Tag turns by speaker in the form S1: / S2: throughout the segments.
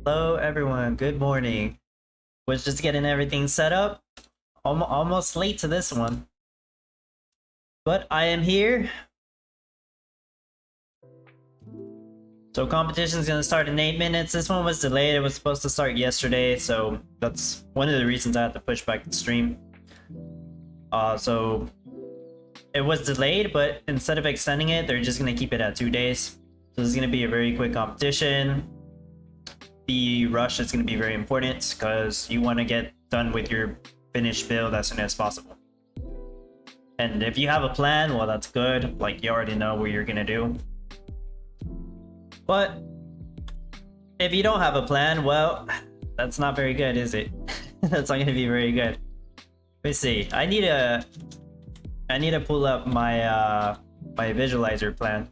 S1: Hello everyone, good morning. Was just getting everything set up. Almost late to this one. But I am here. So competition is gonna start in 8 minutes. This one was delayed. It was supposed to start yesterday, so that's one of the reasons I had to push back the stream. So it was delayed, but instead of extending it, they're just gonna keep it at 2 days. So this is gonna be a very quick competition. The rush is going to be very important because you want to get done with your finished build as soon as possible. And if you have a plan, well, that's good. Like, you already know what you're going to do. But if you don't have a plan, well, that's not very good, is it? That's not going to be very good. Let me see. I need to pull up my my visualizer plan.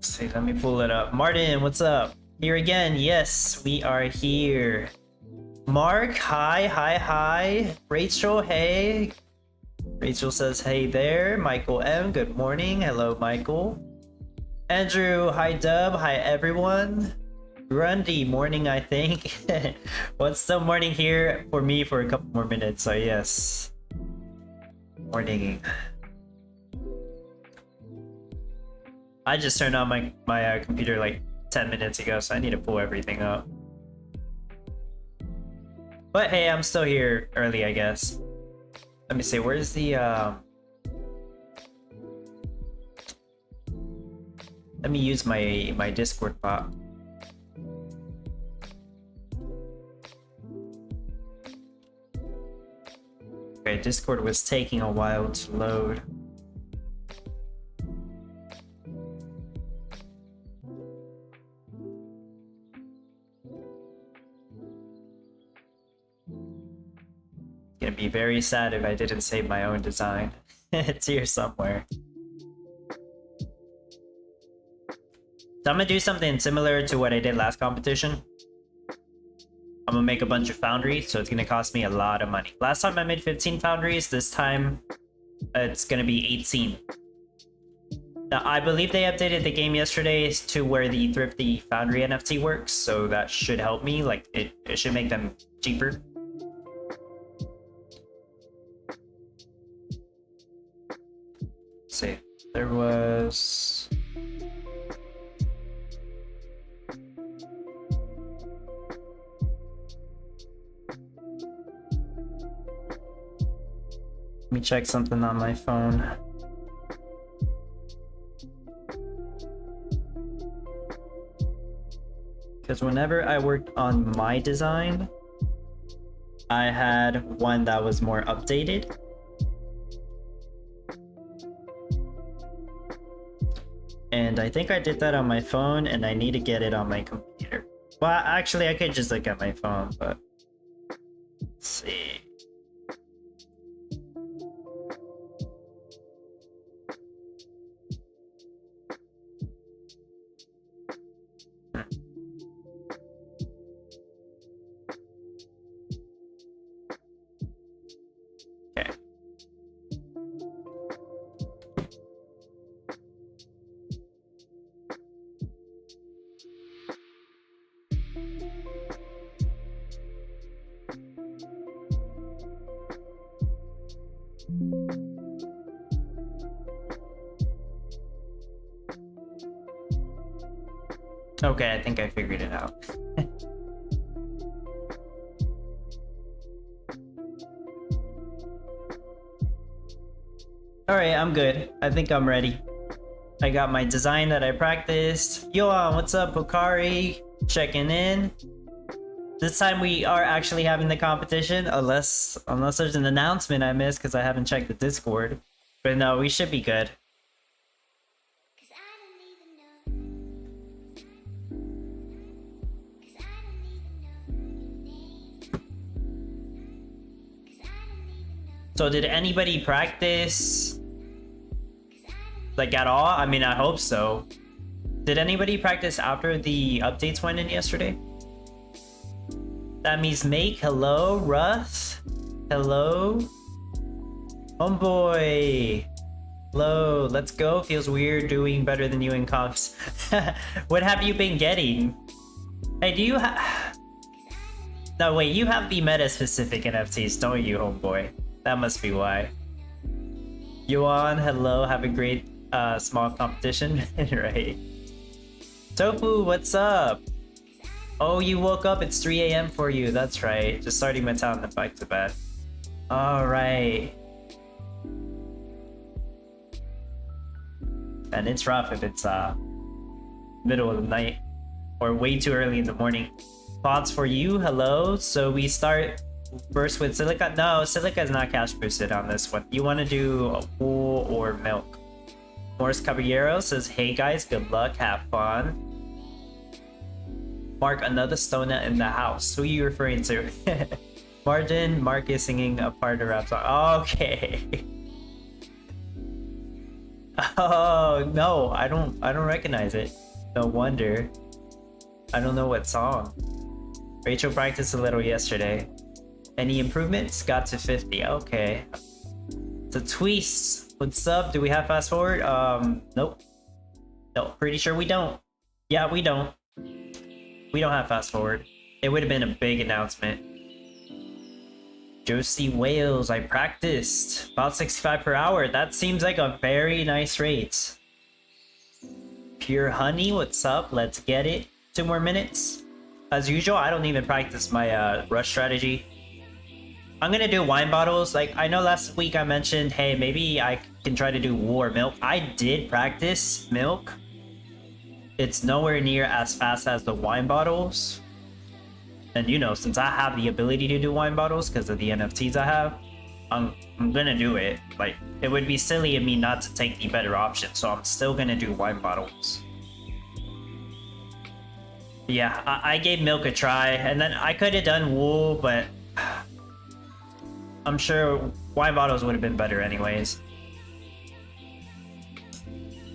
S1: See, let me pull it up. Martin, what's up? Here again. Yes, we are here. Mark, hi. Rachel, hey. Rachel says hey there. Michael M, good morning. Hello, Michael. Andrew, hi Dub, hi everyone. Grundy, morning, I think. Well, it's still morning here for me for a couple more minutes, so yes. Morning. I just turned on my computer like 10 minutes ago, so I need to pull everything up. But hey, I'm still here early, I guess. Let me see, where's the let me use my Discord bot. Okay, Discord was taking a while to load. Gonna be very sad if I didn't save my own design. It's here somewhere. So I'm gonna do something similar to what I did last competition. I'm gonna make a bunch of foundries, so it's gonna cost me a lot of money. Last time I made 15 foundries, this time it's gonna be 18. Now, I believe they updated the game yesterday to where the Thrifty Foundry NFT works, so that should help me. Like, it should make them cheaper. Let's see, there was... Let me check something on my phone. Because whenever I worked on my design, I had one that was more updated. And I think I did that on my phone, and I need to get it on my computer. Well, actually, I could just look at my phone, but... Let's see... Okay, I think I figured it out. Alright, I'm good. I think I'm ready. I got my design that I practiced. Yoan, what's up? Pokari, checking in. This time we are actually having the competition, unless there's an announcement I missed because I haven't checked the Discord. But no, we should be good. So did anybody practice like at all? I mean, I hope so. Did anybody practice after the updates went in yesterday? That means Make, hello, Ruth, hello, homeboy, hello, let's go. Feels weird doing better than you in comps. What have you been getting? Hey, do you have... No, wait, you have the meta-specific NFTs, don't you, homeboy? That must be why. Yuan, hello, have a great small competition, right? Tofu, what's up? Oh, you woke up, it's 3 AM for you, that's right. Just starting my time and back to bed. Alright. And it's rough if it's middle of the night or way too early in the morning. Thoughts for you, hello. So we start first with silica. No, silica is not cash boosted on this one. You want to do wool or milk? Morris Caballero says, hey guys, good luck, have fun. Mark, another stoner in the house. Who are you referring to? Mark is singing a part of the rap song. Okay. Oh no, I don't recognize it. No wonder. I don't know what song. Rachel practiced a little yesterday. Any improvements? Got to 50. Okay. So Tweets, what's up? Do we have fast forward? Nope. No, pretty sure we don't. Yeah, we don't. We don't have fast forward. It would have been a big announcement. Josie Wales, I practiced. About 65 per hour. That seems like a very nice rate. Pure Honey, what's up? Let's get it. 2 more minutes. As usual, I don't even practice my rush strategy. I'm gonna do wine bottles. Like, I know last week I mentioned, hey, maybe I can try to do wool or milk. I did practice milk. It's nowhere near as fast as the wine bottles. And you know, since I have the ability to do wine bottles because of the NFTs I have, I'm gonna do it. Like, it would be silly of me not to take the better option, so I'm still gonna do wine bottles. Yeah, I gave milk a try, and then I could have done wool, but I'm sure wine bottles would have been better anyways.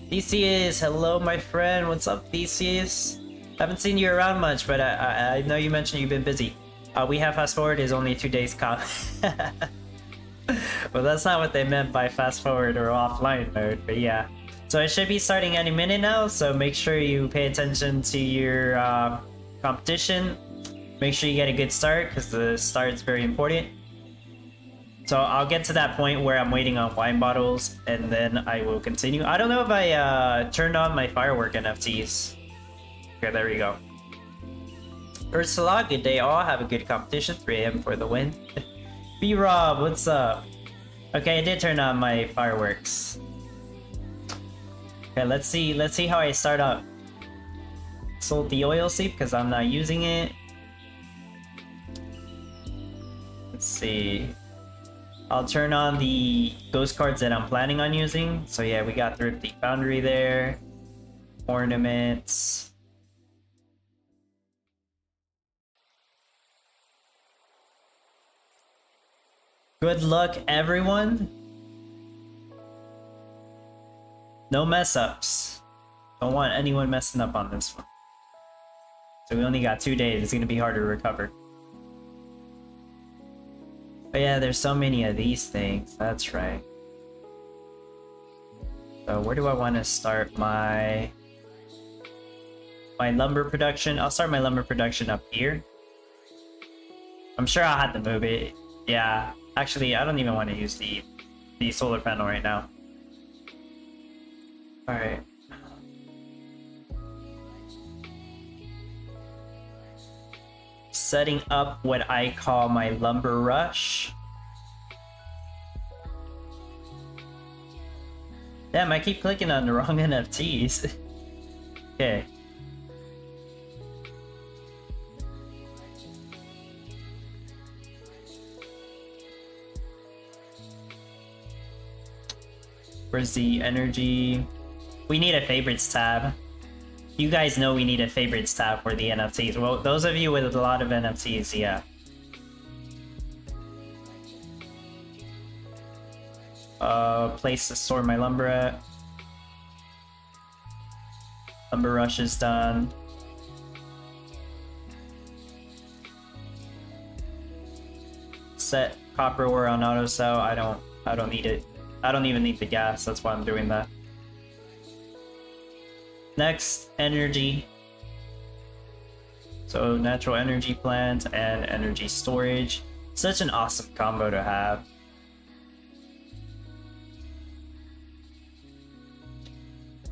S1: Theseus, hello my friend, what's up Theseus? Haven't seen you around much, but I know you mentioned you've been busy. We have fast forward is only 2 days comp. Well, that's not what they meant by fast forward or offline mode, but yeah. So it should be starting any minute now, so make sure you pay attention to your competition. Make sure you get a good start, because the start is very important. So I'll get to that point where I'm waiting on wine bottles, and then I will continue. I don't know if I turned on my firework NFTs. Okay, there we go. Ursula, good day all. Have a good competition. 3 AM for the win. B-Rob, what's up? Okay, I did turn on my fireworks. Okay, let's see how I start up. Sold the oil seep because I'm not using it. Let's see. I'll turn on the ghost cards that I'm planning on using. So yeah, we got Thrifty Foundry there. Ornaments. Good luck, everyone. No mess ups. Don't want anyone messing up on this one. So we only got 2 days. It's gonna be hard to recover. But yeah, there's so many of these things. That's right. So where do I want to start my lumber production? I'll start my lumber production up here. I'm sure I'll have to move it. Yeah. Actually, I don't even want to use the solar panel right now. Alright. setting up what I call my lumber rush. Damn, I keep clicking on the wrong NFTs. Okay. Where's the energy? We need a favorites tab. You guys know we need a favorites tab for the NFTs. Well, those of you with a lot of NFTs, yeah. Place to store my lumber at. Lumber rush is done. Set copper ore on auto sell. I don't need it. I don't even need the gas, that's why I'm doing that. Next, energy. So natural energy plant and energy storage. Such an awesome combo to have.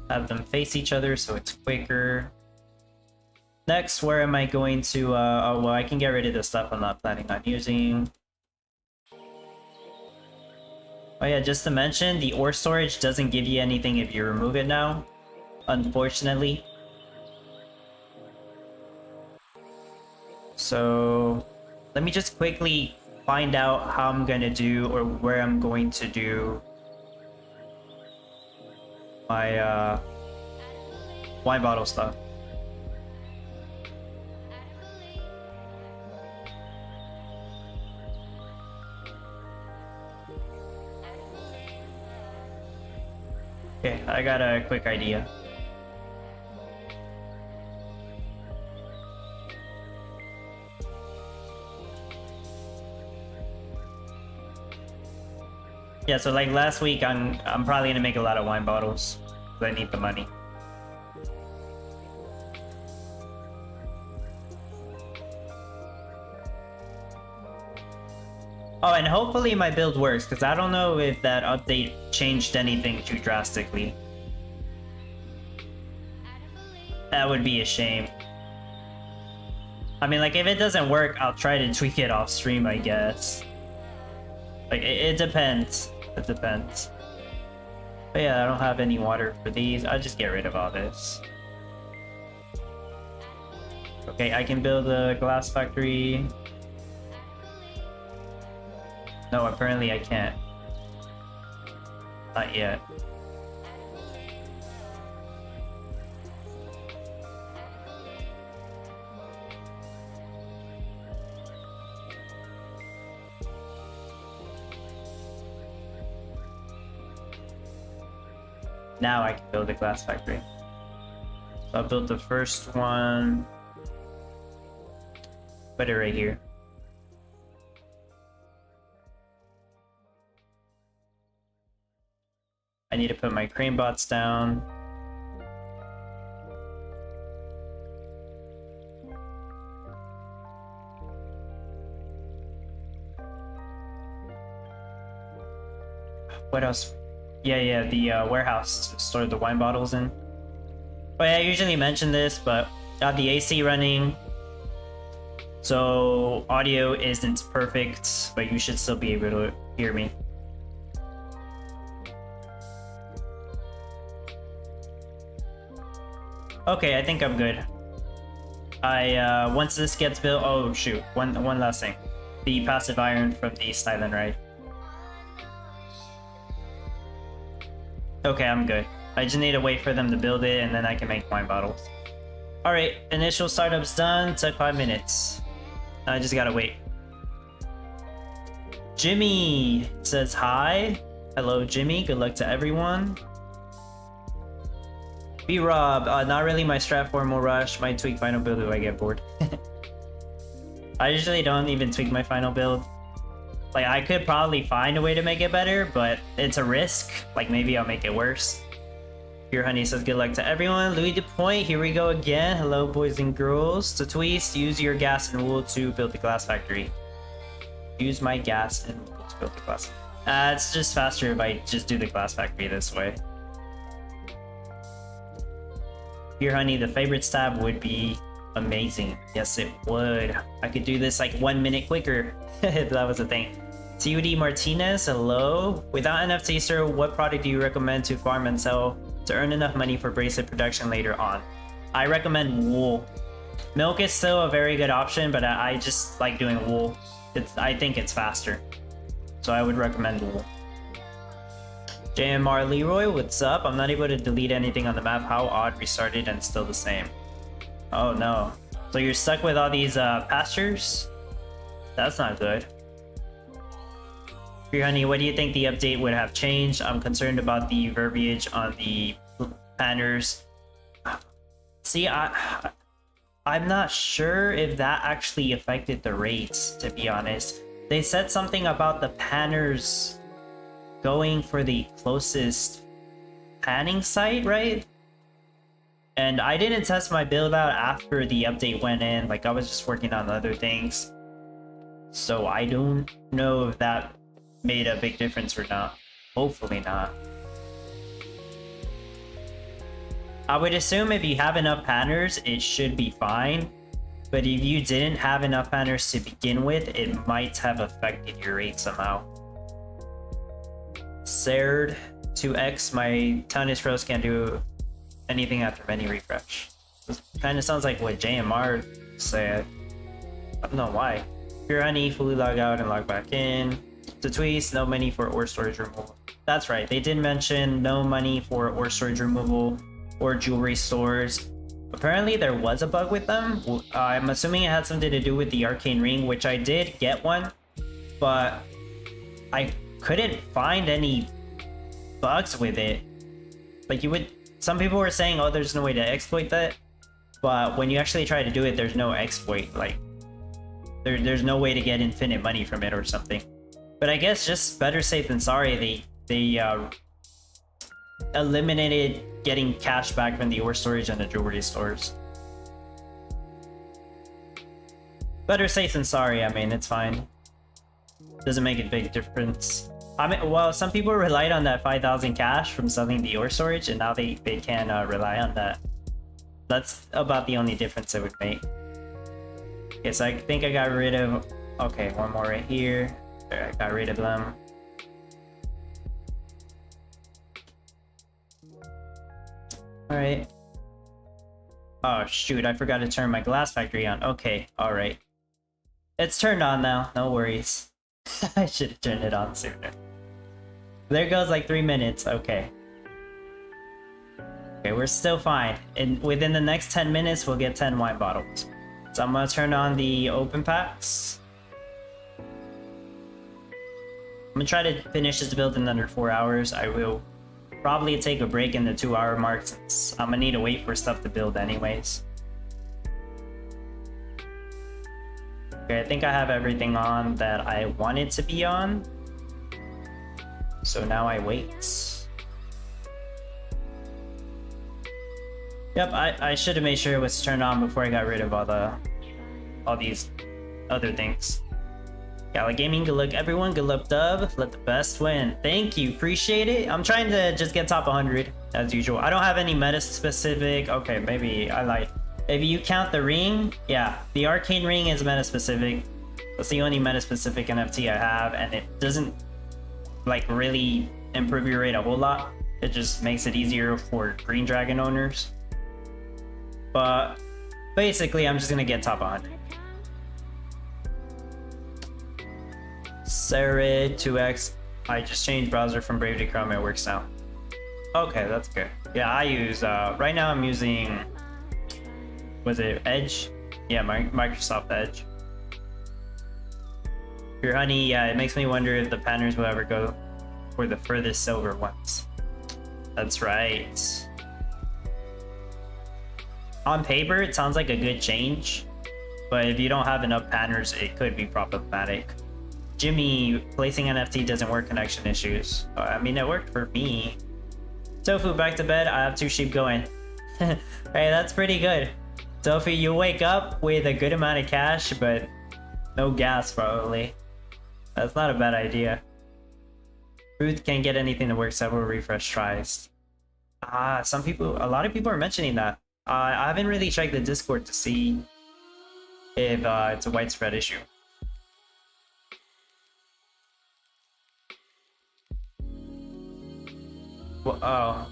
S1: Have them face each other so it's quicker. Next, where am I going to, oh well, I can get rid of the stuff I'm not planning on using. Oh yeah, just to mention, the ore storage doesn't give you anything if you remove it now, unfortunately. So let me just quickly find out how I'm gonna do, or where I'm going to do my wine bottle stuff. Okay, I got a quick idea. Yeah, so like last week, I'm probably gonna make a lot of wine bottles because I need the money. Oh, and hopefully my build works, because I don't know if that update changed anything too drastically. That would be a shame. I mean, like, if it doesn't work, I'll try to tweak it off stream, I guess. Like, it depends. It depends. But yeah, I don't have any water for these. I'll just get rid of all this. Okay, I can build a glass factory. No, apparently I can't. Not yet. Now I can build a glass factory. So I built the first one. Put it right here. I need to put my crane bots down. What else? Yeah, the warehouse to store the wine bottles in. Oh yeah, I usually mention this, but I have the AC running. So audio isn't perfect, but you should still be able to hear me. Okay, I think I'm good. Once this gets built, oh shoot, one last thing. The passive iron from the East Island, right? Okay, I'm good. I just need to wait for them to build it and then I can make wine bottles. Alright, initial startup's done, took 5 minutes. I just gotta wait. Jimmy says hi. Hello Jimmy, good luck to everyone. B-Rob, not really my strat formal rush, might tweak final build if I get bored. I usually don't even tweak my final build. Like, I could probably find a way to make it better, but it's a risk. Like, maybe I'll make it worse. Pure Honey says good luck to everyone. Louis DePoint, here we go again. Hello, boys and girls. To Tweest, use your gas and wool to build the glass factory. Use my gas and wool to build the glass factory. It's just faster if I just do the glass factory this way. Pure Honey, the favorites tab would be Amazing. Yes, it would. I could do this like 1 minute quicker if that was a thing. TUD Martinez, hello. Without NFT, sir, what product do you recommend to farm and sell to earn enough money for bracelet production later on? I recommend wool. Milk is still a very good option, but I just like doing wool. I think it's faster. So I would recommend wool. JMR Leroy, what's up? I'm not able to delete anything on the map. How odd, restarted and still the same. Oh no. So you're stuck with all these pastures? That's not good. Here, honey, what do you think the update would have changed? I'm concerned about the verbiage on the banners. See, I'm not sure if that actually affected the rates, to be honest. They said something about the panners going for the closest panning site, right? And I didn't test my build out after the update went in. Like, I was just working on other things. So I don't know if that made a big difference or not. Hopefully not. I would assume if you have enough panners, it should be fine. But if you didn't have enough panners to begin with, it might have affected your rate somehow. Serd 2x, my town is froze, can't do anything after menu refresh. This kind of sounds like what JMR said. I don't know why. Pure honey, fully log out and log back in. The tweets, no money for ore storage removal. That's right, they did mention no money for ore storage removal or jewelry stores. Apparently there was a bug with them. I'm assuming it had something to do with the Arcane ring, which I did get one, but I couldn't find any bugs with it. Like, you would, some people were saying, oh, there's no way to exploit that, but when you actually try to do it, there's no exploit. Like, there's no way to get infinite money from it or something. But I guess just better safe than sorry. They eliminated getting cash back from the ore storage and the jewelry stores. Better safe than sorry. I mean, it's fine. Doesn't make a big difference. I mean, well, some people relied on that 5,000 cash from selling the ore storage, and now they can rely on that. That's about the only difference it would make. Okay, so I think I got rid of... Okay, one more right here. There, I got rid of them. Alright. Oh shoot, I forgot to turn my glass factory on. Okay, alright. It's turned on now, no worries. I should have turned it on sooner. There goes like 3 minutes, okay. Okay, we're still fine. And within the next 10 minutes, we'll get 10 wine bottles. So I'm gonna turn on the open packs. I'm gonna try to finish this build in under 4 hours. I will probably take a break in the 2-hour mark since I'm gonna need to wait for stuff to build anyways. Okay, I think I have everything on that I wanted to be on. So now I wait. Yep, I should have made sure it was turned on before I got rid of all these other things. Gala Gaming, good luck everyone, good luck dub, let the best win. Thank you, appreciate it. I'm trying to just get top 100 as usual. I don't have any meta specific. Okay, maybe I lied. If you count the ring, yeah, the Arcane ring is meta specific. That's the only meta specific NFT I have, and it doesn't like really improve your rate a whole lot. It just makes it easier for green dragon owners. But basically, I'm just gonna get top 100. Serid 2x. I just changed browser from Brave to Chrome. It works now. Okay, that's good. Yeah, I use right now. I'm using, was it Edge? Yeah, Microsoft Edge. Your honey, yeah, it makes me wonder if the panners will ever go for the furthest silver ones. That's right. On paper, it sounds like a good change, but if you don't have enough panners, it could be problematic. Jimmy, placing NFT doesn't work, connection issues. I mean, it worked for me. Tofu, back to bed. I have 2 sheep going. Hey, that's pretty good. Tofu, you wake up with a good amount of cash, but no gas probably. That's not a bad idea. Ruth can't get anything to work, several refresh tries. A lot of people are mentioning that. I haven't really checked the Discord to see if it's a widespread issue. Well, oh.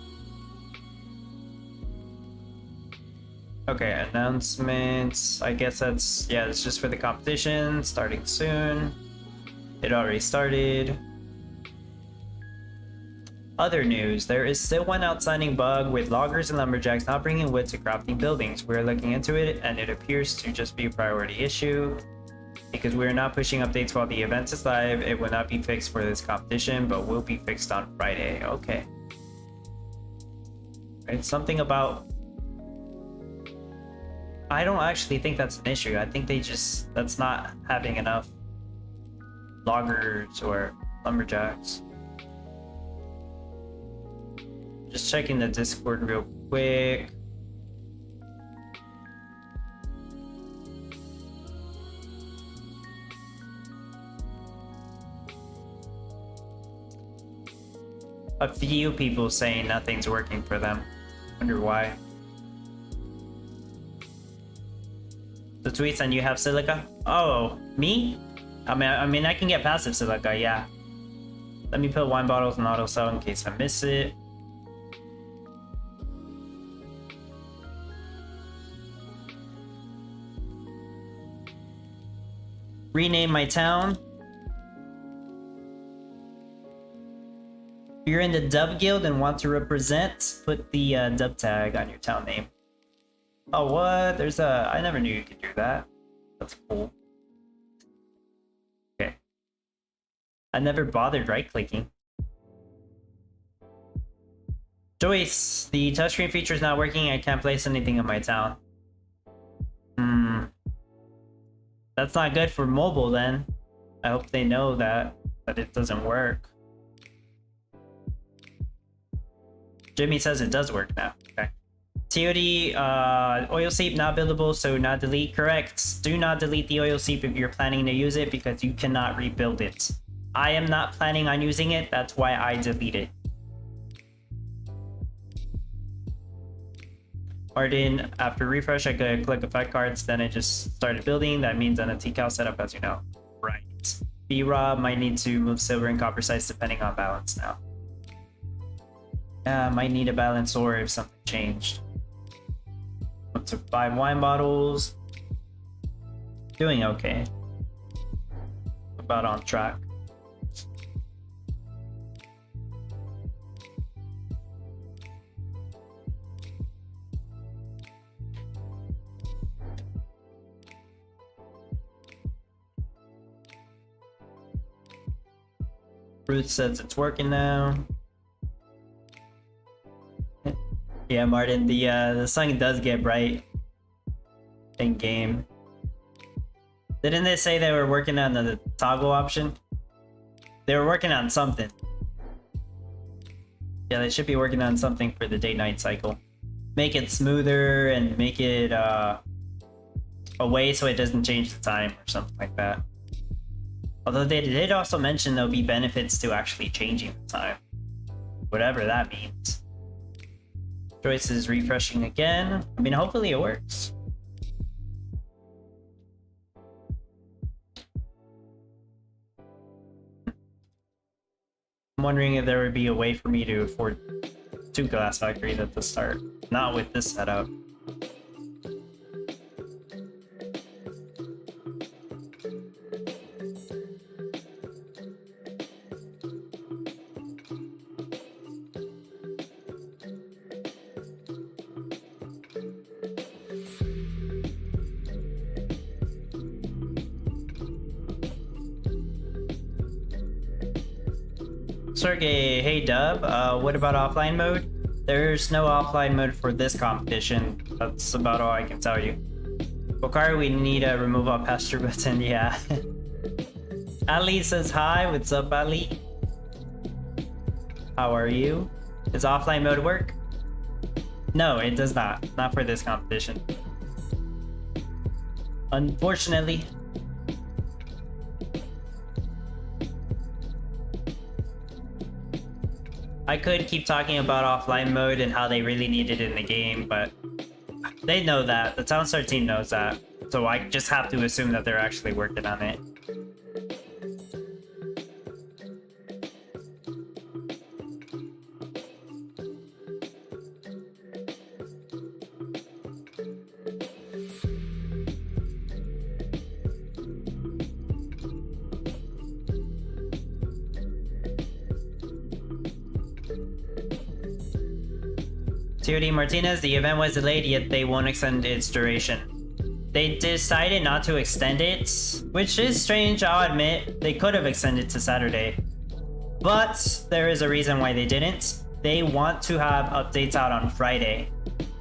S1: Okay, announcements. I guess that's, yeah, it's just for the competition, starting soon. It already started. Other news, there is still one outstanding bug with loggers and lumberjacks not bringing wood to crafting buildings. We're looking into it and it appears to just be a priority issue. Because we're not pushing updates while the event is live, it will not be fixed for this competition, but will be fixed on Friday. Okay. It's something about... I don't actually think that's an issue. I think they just... that's not having enough loggers or lumberjacks. Just checking the Discord real quick. A few people saying nothing's working for them. Wonder why. The tweets and you have silica? Oh, me? I mean I can get passive silica, yeah. Let me put wine bottles in auto sell in case I miss it. Rename my town. If you're in the Dub Guild and want to represent, put the dub tag on your town name. Oh, what? There's a... I never knew you could do that. That's cool. Okay. I never bothered right-clicking. Joyce, the touchscreen feature is not working. I can't place anything in my town. That's not good for mobile then. I hope they know that it doesn't work. Jimmy says it does work now. Okay. TOD, oil seep not buildable, so not delete. Correct. Do not delete the oil seep if you're planning to use it because you cannot rebuild it. I am not planning on using it. That's why I delete it. Martin, after refresh, I could click effect cards, then it just started building. That means NFT cal setup, as you know. Right. B-Rob might need to move silver and copper size depending on balance now. Yeah, might need a balance or if something changed. Up to 5 wine bottles. Doing okay. About on track. Ruth says it's working now. Yeah, Martin, the sun does get bright in game. Didn't they say they were working on the toggle option? They were working on something. Yeah, they should be working on something for the day-night cycle. Make it smoother and make it away so it doesn't change the time or something like that. Although they did also mention there'll be benefits to actually changing the time. Whatever that means. Joyce is refreshing again. I mean, hopefully it works. I'm wondering if there would be a way for me to afford 2 glass factories at the start. Not with this setup. Sergey, hey Dub, what about offline mode? There's no offline mode for this competition. That's about all I can tell you. Bokari, we need to remove our pasture button, yeah. Ali says hi, what's up Ali? How are you? Does offline mode work? No, it does not. Not for this competition. Unfortunately. I could keep talking about offline mode and how they really need it in the game, but They know that. The Townstar team knows that. So I just have to assume that they're actually working on it. TOD Martinez, the event was delayed, yet they won't extend its duration. They decided not to extend it, which is strange, I'll admit. They could have extended to Saturday. But there is a reason why they didn't. They want to have updates out on Friday.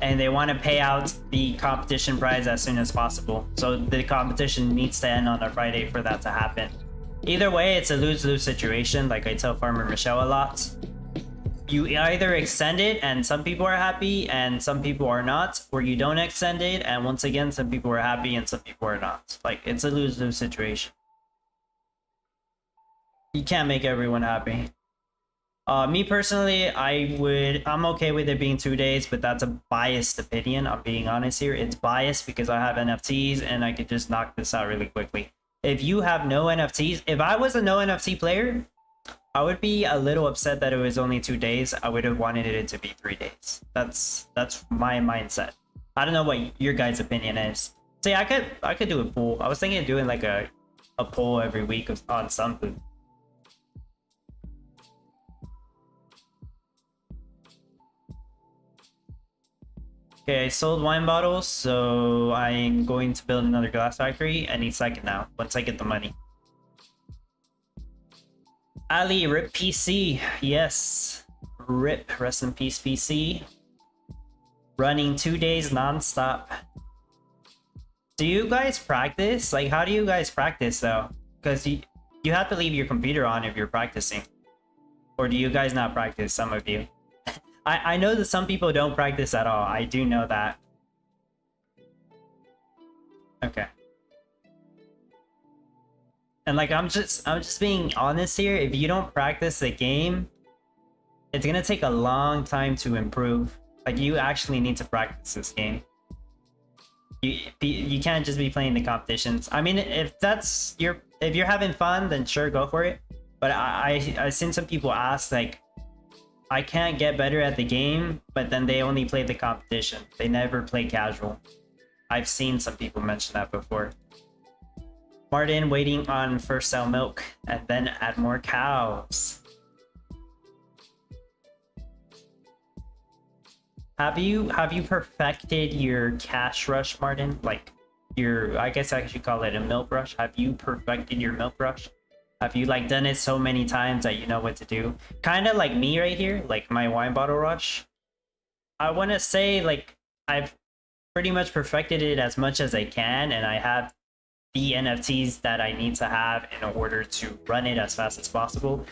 S1: And they want to pay out the competition prize as soon as possible. So the competition needs to end on a Friday for that to happen. Either way, it's a lose-lose situation, like I tell Farmer Michelle a lot. You either extend it and some people are happy and some people are not, or you don't extend it and once again some people are happy and some people are not. Like, it's a lose-lose situation. You can't make everyone happy. Me personally, I'm okay with it being 2 days, but that's a biased opinion. I'm being honest here. It's biased because I have NFTs and I could just knock this out really quickly. If you have no NFTs, if I was a no NFT player, I would be a little upset that it was only 2 days. I would have wanted it to be 3 days. That's my mindset. I don't know what your guys' opinion is. See, I could do a poll. I was thinking of doing like a poll every week on something. Okay, I sold wine bottles, so I'm going to build another glass factory any second now, once I get the money. Ali, RIP PC. Yes. RIP. Rest in peace, PC. Running 2 days non-stop. Do you guys practice? Like, how do you guys practice, though? Because you have to leave your computer on if you're practicing. Or do you guys not practice, some of you? I know that some people don't practice at all. I do know that. Okay. And like, I'm just being honest here. If you don't practice the game, it's gonna take a long time to improve. Like, you actually need to practice this game. You can't just be playing the competitions. I mean, if you're having fun, then sure, go for it. But I've seen some people ask, like, I can't get better at the game, but then they only play the competition. They never play casual. I've seen some people mention that before. Martin waiting on first sell milk and then add more cows. Have you perfected your cash rush, Martin? Like I guess I should call it a milk rush. Have you perfected your milk rush? Have you like done it so many times that you know what to do? Kind of like me right here, like my wine bottle rush. I want to say like I've pretty much perfected it as much as I can, and I have the NFTs that I need to have in order to run it as fast as possible.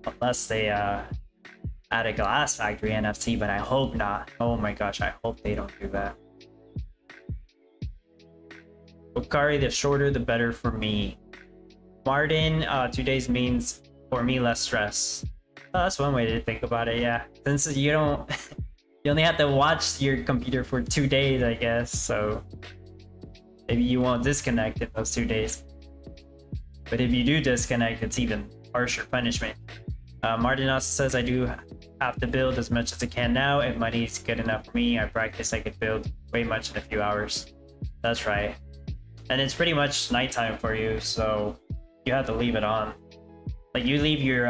S1: Unless they add a glass factory NFT, but I hope not. Oh my gosh, I hope they don't do that. Okari, the shorter the better for me. Martin, 2 days means for me less stress. Oh, that's one way to think about it, yeah. Since you don't you only have to watch your computer for 2 days, I guess, so maybe you won't disconnect in those 2 days. But if you do disconnect, it's even harsher punishment. Martin also says, I do have to build as much as I can now. If money's good enough for me, I practice, I could build way much in a few hours. That's right. And it's pretty much nighttime for you, so you have to leave it on. Like, you leave your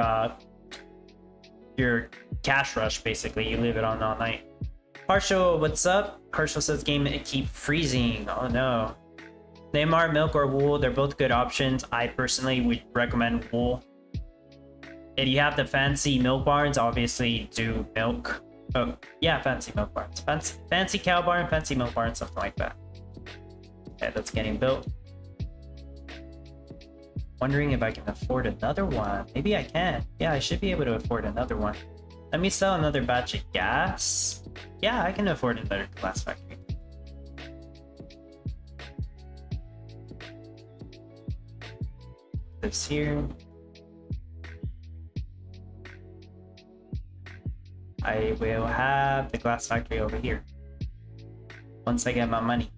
S1: cash rush, basically. You leave it on all night. Partial, what's up? Partial says game keep freezing. Oh no. Neymar, milk or wool, they're both good options. I personally would recommend wool. If you have the fancy milk barns, obviously do milk. Oh, yeah, fancy milk barns. Fancy cow barn, fancy milk barn, something like that. Okay, that's getting built. Wondering if I can afford another one. Maybe I can. Yeah, I should be able to afford another one. Let me sell another batch of gas. Yeah, I can afford another glass factory. This here. I will have the glass factory over here. once I get my money.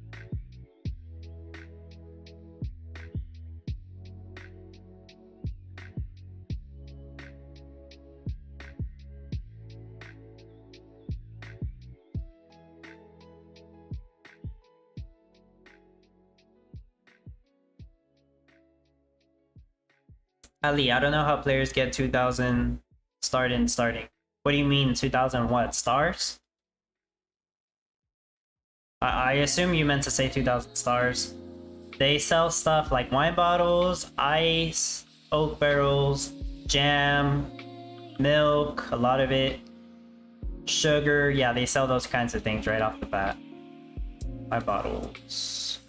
S1: Ali, I don't know how players get 2,000 starting. What do you mean 2,000 what? Stars? I assume you meant to say 2,000 stars. They sell stuff like wine bottles, ice, oak barrels, jam, milk, a lot of it, sugar. Yeah, they sell those kinds of things right off the bat. Wine bottles.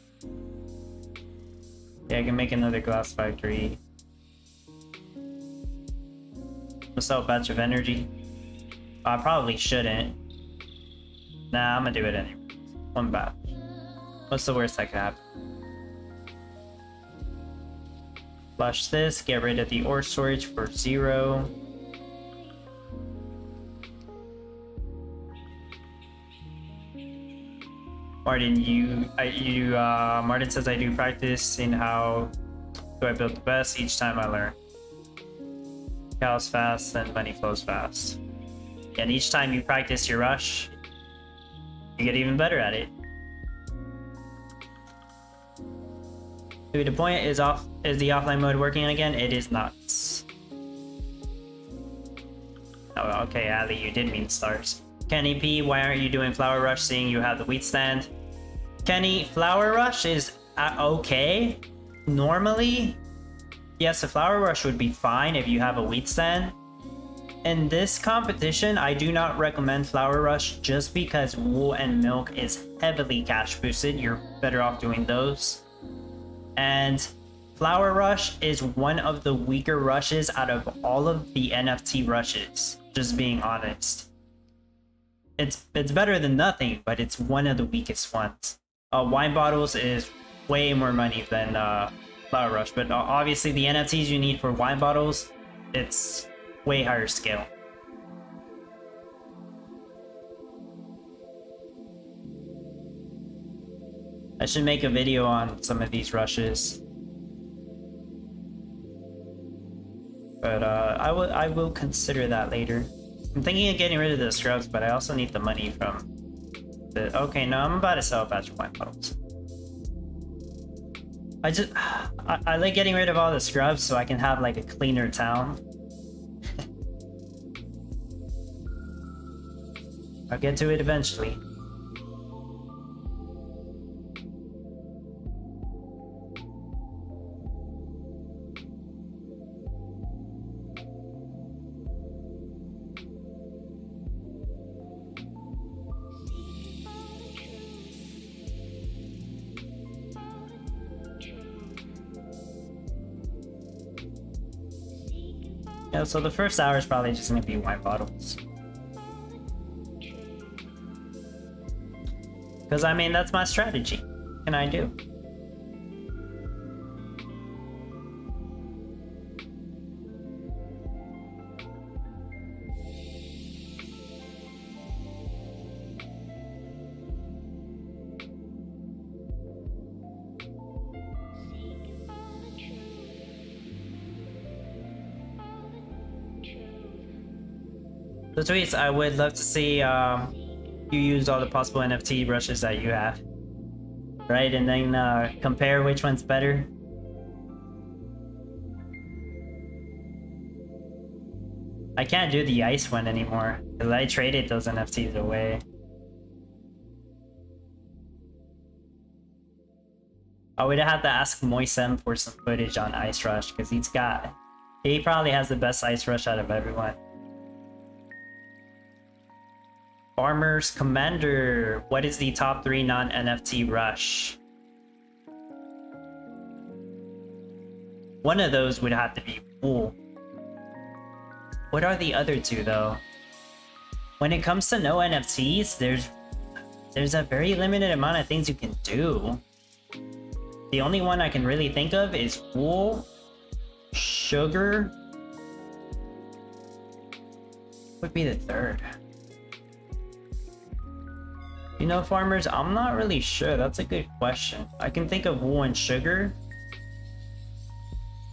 S1: Yeah, I can make another glass factory. I'll sell a batch of energy. I probably shouldn't. Nah, I'm gonna do it anyway. One batch. What's the worst that could happen? Flush this, get rid of the ore storage for 0. Martin, Martin says I do practice in how do I build the best each time I learn. Cows fast, then money flows fast. And each time you practice your rush, you get even better at it. To the point, is the offline mode working again? It is not. Oh, okay, Ali, you did mean stars. Kenny P, why aren't you doing Flower Rush seeing you have the wheat stand? Kenny, Flower Rush is okay. Normally, yes, a Flower Rush would be fine if you have a wheat stand. In this competition, I do not recommend Flower Rush just because wool and milk is heavily cash boosted. You're better off doing those. And Flower Rush is one of the weaker rushes out of all of the NFT rushes, just being honest. It's better than nothing, but it's one of the weakest ones. Wine bottles is way more money than Flower Rush, but obviously the NFTs you need for wine bottles, it's way higher scale. I should make a video on some of these rushes. But I will consider that later. I'm thinking of getting rid of the scrubs, but I also need the money from the... Okay, no, I'm about to sell a batch of wine bottles. I like getting rid of all the scrubs so I can have like a cleaner town. I'll get to it eventually. Yeah, so the first hour is probably just gonna be wine bottles. Because, I mean, that's my strategy. What can I do? So tweets, I would love to see you use all the possible NFT brushes that you have, right? And then compare which one's better. I can't do the ice one anymore because I traded those NFTs away. I would have to ask Moisem for some footage on Ice Rush because he probably has the best Ice Rush out of everyone. Farmer's Commander, what is the top 3 non-NFT rush? One of those would have to be wool. What are the other 2 though? When it comes to no NFTs, there's a very limited amount of things you can do. The only one I can really think of is wool, sugar. Would be the third. You know, farmers, I'm not really sure. That's a good question. I can think of wool and sugar.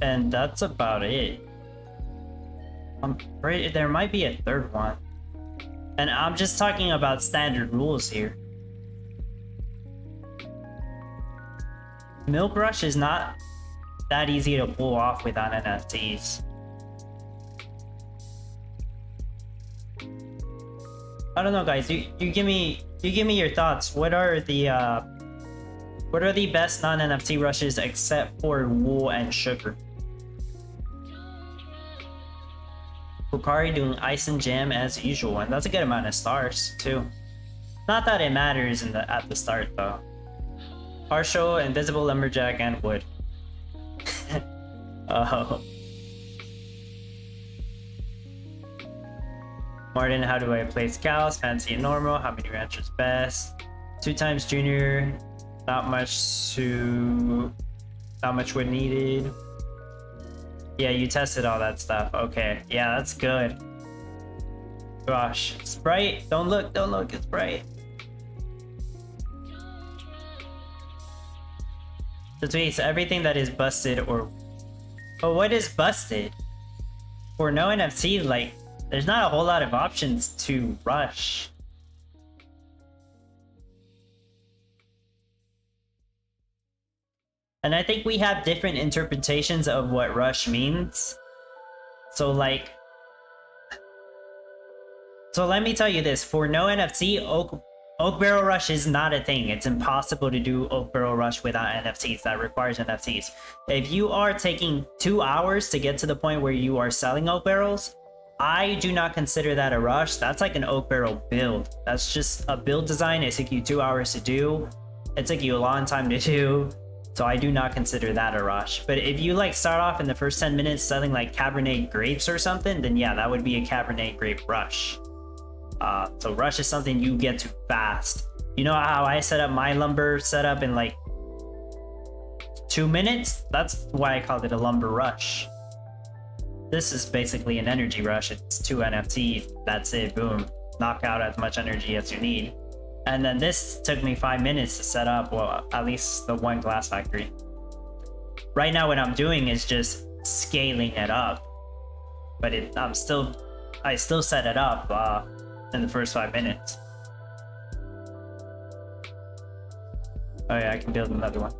S1: And that's about it. There might be a third one. And I'm just talking about standard rules here. Milk Rush is not that easy to pull off without NFTs. I don't know, guys. You give me your thoughts. What are the best non-NFT rushes except for wool and sugar? Pukari doing ice and jam as usual, and that's a good amount of stars too. Not that it matters at the start though. Partial, invisible lumberjack, and wood. Oh. Martin, how do I place cows? Fancy and normal. How many ranchers best? 2 times junior. Not much wood needed. Yeah, you tested all that stuff. Okay, yeah, that's good. Gosh, it's bright. Don't look, it's bright. So tweets, everything that is busted or... But what is busted? For no NFT, like, there's not a whole lot of options to rush. And I think we have different interpretations of what rush means. So like... So let me tell you this, for no NFT, Oak Barrel Rush is not a thing. It's impossible to do Oak Barrel Rush without NFTs. That requires NFTs. If you are taking 2 hours to get to the point where you are selling Oak Barrels, I do not consider that a rush. That's like an Oak Barrel build. That's just a build design. It took you 2 hours to do. It took you a long time to do. So I do not consider that a rush. But if you like start off in the first 10 minutes selling like Cabernet grapes or something, then yeah, that would be a Cabernet grape rush. So rush is something you get to fast. You know how I set up my lumber setup in like 2 minutes? That's why I called it a lumber rush. This is basically an energy rush. It's 2 NFTs. That's it. Boom. Knock out as much energy as you need. And then this took me 5 minutes to set up, well, at least the one glass factory. Right now what I'm doing is just scaling it up. But I still set it up in the first 5 minutes. Oh yeah, I can build another one.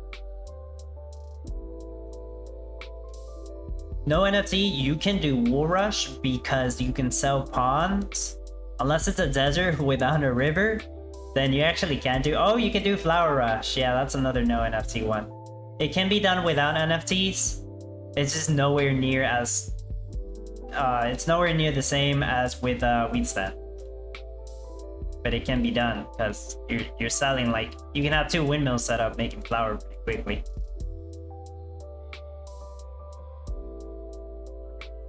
S1: No NFT, you can do Wool Rush because you can sell ponds. Unless it's a desert without a river, then you actually can do... Oh, you can do Flower Rush. Yeah, that's another no NFT one. It can be done without NFTs. It's just nowhere near as... it's nowhere near the same as with Wheat Stand. But it can be done because you're selling like... You can have 2 windmills set up making flour pretty quickly.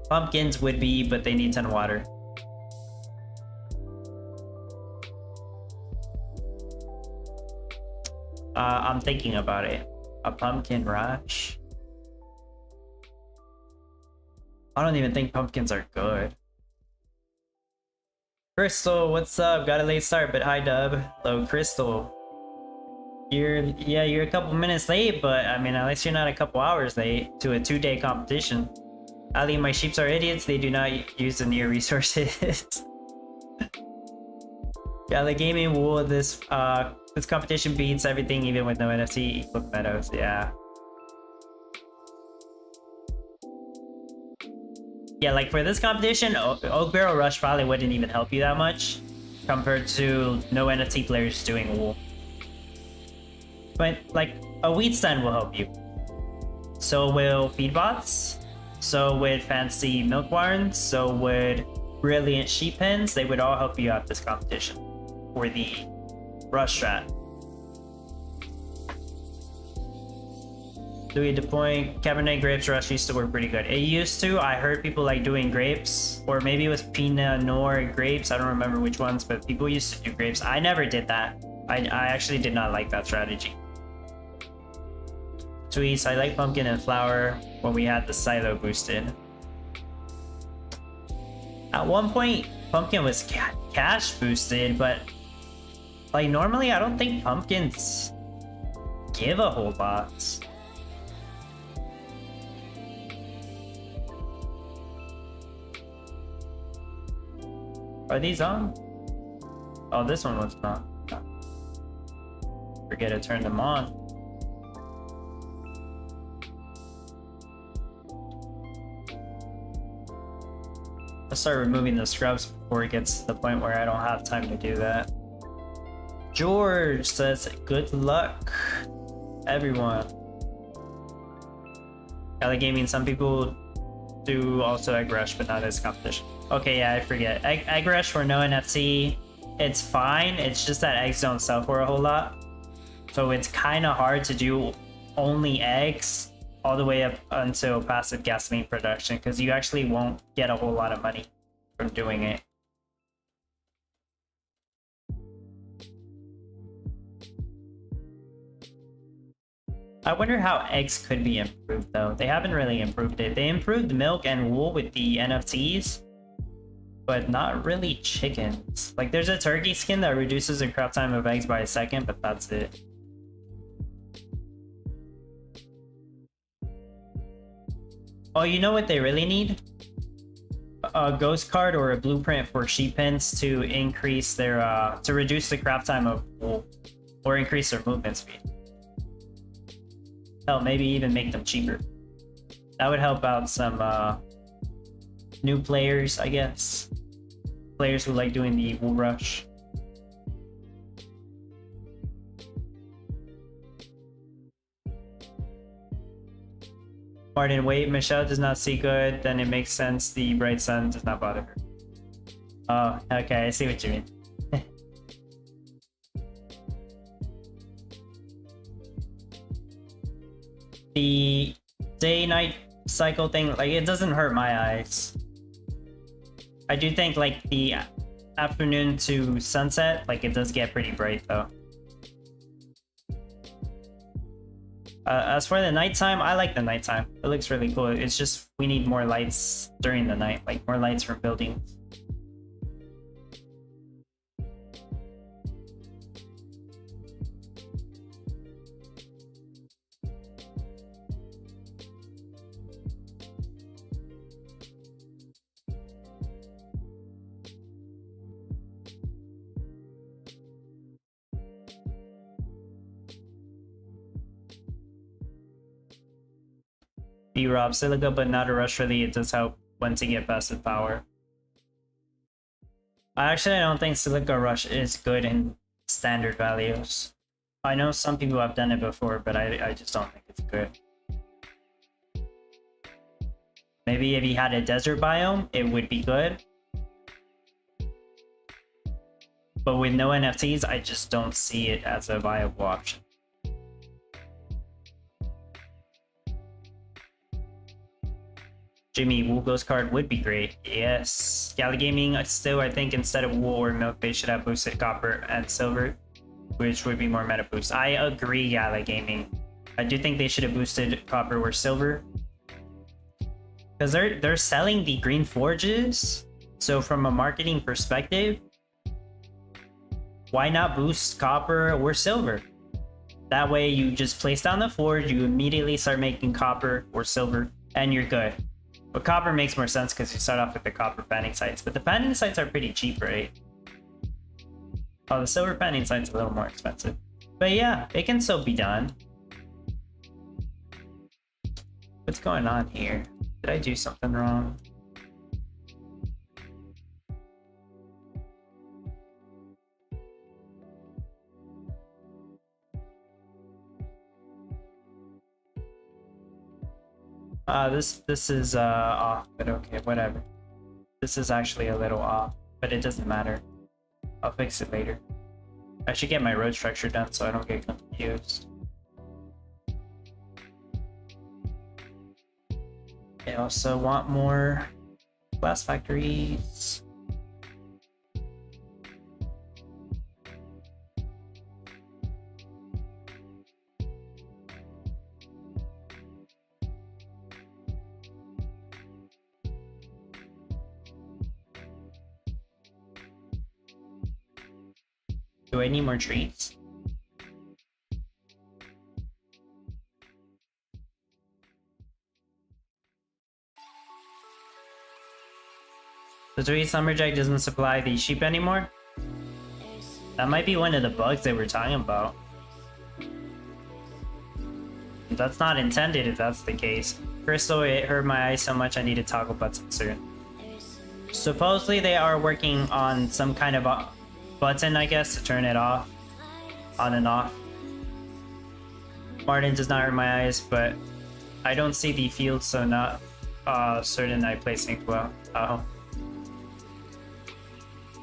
S1: Pumpkins would be, but they need 10 water. I'm thinking about it. A pumpkin rush? I don't even think pumpkins are good. Crystal, what's up? Got a late start, but hi Dub. Hello, Crystal. You're a couple minutes late, but I mean, at least you're not a couple hours late to a 2-day competition. Ali, my sheeps are idiots. They do not use the near resources. Gala Gaming wool. This competition beats everything, even with no NFT. Equip Meadows, yeah. Yeah, like for this competition, Oak Barrel Rush probably wouldn't even help you that much compared to no NFT players doing wool. But like a wheat stand will help you. So will feedbots. So would fancy milk barns. So would brilliant sheep pens. They would all help you out this competition for the rush strat. Louis DePoint, Cabernet grapes rush used to work pretty good. It used to. I heard people like doing grapes, or maybe it was Pinot Noir grapes. I don't remember which ones, but people used to do grapes. I never did that. I actually did not like that strategy. Tweets, I like pumpkin and flour when we had the silo boosted. At one point, pumpkin was cash boosted, but Like, normally I don't think pumpkins give a whole lot. Are these on? Oh, this one was not. Forget to turn them on. Let's start removing the scrubs before it gets to the point where I don't have time to do that. George says, good luck, everyone. Gala Gaming, some people do also egg rush, but not as competition. Okay, yeah, I forget. Egg rush for no NFC, it's fine. It's just that eggs don't sell for a whole lot. So it's kind of hard to do only eggs all the way up until passive gasoline production, because you actually won't get a whole lot of money from doing it. I wonder how eggs could be improved though. They haven't really improved it. They improved milk and wool with the NFTs, but not really chickens. Like, there's a turkey skin that reduces the craft time of eggs by a second, but that's it. Oh, you know what they really need? A ghost card or a blueprint for sheep pens to increase their to reduce the craft time of wool or increase their movement speed. Hell, maybe even make them cheaper. That would help out some new players, I guess. Players who like doing the wool rush. Martin, wait, Michelle does not see good, then it makes sense the bright sun does not bother her. Oh, okay, I see what you mean. The day-night cycle thing, like, it doesn't hurt my eyes. I do think, like, the afternoon to sunset, like, it does get pretty bright, though. As for the nighttime, I like the nighttime. It looks really cool. It's just we need more lights during the night, like more lights from buildings. B-Rob, Silica, but not a rush really. It does help when to get passive power. I don't think Silica Rush is good in standard values. I know some people have done it before, but I just don't think it's good. Maybe if he had a desert biome, it would be good. But with no NFTs, I just don't see it as a viable option. Jimmy, wool ghost card would be great. Yes. Gala Gaming, still, I think instead of wool or milk, they should have boosted copper and silver, which would be more meta boost. I agree, Gala Gaming. I do think they should have boosted copper or silver, because they're selling the green forges. So from a marketing perspective, why not boost copper or silver? That way you just place down the forge, you immediately start making copper or silver, and you're good. But copper makes more sense because you start off with the copper panning sites. But the panning sites are pretty cheap, right? Oh, the silver panning site's a little more expensive. But yeah, it can still be done. What's going on here? Did I do something wrong? This is off, but okay, whatever. This is actually a little off, but it doesn't matter. I'll fix it later. I should get my road structure done so I don't get confused. I also want more glass factories. Do I need more trees? The tree Summerjack doesn't supply the sheep anymore? That might be one of the bugs they were talking about. That's not intended if that's the case. Crystal, it hurt my eyes so much I need to toggle button soon. Supposedly they are working on some kind of a button, I guess, to turn it off. On and off. Martin does not hurt my eyes, but I don't see the field, so not certain I play sync well. Oh.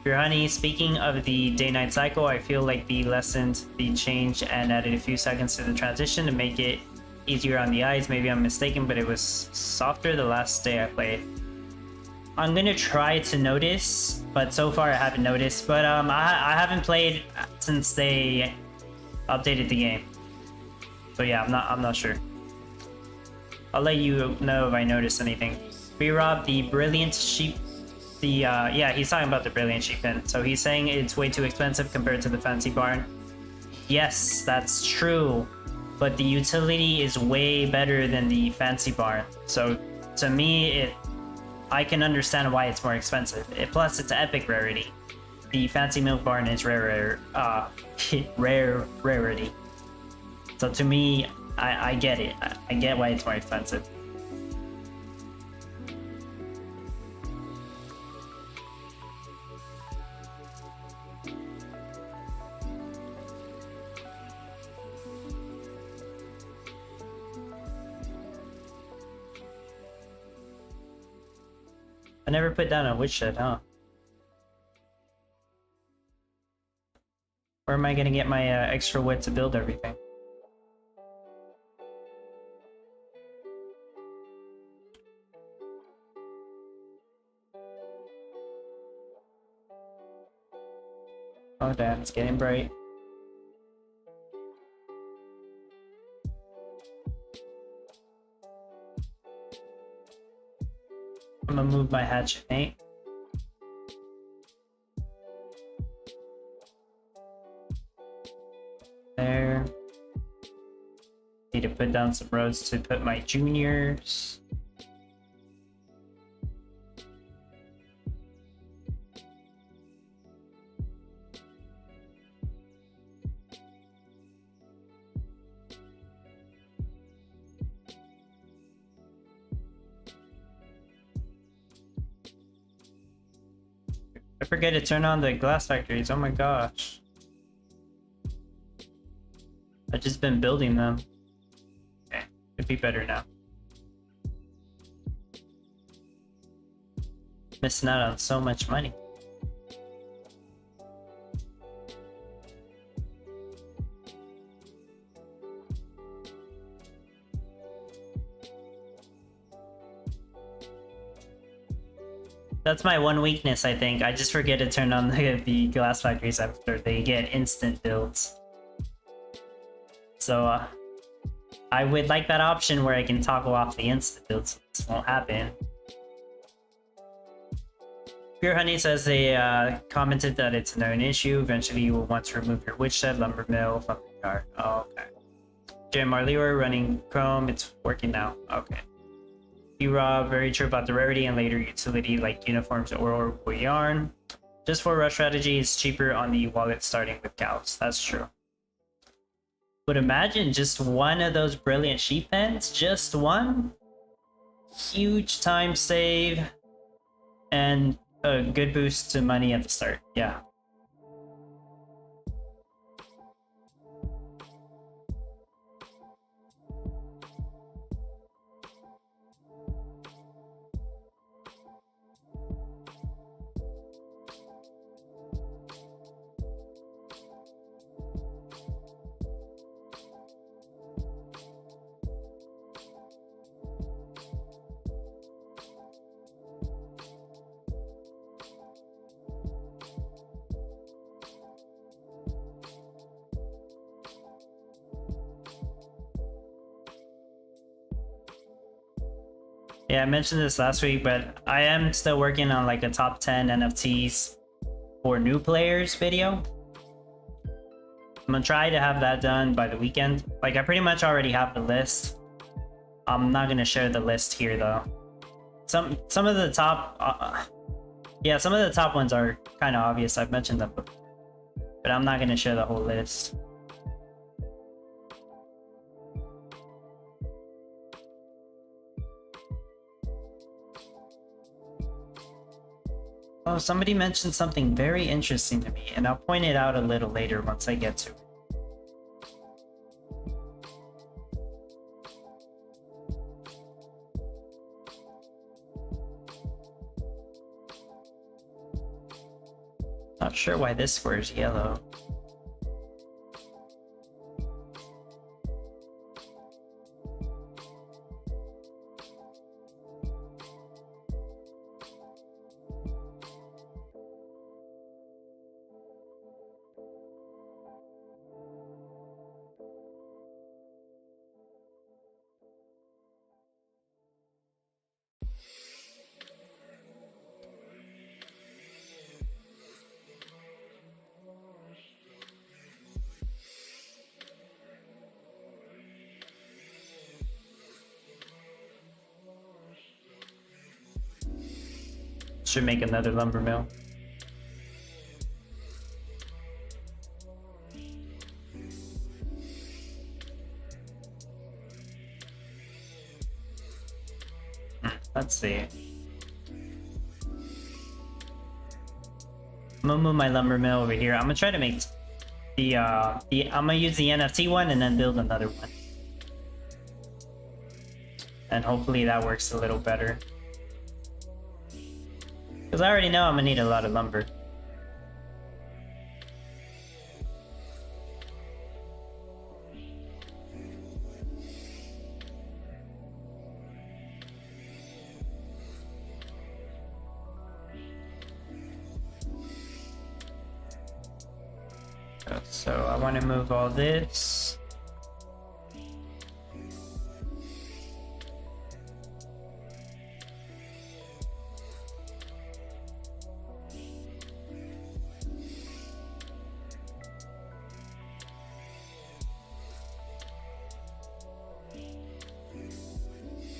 S1: Pure Honey, speaking of the day-night cycle, I feel like the lessened the change and added a few seconds to the transition to make it easier on the eyes. Maybe I'm mistaken, but it was softer the last day I played. I'm gonna try to notice, but so far I haven't noticed. But I haven't played since they updated the game, so yeah, I'm not sure. I'll let you know if I notice anything. B-Rob, the brilliant sheep. The yeah, he's talking about the brilliant sheep pen. So he's saying it's way too expensive compared to the fancy barn. Yes, that's true, but the utility is way better than the fancy barn. So to me, I can understand why it's more expensive. Plus, it's epic rarity. The fancy milk barn is rare rarity. So to me, I get it. I get why it's more expensive. I never put down a woodshed, huh? Where am I gonna get my extra wood to build everything? Oh damn, it's getting bright. I'm gonna move my hatchet paint. There. Need to put down some roads to put my juniors. I forget to turn on the glass factories. Oh my gosh. I've just been building them. Okay, it'd be better now. Missing out on so much money. That's my one weakness, I think. I just forget to turn on the glass factories after they get instant builds. So I would like that option where I can toggle off the instant builds, so this won't happen. Pure Honey says they commented that it's a known issue. Eventually you will want to remove your woodshed, lumber mill from the yard. Oh, okay. Jim Marlewer running Chrome, it's working now. Okay. B-Rob, very true about the rarity and later utility like uniforms or yarn. Just for rush strategy, it's cheaper on the wallet starting with cows. That's true. But imagine just one of those brilliant sheep pens, just one. Huge time save and a good boost to money at the start. Yeah. Yeah, I mentioned this last week, but I am still working on like a top 10 NFTs for new players video. I'm gonna try to have that done by the weekend. Like, I pretty much already have the list. I'm not gonna share the list here though. Some of the top, yeah, some of the top ones are kind of obvious. I've mentioned them before, but I'm not gonna share the whole list. Oh, somebody mentioned something very interesting to me, and I'll point it out a little later once I get to it. Not sure why this square is yellow. Should make another lumber mill. Let's see. I'm gonna move my lumber mill over here. I'm gonna try to make I'm gonna use the NFT one and then build another one. And hopefully that works a little better. Because I already know I'm gonna need a lot of lumber. So I want to move all this.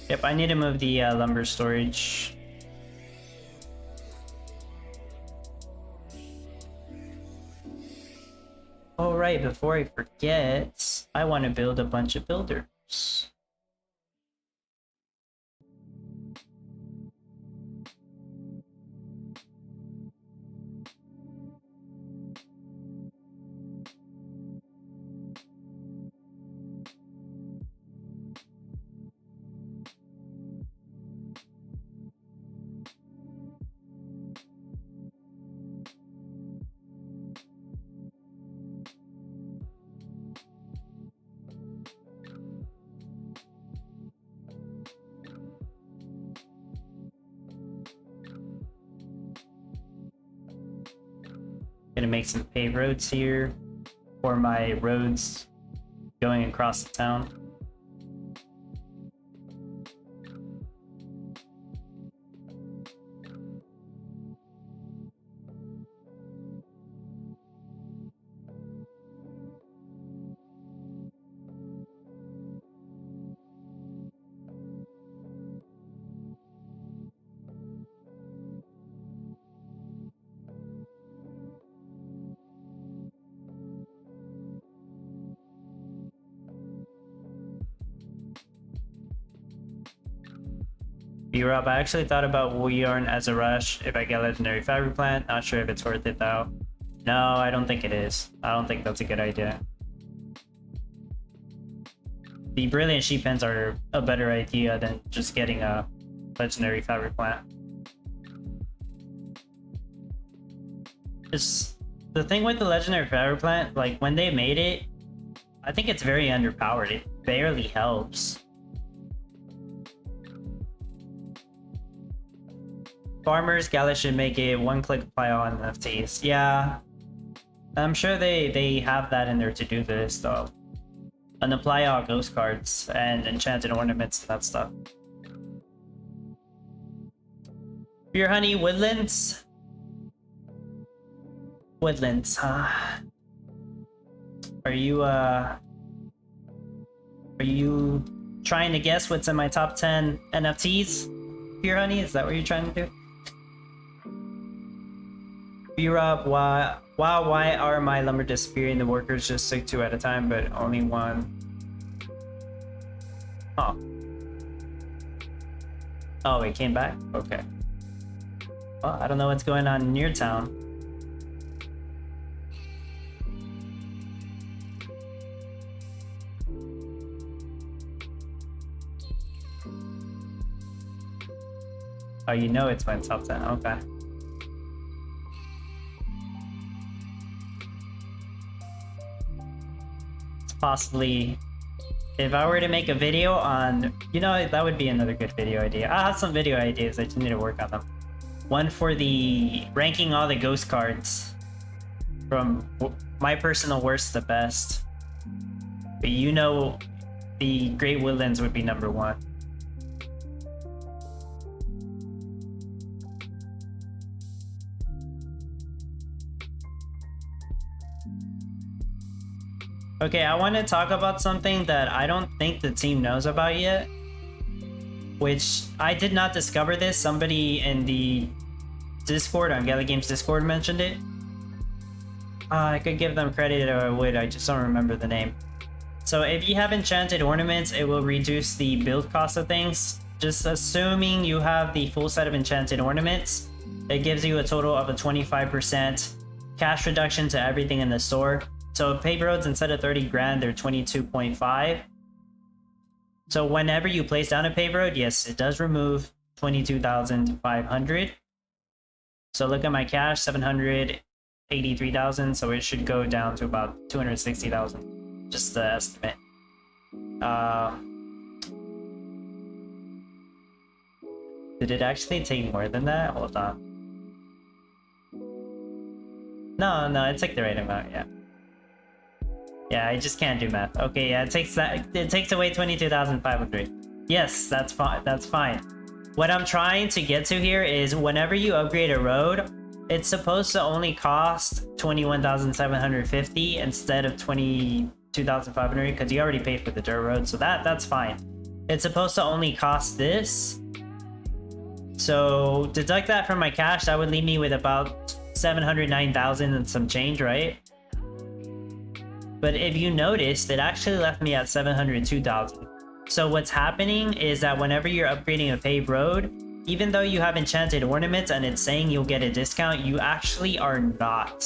S1: Yep, I need to move the lumber storage. Oh right, before I forget, I want to build a bunch of builders. Gonna make some paved roads here for my roads going across the town. B-Rob, I actually thought about wool yarn as a rush if I get legendary fabric plant. Not sure if it's worth it though. No, I don't think it is. I don't think that's a good idea. The brilliant sheep pens are a better idea than just getting a legendary fabric plant. Just the thing with the legendary fabric plant, like when they made it, I think it's very underpowered. It barely helps. Farmers, Gala should make a one-click apply all NFTs. Yeah, I'm sure they have that in their to-do list though. And apply all ghost cards and enchanted ornaments and that stuff. Beer Honey, Woodlands? Woodlands, huh? Are you trying to guess what's in my top 10 NFTs? Pure Honey, is that what you're trying to do? B-Rob, why are my lumber disappearing? The workers just took 2 at a time, but only 1. Huh. Oh, it came back? Okay. Well, I don't know what's going on in your town. Oh, you know it's my top 10. Okay. It's possibly... If I were to make a video on... You know, that would be another good video idea. I have some video ideas. I just need to work on them. One for the... ranking all the ghost cards. From my personal worst to best. But you know, the Great Woodlands would be number 1. Okay, I want to talk about something that I don't think the team knows about yet. Which, I did not discover this. Somebody in the Discord, on Gala Games Discord, mentioned it. I could give them credit or I would, I just don't remember the name. So if you have enchanted ornaments, it will reduce the build cost of things. Just assuming you have the full set of enchanted ornaments, it gives you a total of a 25% cash reduction to everything in the store. So paved roads, instead of 30 grand, they're 22.5. So whenever you place down a paved road, yes, it does remove 22,500. So look at my cash, 783,000. So it should go down to about 260,000. Just the estimate. Did it actually take more than that? Hold on. No, it took the right amount, yeah. Yeah, I just can't do math. Okay, yeah, it takes away 22,500. Yes, that's fine. That's fine. What I'm trying to get to here is whenever you upgrade a road, it's supposed to only cost 21,750 instead of 22,500 because you already paid for the dirt road, so that's fine. It's supposed to only cost this. So deduct that from my cash, that would leave me with about 709,000 and some change, right? But if you noticed, it actually left me at 702,000. So what's happening is that whenever you're upgrading a paved road, even though you have enchanted ornaments and it's saying you'll get a discount, you actually are not.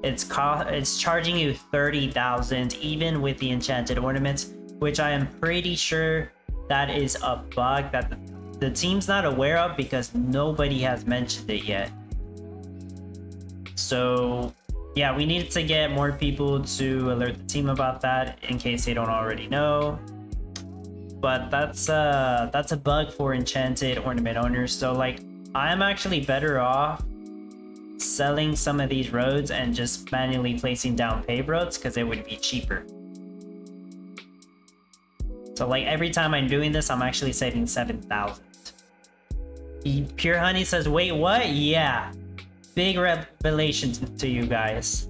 S1: It's charging you 30,000 even with the enchanted ornaments, which I am pretty sure that is a bug that the team's not aware of because nobody has mentioned it yet. So yeah, we need to get more people to alert the team about that in case they don't already know. But that's a bug for enchanted ornament owners. So like, I'm actually better off selling some of these roads and just manually placing down paved roads because it would be cheaper. So like every time I'm doing this, I'm actually saving 7,000. Pure Honey says, wait, what? Yeah. Big revelation to you guys.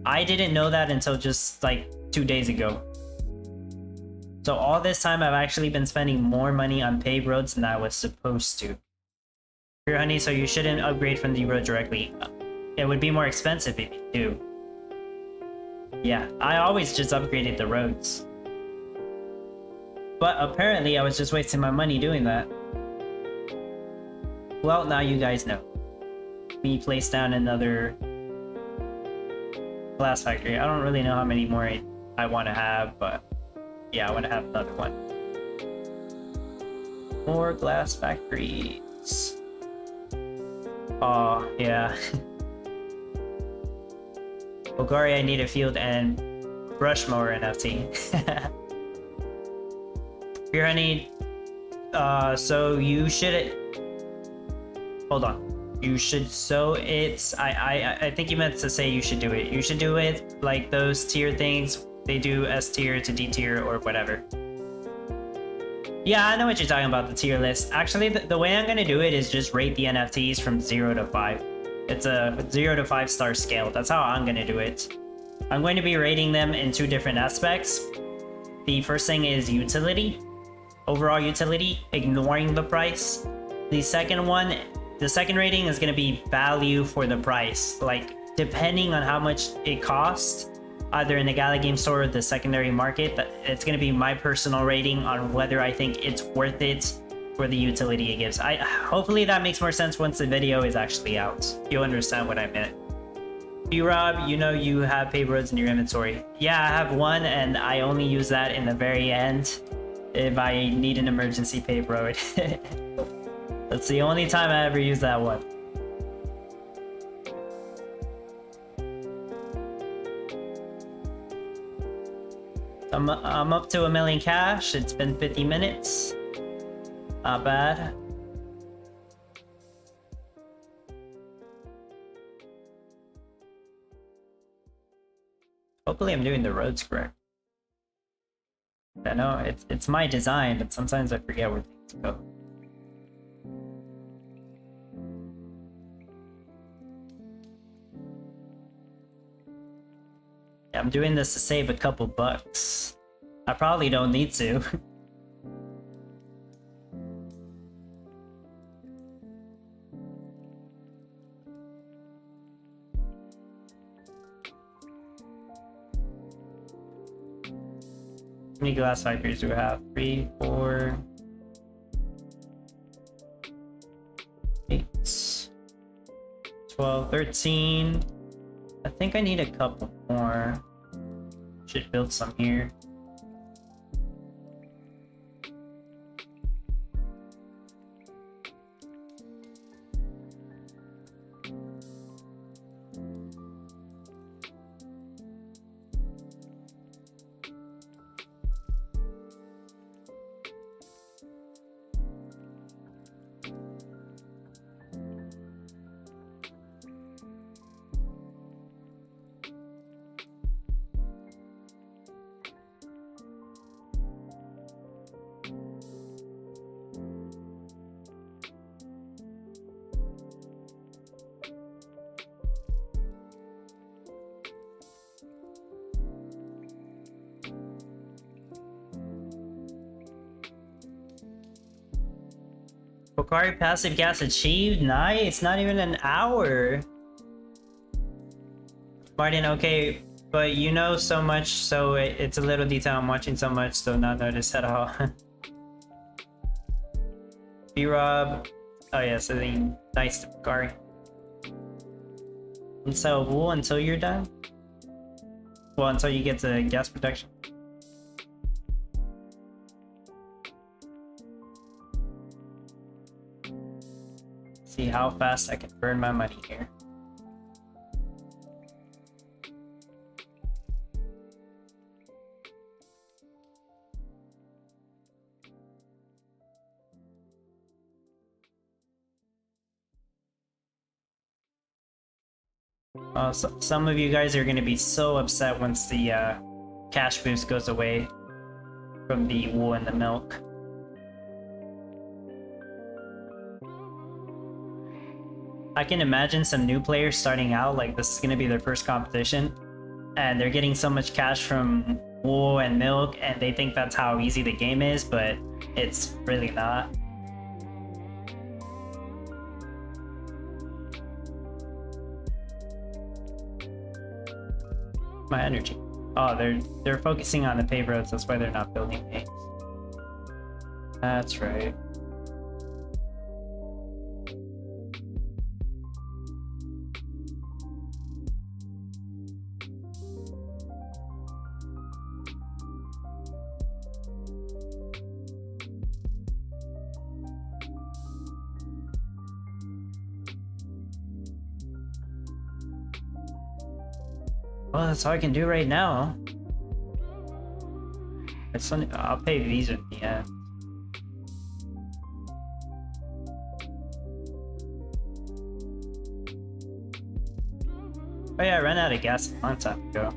S1: I didn't know that until just like 2 days ago. So all this time I've actually been spending more money on paved roads than I was supposed to. Pure Honey, so you shouldn't upgrade from the road directly. It would be more expensive if you do. Yeah, I always just upgraded the roads. But apparently I was just wasting my money doing that. Well, now you guys know. Me place down another glass factory. I don't really know how many more I want to have, but yeah, I want to have another one. More glass factories. Oh, yeah. Bulgaria, I need a field and brush mower NFT. Pure Honey, so you should... Hold on. You should, so it's... I think you meant to say you should do it. You should do it like those tier things. They do S tier to D tier or whatever. Yeah, I know what you're talking about, the tier list. Actually, the way I'm gonna do it is just rate the NFTs from 0 to 5. It's a 0 to 5 star scale. That's how I'm gonna do it. I'm going to be rating them in two different aspects. The first thing is utility, overall utility, ignoring the price. The second rating is going to be value for the price. Like, depending on how much it costs, either in the Gala game store or the secondary market, it's going to be my personal rating on whether I think it's worth it for the utility it gives. Hopefully that makes more sense once the video is actually out. You'll understand what I meant. B-Rob, you know you have paper roads in your inventory. Yeah, I have one, and I only use that in the very end if I need an emergency paper road. That's the only time I ever use that one. I'm up to 1 million cash. It's been 50 minutes. Not bad. Hopefully I'm doing the roads correct. I know it's my design, but sometimes I forget where things go. Yeah, I'm doing this to save a couple bucks. I probably don't need to. How many glass factories do we have? 3, 4, 8, 12, 13. I think I need a couple more. Should build some here. Pocari passive gas achieved. Nice. Not even an hour. Martin, okay, but you know so much, so it's a little detail. I'm watching so much, so not notice at all. B-Rob. Oh yeah, so then nice to Pocari. And sell wool until you're done? Well, until you get to gas protection. See how fast I can burn my money here. So some of you guys are going to be so upset once the cash boost goes away from the wool and the milk. I can imagine some new players starting out, like this is going to be their first competition, and they're getting so much cash from wool and milk, and they think that's how easy the game is, but it's really not. My energy. Oh, they're focusing on the paved roads, that's why they're not building things. That's right. Well, that's all I can do right now. I'll pay these at the end. Oh yeah, I ran out of gas a long time ago.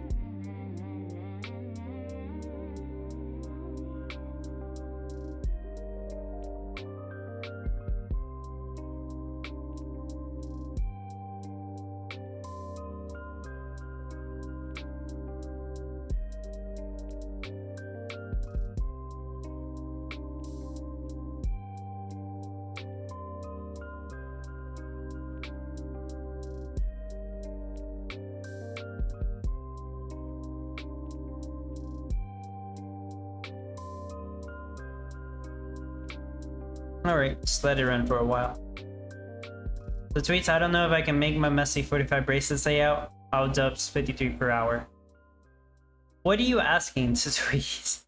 S1: Alright, just let it run for a while. The tweets, I don't know if I can make my messy 45 bracelets layout. I'll dubs 53 per hour. What are you asking to tweet?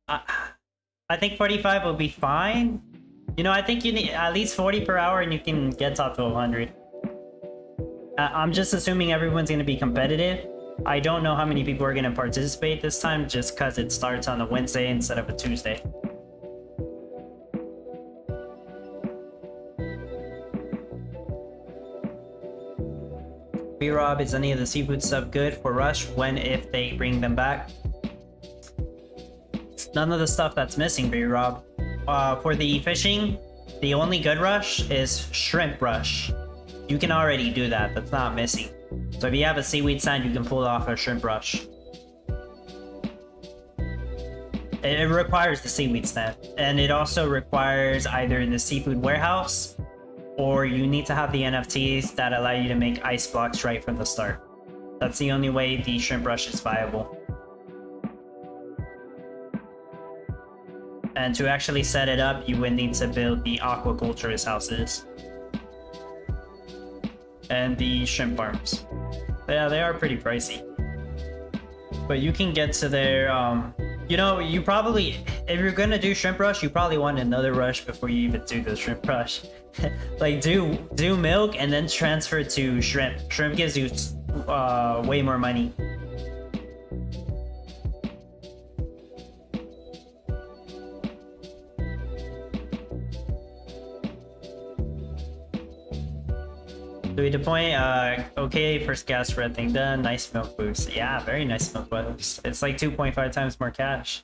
S1: I think 45 will be fine. You know, I think you need at least 40 per hour and you can get up to 100. I'm just assuming everyone's going to be competitive. I don't know how many people are going to participate this time just because it starts on a Wednesday instead of a Tuesday. B-Rob, is any of the seafood stuff good for Rush when if they bring them back? None of the stuff that's missing, B-Rob. For the fishing, the only good rush is shrimp rush. You can already do that, that's not missing. So if you have a seaweed stand, you can pull off a shrimp rush. It requires the seaweed stand. And it also requires either the seafood warehouse, or you need to have the NFTs that allow you to make ice blocks right from the start. That's the only way the shrimp rush is viable. And to actually set it up, you would need to build the aquaculturist houses. And the shrimp farms. Yeah, they are pretty pricey. But you can get to their, you know, you probably, if you're gonna do shrimp rush, you probably want another rush before you even do the shrimp rush. Like do milk and then transfer to shrimp. Shrimp gives you way more money. Do we deploy? Okay, first gas red thing done. Nice milk boost. Yeah, very nice milk boost. It's like 2.5 times more cash.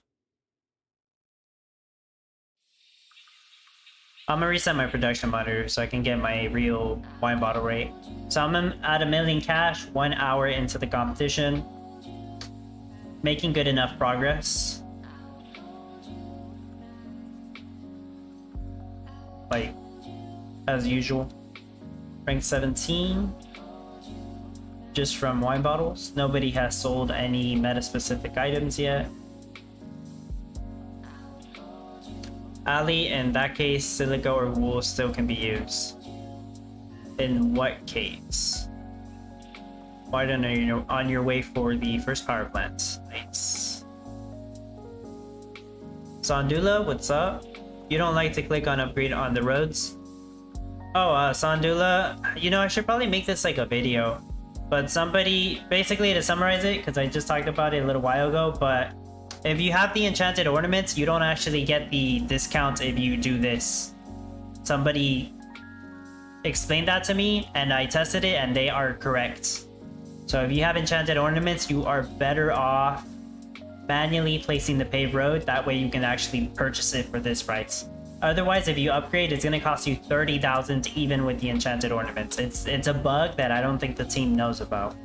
S1: I'm gonna reset my production monitor so I can get my real wine bottle rate. So I'm at 1 million cash, 1 hour into the competition. Making good enough progress. Like, as usual. Rank 17. Just from wine bottles. Nobody has sold any meta-specific items yet. Ali, in that case, silica or wool still can be used. In what case? Why don't you know on your way for the first power plant? Nice. Sandula, what's up? You don't like to click on upgrade on the roads? Oh, Sandula, you know, I should probably make this like a video. But somebody, basically to summarize it, because I just talked about it a little while ago, but if you have the enchanted ornaments, you don't actually get the discount if you do this. Somebody explained that to me, and I tested it, and they are correct. So if you have enchanted ornaments, you are better off manually placing the paved road. That way you can actually purchase it for this price. Otherwise, if you upgrade, it's going to cost you 30,000 even with the enchanted ornaments. It's a bug that I don't think the team knows about.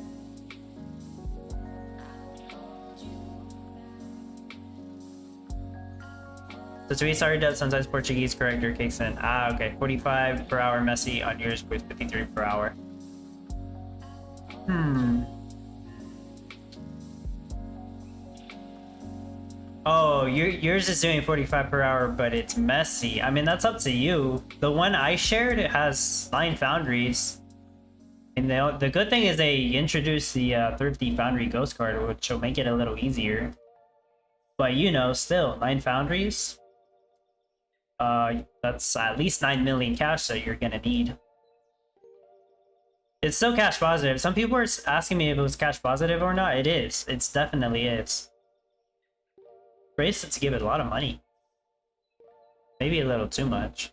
S1: The tweet started that sometimes Portuguese corrector kicks in. Ah, okay. 45 per hour messy on yours with 53 per hour. Oh, yours is doing 45 per hour, but it's messy. I mean, that's up to you. The one I shared, it has 9 foundries. And the good thing is they introduced the Thrifty Foundry Ghost card, which will make it a little easier. But you know, still, 9 foundries. That's at least 9 million cash that you're gonna need. It's still cash positive. Some people are asking me if it was cash positive or not. It is. It definitely is. Bracelets give it a lot of money. Maybe a little too much.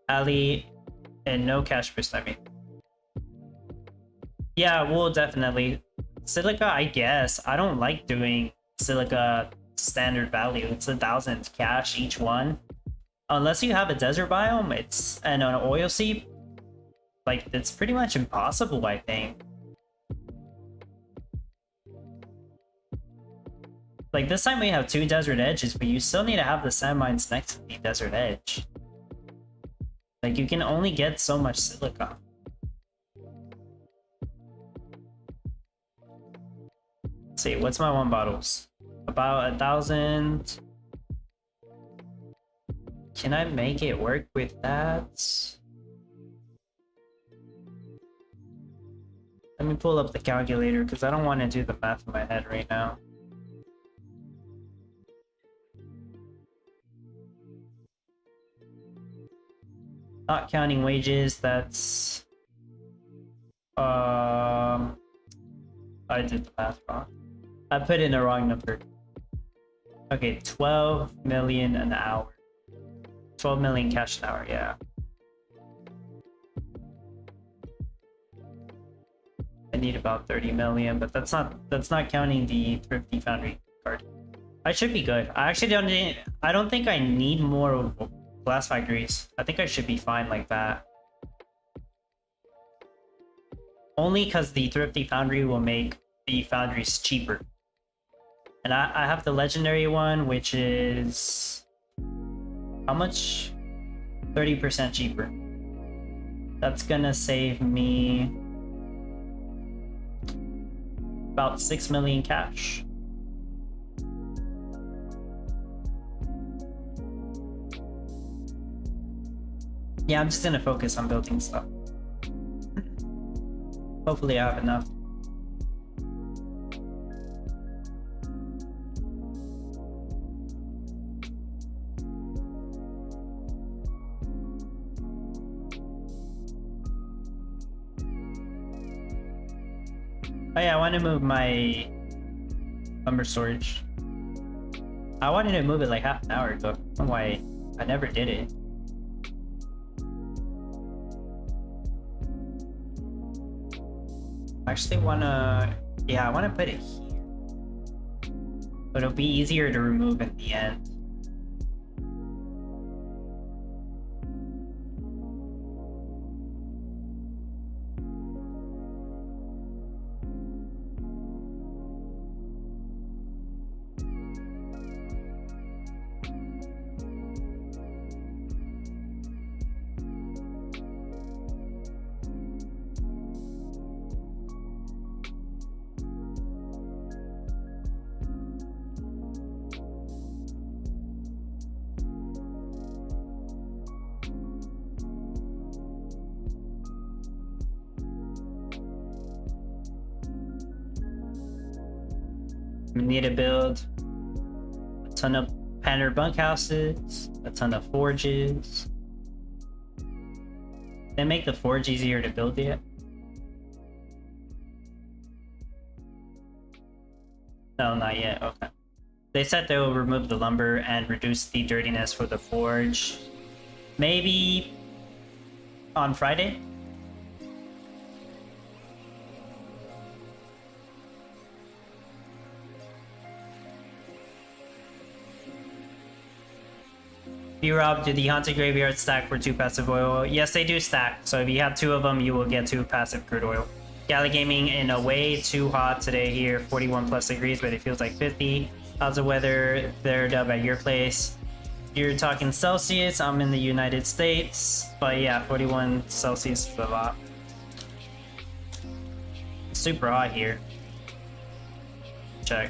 S1: Ali, and no cash boost, I mean. Yeah, wool definitely. Silica, I guess. I don't like doing silica standard value. It's 1,000 cash each one. Unless you have a desert biome, and an oil seep. Like, it's pretty much impossible, I think. Like, this time we have 2 desert edges, but you still need to have the sand mines next to the desert edge. Like, you can only get so much silica. Let's see, what's my one bottles? About 1,000. Can I make it work with that? Let me pull up the calculator because I don't want to do the math in my head right now. Not counting wages, that's... I did the math wrong. I put in the wrong number. Okay, 12 million an hour. 12 million cash an hour, yeah. I need about 30 million, but that's not counting the thrifty foundry card. I should be good. I actually don't think I need more glass factories. I think I should be fine like that. Only because the thrifty foundry will make the foundries cheaper. And I have the legendary one, which is how much? 30% cheaper. That's gonna save me about 6 million cash. Yeah, I'm just gonna focus on building stuff. Hopefully I have enough. Oh yeah, I want to move my lumber storage. I wanted to move it like half an hour ago. I don't know why I never did it. I actually wanna... yeah, I wanna put it here. But it'll be easier to remove in the end. We need to build a ton of panner bunkhouses, a ton of forges. They make the forge easier to build yet? No, not yet. Okay. They said they will remove the lumber and reduce the dirtiness for the forge. Maybe on Friday? B-Rob, do the Haunted Graveyard stack for 2 passive oil? Yes, they do stack. So if you have 2 of them, you will get 2 passive crude oil. Gala Gaming in a way too hot today here. 41 plus degrees, but it feels like 50. How's the weather there, Dub, at your place? You're talking Celsius. I'm in the United States. But yeah, 41 Celsius is a lot. It's super hot here. Check.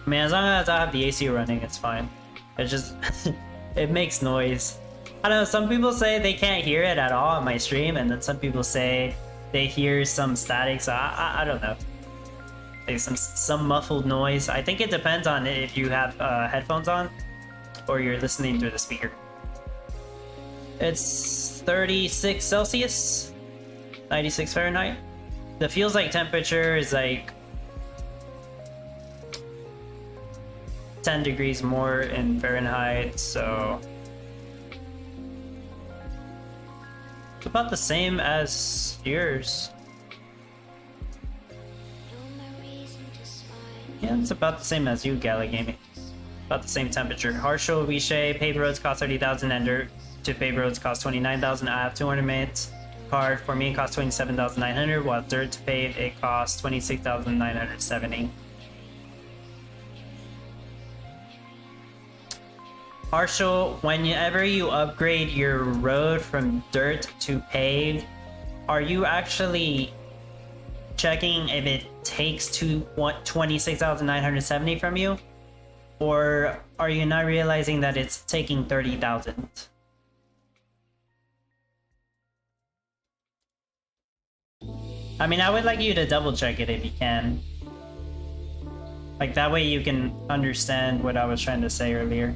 S1: I mean, as long as I have the AC running, it's fine. It just... it makes noise. I don't know, some people say they can't hear it at all on my stream, and then some people say they hear some static, so I don't know. Like some muffled noise. I think it depends on if you have headphones on, or you're listening through the speaker. It's 36 Celsius, 96 Fahrenheit. The feels like temperature is like 10 degrees more in Fahrenheit, so it's about the same as yours. Yeah, it's about the same as you, Gala Gaming. About the same temperature. Harshal Vichay, paved roads cost 30,000 and dirt to paved roads cost 29,000. I have 2 ornaments. Card for me costs 27,900, while dirt to paved it costs 26,970. Marshall, whenever you upgrade your road from dirt to paved, are you actually checking if it takes 26,970 from you? Or are you not realizing that it's taking 30,000? I mean, I would like you to double check it if you can. Like, that way you can understand what I was trying to say earlier.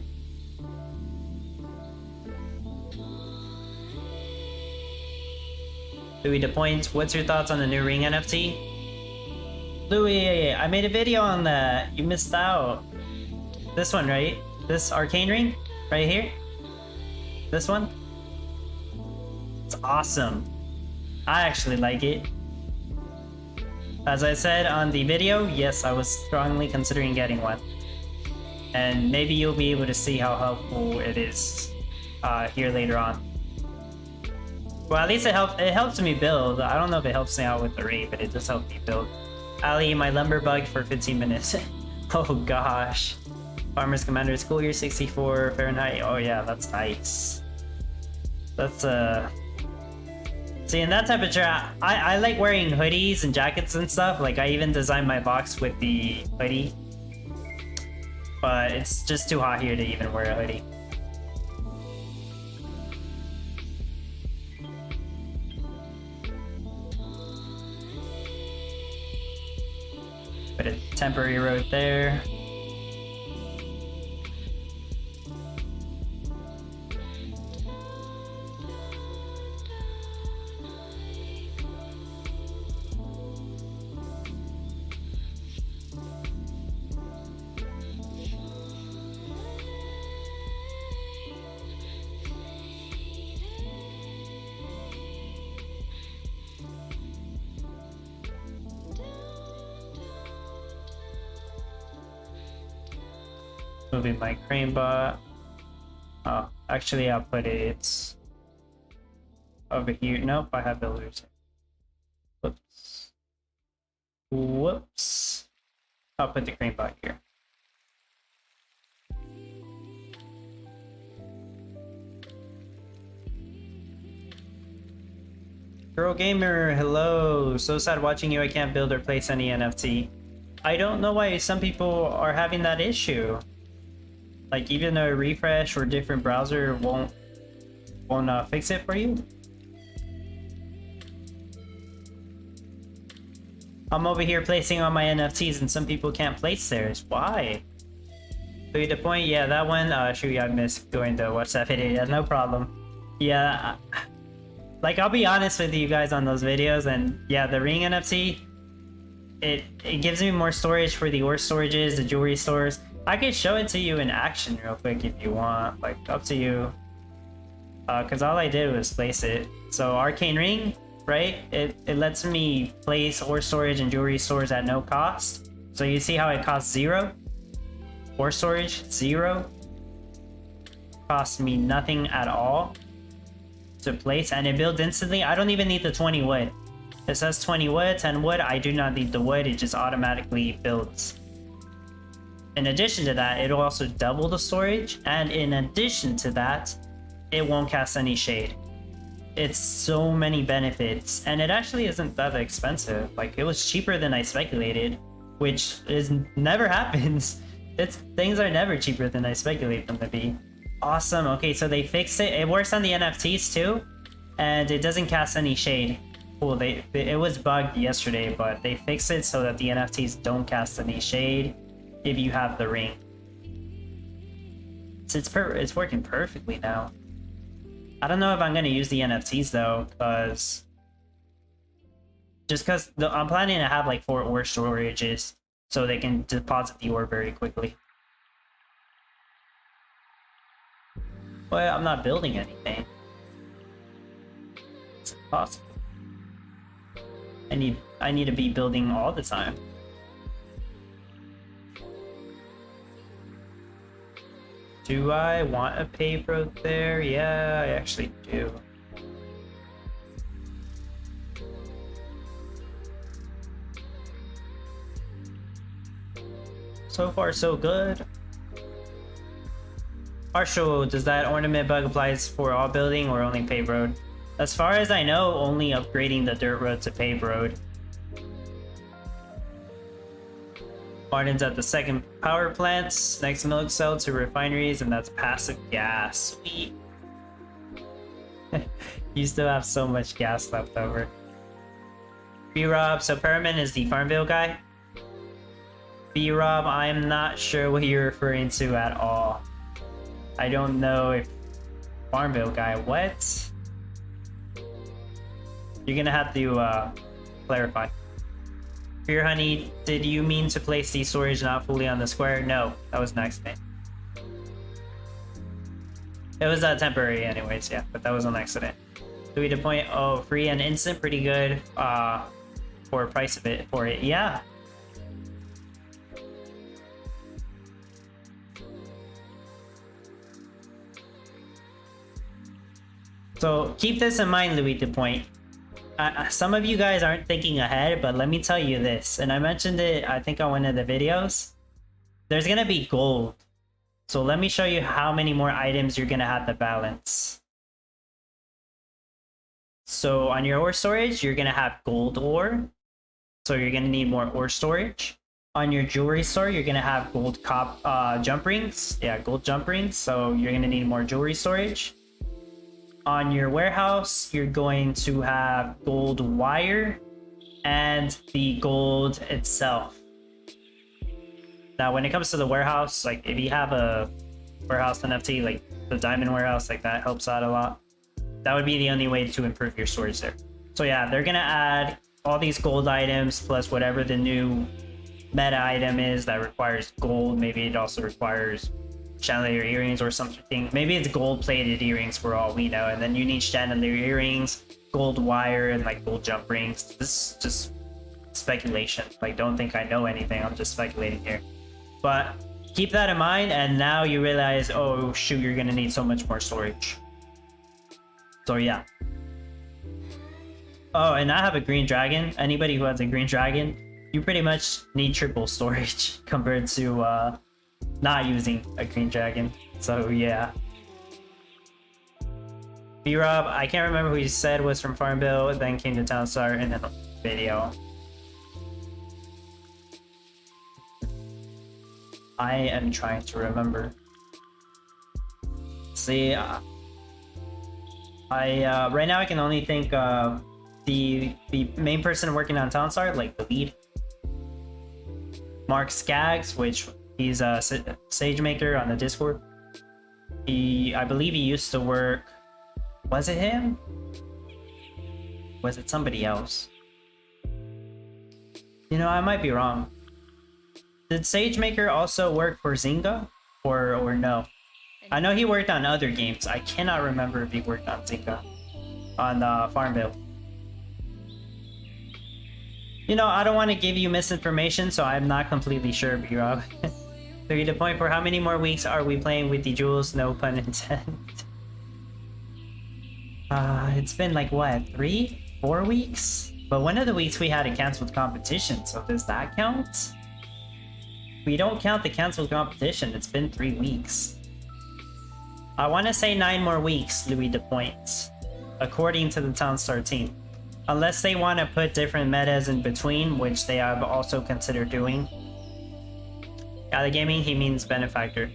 S1: Louis the Point, what's your thoughts on the new ring NFT? Louis, I made a video on that. You missed out. This one, right? This Arcane ring? Right here? This one? It's awesome. I actually like it. As I said on the video, yes, I was strongly considering getting one. And maybe you'll be able to see how helpful it is here later on. Well, at least it helps me build. I don't know if it helps me out with the rate, but it does help me build. Ali, my lumber bugged for 15 minutes. Oh gosh. Farmers Commander, school year 64 Fahrenheit. Oh yeah, that's nice. That's see, in that temperature, I like wearing hoodies and jackets and stuff. Like, I even designed my box with the hoodie. But it's just too hot here to even wear a hoodie. Put a temporary road there. Moving my crane bot. Oh, actually, I'll put it over here. Nope, I have builders. Whoops. Whoops. I'll put the crane bot here. Girl Gamer, hello. So sad watching you. I can't build or place any NFT. I don't know why some people are having that issue. Like, even a refresh or different browser won't fix it for you. I'm over here placing all my NFTs and some people can't place theirs. Why? To the point, yeah, that one, shoot, I missed going to watch that video. Yeah, no problem. Yeah, like, I'll be honest with you guys on those videos, and yeah, the ring NFT, it gives me more storage for the ore storages, the jewelry stores. I can show it to you in action real quick if you want, like, up to you. Because all I did was place it. So Arcane Ring, right? It lets me place ore storage and jewelry stores at no cost. So you see how it costs 0? Ore storage, 0. Costs me nothing at all to place, and it builds instantly. I don't even need the 20 wood. It says 20 wood, 10 wood. I do not need the wood. It just automatically builds. In addition to that, it'll also double the storage, and in addition to that, it won't cast any shade. It's so many benefits, and it actually isn't that expensive. Like, it was cheaper than I speculated, which is never happens. Things are never cheaper than I speculate them to be. Awesome. Okay, so they fixed it. It works on the NFTs too, and it doesn't cast any shade. Cool. It was bugged yesterday, but they fixed it so that the NFTs don't cast any shade if you have the ring. It's working perfectly now. I don't know if I'm gonna use the NFTs though, because I'm planning to have like 4 ore storages so they can deposit the ore very quickly. Well, I'm not building anything. It's impossible. I need to be building all the time. Do I want a paved road there? Yeah, I actually do. So far, so good. Partial, does that ornament bug applies for all building or only paved road? As far as I know, only upgrading the dirt road to paved road. Martin's at the second power plants. Next milk cell to refineries, and that's passive gas. Sweet. You still have so much gas left over. B-Rob, so Perriman is the Farmville guy? B-Rob, I'm not sure what you're referring to at all. I don't know if... Farmville guy, what? You're gonna have to clarify. Beer Honey, did you mean to place the storage not fully on the square? No, that was an accident. It was temporary anyways, yeah, but that was an accident. Louis the Point, oh, free and instant, pretty good for price of it, for it, yeah. So keep this in mind, Louis the Point. Some of you guys aren't thinking ahead, but let me tell you this, and I mentioned it, I think on one of the videos. There's gonna be gold. So let me show you how many more items you're gonna have to balance. So on your ore storage, you're gonna have gold ore. So you're gonna need more ore storage. On your jewelry store, you're gonna have gold jump rings. Yeah, gold jump rings. So you're gonna need more jewelry storage. On your warehouse, you're going to have gold wire and the gold itself. Now, when it comes to the warehouse, like if you have a warehouse NFT, like the diamond warehouse, like that helps out a lot. That would be the only way to improve your storage there. So yeah, they're gonna add all these gold items plus whatever the new meta item is that requires gold. Maybe it also requires chandelier earrings or something. Maybe it's gold plated earrings for all we know, and then you need chandelier earrings, gold wire, and like gold jump rings. This is just speculation. Like, don't think I know anything, I'm just speculating here. But keep that in mind, and now you realize, oh shoot, you're gonna need so much more storage. So yeah. Oh, and I have a green dragon. Anybody who has a green dragon, you pretty much need triple storage compared to not using a green dragon. So yeah. B-Rob, I can't remember who you said was from Farmville, then came to Townstar in the video. I am trying to remember. See, right now I can only think the main person working on Townstar, like the lead. Mark Skaggs, which he's a Sage Maker on the Discord. I believe he used to work... Was it him? Was it somebody else? You know, I might be wrong. Did Sage Maker also work for Zynga? Or no? I know he worked on other games. I cannot remember if he worked on Zynga. On Farmville. You know, I don't want to give you misinformation, so I'm not completely sure, B-Rob. So the point, for how many more weeks are we playing with the jewels? No pun intended. It's been like, what, 3-4 weeks? But one of the weeks we had a canceled competition, so does that count? We don't count the canceled competition, it's been 3 weeks. I want to say 9 more weeks, Louis the Point, according to the Townstar team. Unless they want to put different metas in between, which they have also considered doing. Gala Gaming, he means Benefactor.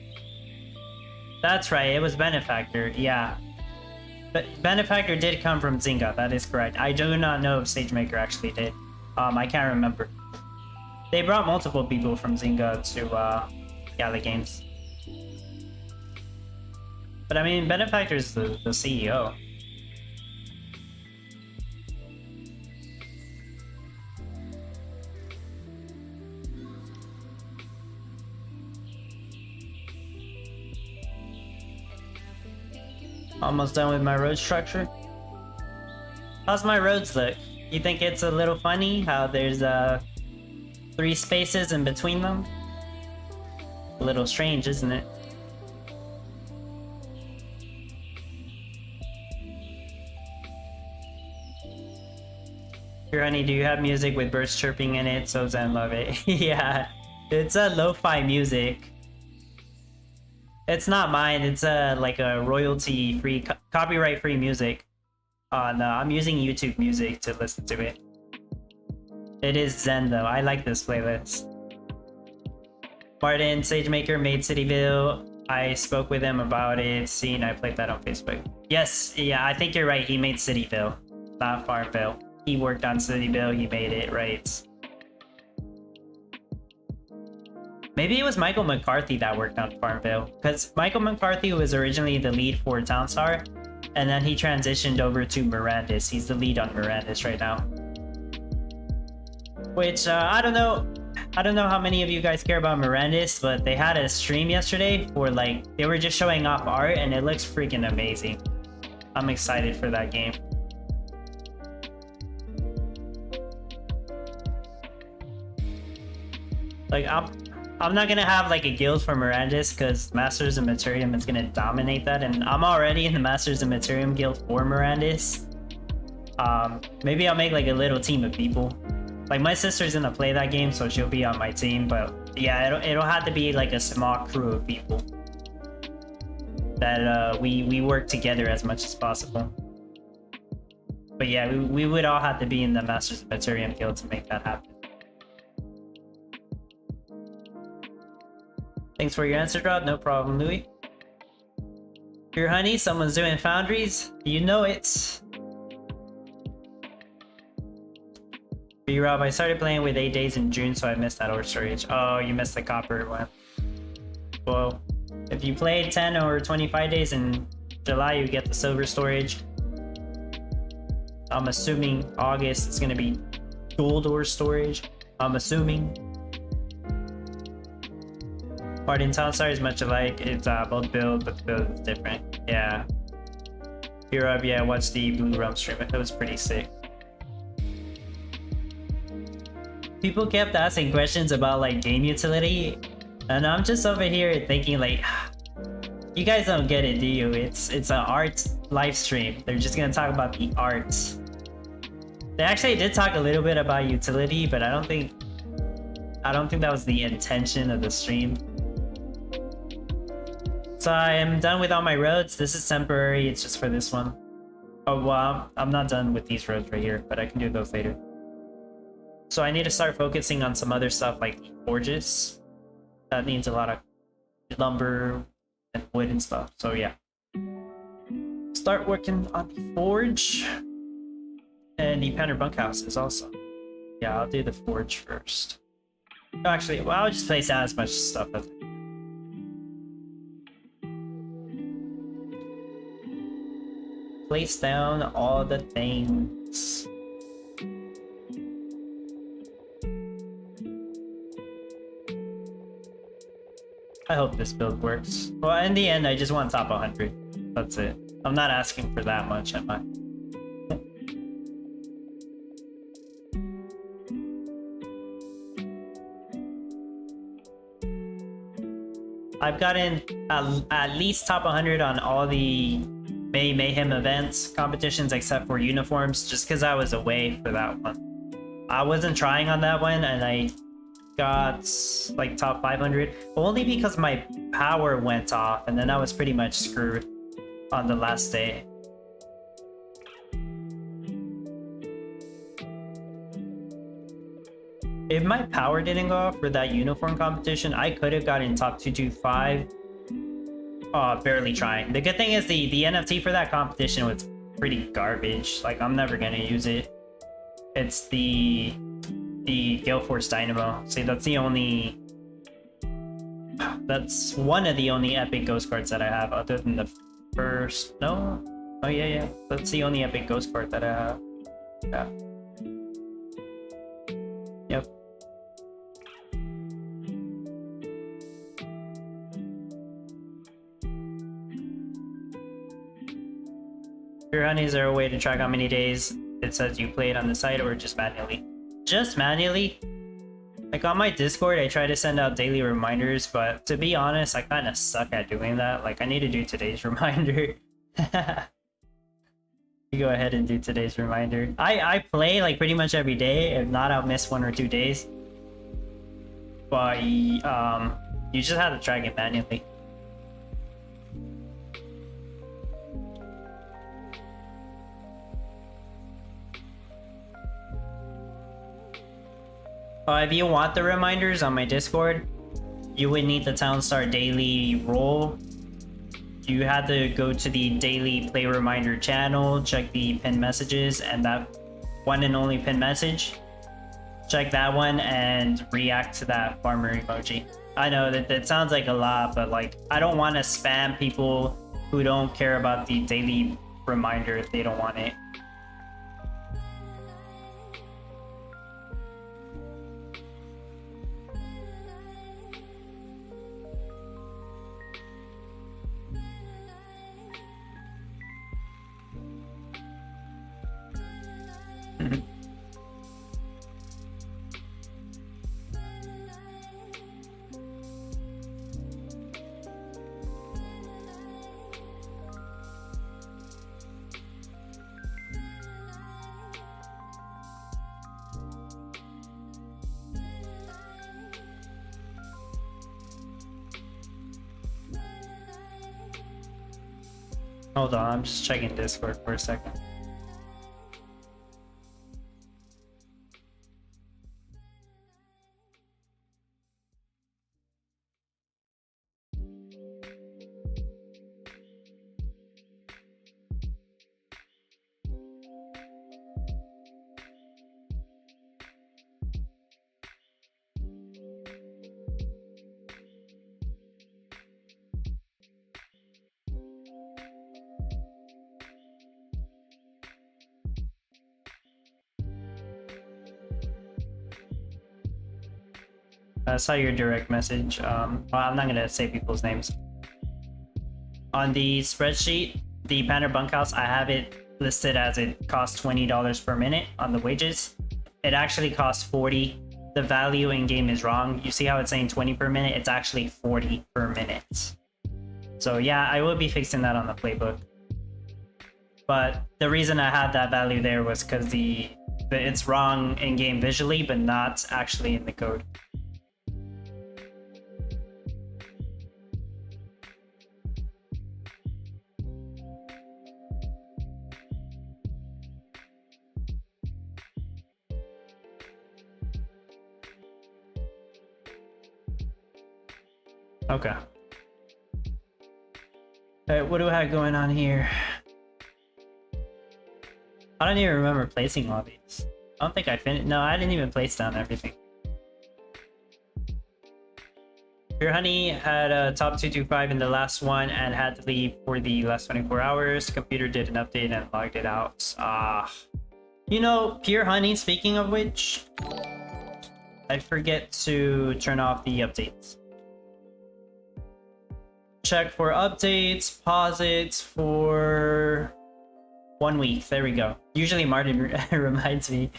S1: That's right, it was Benefactor, yeah. But Benefactor did come from Zynga, that is correct. I do not know if SageMaker actually did. I can't remember. They brought multiple people from Zynga to Gala Games. But I mean, Benefactor's the CEO. Almost done with my road structure. How's my roads look? You think it's a little funny how there's 3 spaces in between them? A little strange, isn't it? Here, honey, do you have music with birds chirping in it? So Zen love it. Yeah, it's a lo-fi music. It's not mine. It's like a royalty-free, copyright-free music. I'm using YouTube Music to listen to it. It is Zen though. I like this playlist. Martin Sagemaker made Cityville. I spoke with him about it. Seen, I played that on Facebook. Yes, yeah, I think you're right. He made Cityville, not Farmville. He worked on Cityville. He made it, right? Maybe it was Michael McCarthy that worked on Farmville, because Michael McCarthy was originally the lead for Townstar, and then he transitioned over to Mirandis. He's the lead on Mirandis right now. Which, I don't know how many of you guys care about Mirandis, but they had a stream yesterday for like, they were just showing off art and it looks freaking amazing. I'm excited for that game. Like, I'm not gonna have like a guild for Mirandis because Masters of Materium is gonna dominate that, and I'm already in the Masters of Materium guild for Mirandis. Maybe I'll make like a little team of people. Like, my sister's gonna play that game, so she'll be on my team, but yeah, it'll have to be like a small crew of people that we work together as much as possible. But yeah, we would all have to be in the Masters of Materium guild to make that happen. Thanks for your answer, Rod. No problem, Louis. Here, honey, someone's doing foundries. You know it. B-Rob, I started playing with 8 days in June, so I missed that ore storage. Oh, you missed the copper one. Well, if you played 10 or 25 days in July, you get the silver storage. I'm assuming August is going to be gold ore storage. I'm assuming. Martin Townstar is much alike. It's both build, but the build is different. Yeah. B-Rob, yeah, watch the Blue Rum stream. It was pretty sick. People kept asking questions about like game utility, and I'm just over here thinking like, you guys don't get it, do you? It's an art live stream. They're just gonna talk about the art. They actually did talk a little bit about utility, but I don't think that was the intention of the stream. So I am done with all my roads. This is temporary. It's just for this one. Oh well, I'm not done with these roads right here, but I can do those later. So I need to start focusing on some other stuff like forges. That needs a lot of lumber and wood and stuff. So yeah. Start working on the forge. And the Pander bunkhouses also. Yeah, I'll do the forge first. No, actually, well, I'll just place down as much stuff as place down all the things. I hope this build works. Well, in the end, I just want top 100. That's it. I'm not asking for that much, am I? I've gotten at least top 100 on all the May Mayhem events, competitions, except for uniforms, just because I was away for that one. I wasn't trying on that one, and I got like top 500 only because my power went off, and then I was pretty much screwed on the last day. If my power didn't go off for that uniform competition, I could have gotten top 225. Barely trying. The good thing is the NFT for that competition was pretty garbage. Like, I'm never gonna use it. It's the Gale Force Dynamo. See, that's one of the only epic ghost cards that I have, other than the first. No? Oh yeah, that's the only epic ghost card that I have. Yeah. Yep. Your honey, is there a way to track how many days it says you played on the site, or just manually? Just manually? Like, on my Discord, I try to send out daily reminders, but to be honest, I kind of suck at doing that. Like, I need to do today's reminder. You go ahead and do today's reminder. I play like pretty much every day. If not, I'll miss 1 or 2 days. But you just have to track it manually. If you want the reminders on my Discord, you would need the Townstar daily role. You had to go to the daily play reminder channel, check the pinned messages, and that one and only pinned message. Check that one and react to that farmer emoji. I know that sounds like a lot, but like I don't want to spam people who don't care about the daily reminder if they don't want it. Hold on, I'm just checking Discord for a second. I saw your direct message. Well, I'm not gonna say people's names. On the spreadsheet, the Banner Bunkhouse, I have it listed as it costs $20 per minute on the wages. It actually costs 40. The value in game is wrong. You see how it's saying 20 per minute? It's actually 40 per minute. So yeah, I will be fixing that on the playbook. But the reason I had that value there was because it's wrong in game visually, but not actually in the code. Okay. Alright, what do I have going on here? I don't even remember placing all these. I don't think I finished. No, I didn't even place down everything. Pure Honey had a top 225 in the last one and had to leave for the last 24 hours. Computer did an update and logged it out. You know, Pure Honey, speaking of which, I forget to turn off the updates. Check for updates, pause it for 1 week. There we go. Usually Martin reminds me.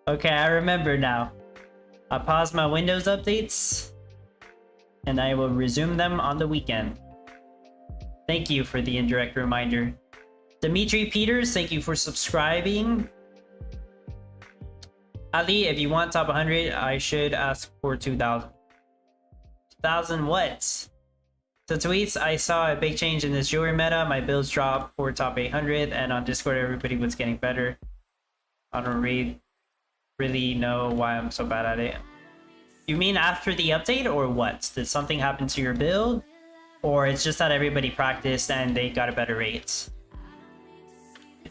S1: Okay, I remember now. I pause my Windows updates and I will resume them on the weekend. Thank you for the indirect reminder. Dimitri Peters, thank you for subscribing. Ali, if you want top 100, I should ask for 2,000. 2,000 what? So tweets, I saw a big change in this jewelry meta. My builds dropped for top 800, and on Discord, everybody was getting better. I don't really know why I'm so bad at it. You mean after the update, or what? Did something happen to your build? Or it's just that everybody practiced and they got a better rate?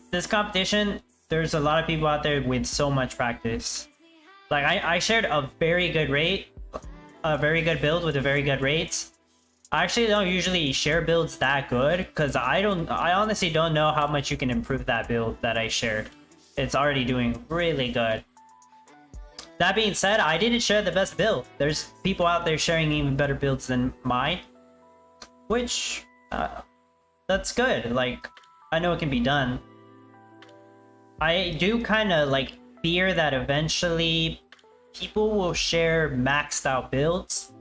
S1: This competition, there's a lot of people out there with so much practice. Like, I shared a very good rate, a very good build with a very good rate. I actually don't usually share builds that good because I honestly don't know how much you can improve that build that I shared. It's already doing really good. That being said, I didn't share the best build. There's people out there sharing even better builds than mine, which that's good. Like, I know it can be done. I do kind of like fear that eventually people will share maxed out builds.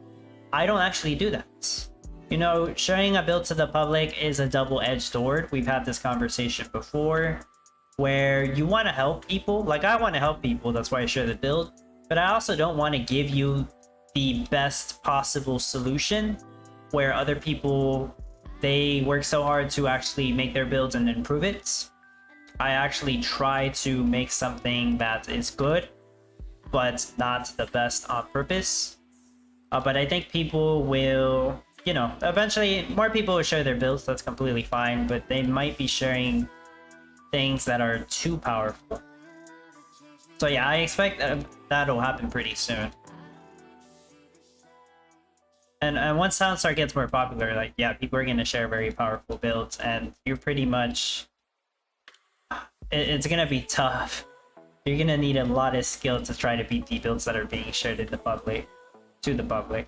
S1: I don't actually do that. You know, sharing a build to the public is a double-edged sword. We've had this conversation before, where you want to help people. Like, I want to help people, that's why I share the build. But I also don't want to give you the best possible solution, where other people, they work so hard to actually make their builds and improve it. I actually try to make something that is good, but not the best on purpose. But I think people will, you know, eventually more people will share their builds. That's completely fine, but they might be sharing things that are too powerful. So yeah, I expect that'll happen pretty soon. And once Soundstar gets more popular, like, yeah, people are going to share very powerful builds, and you're pretty much... It's going to be tough. You're going to need a lot of skill to try to beat the builds that are being shared in the public, to the public.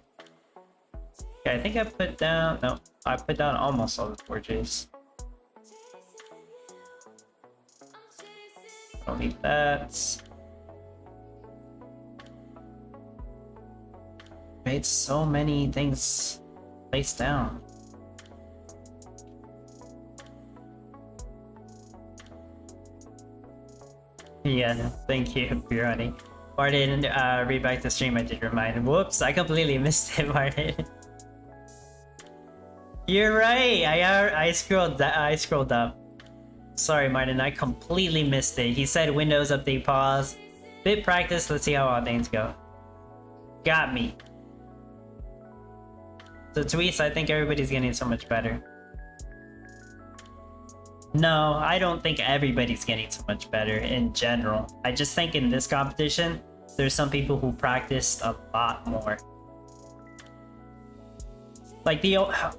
S1: Okay, I think I put down... No, I put down almost all the forges. Don't need that. Made so many things placed down. Yeah, thank you, Pirani. Martin, read back the stream, I did remind. Whoops, I completely missed it, Martin. You're right. I scrolled up. Sorry, Martin, I completely missed it. He said Windows update pause. Bit practice, let's see how all things go. Got me. So tweets, I think everybody's getting so much better. No, I don't think everybody's getting so much better in general. I just think in this competition, there's some people who practiced a lot more. Like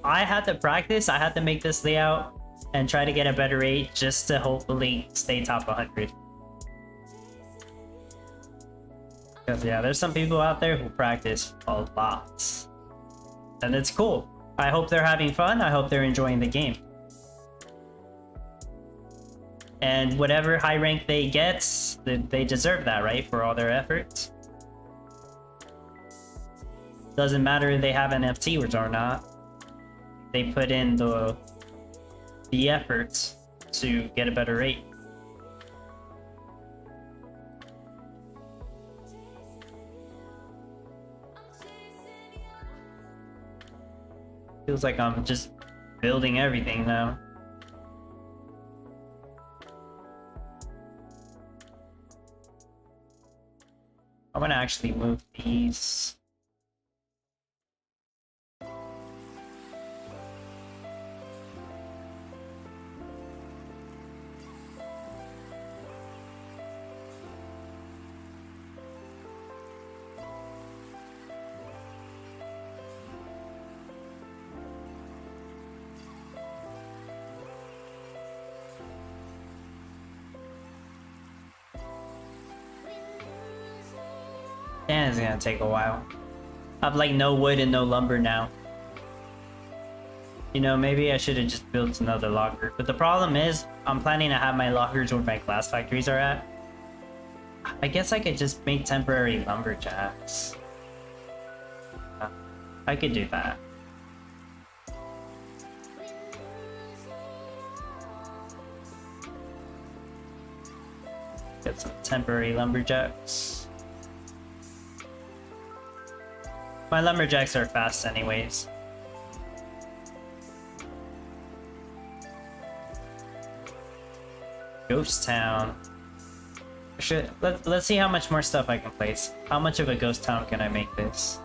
S1: I had to practice, I had to make this layout and try to get a better rate just to hopefully stay top 100. Because yeah, there's some people out there who practice a lot. And it's cool. I hope they're having fun. I hope they're enjoying the game. And whatever high rank they get, they deserve that, right? For all their efforts. Doesn't matter if they have NFTs or not. They put in the efforts to get a better rate. Feels like I'm just building everything now. I'm gonna actually move these. And it's gonna take a while. I have like no wood and no lumber now. You know, maybe I should have just built another logger. But the problem is, I'm planning to have my loggers where my glass factories are at. I guess I could just make temporary lumberjacks. I could do that. Get some temporary lumberjacks. My lumberjacks are fast anyways. Ghost town. Let's see how much more stuff I can place. How much of a ghost town can I make this?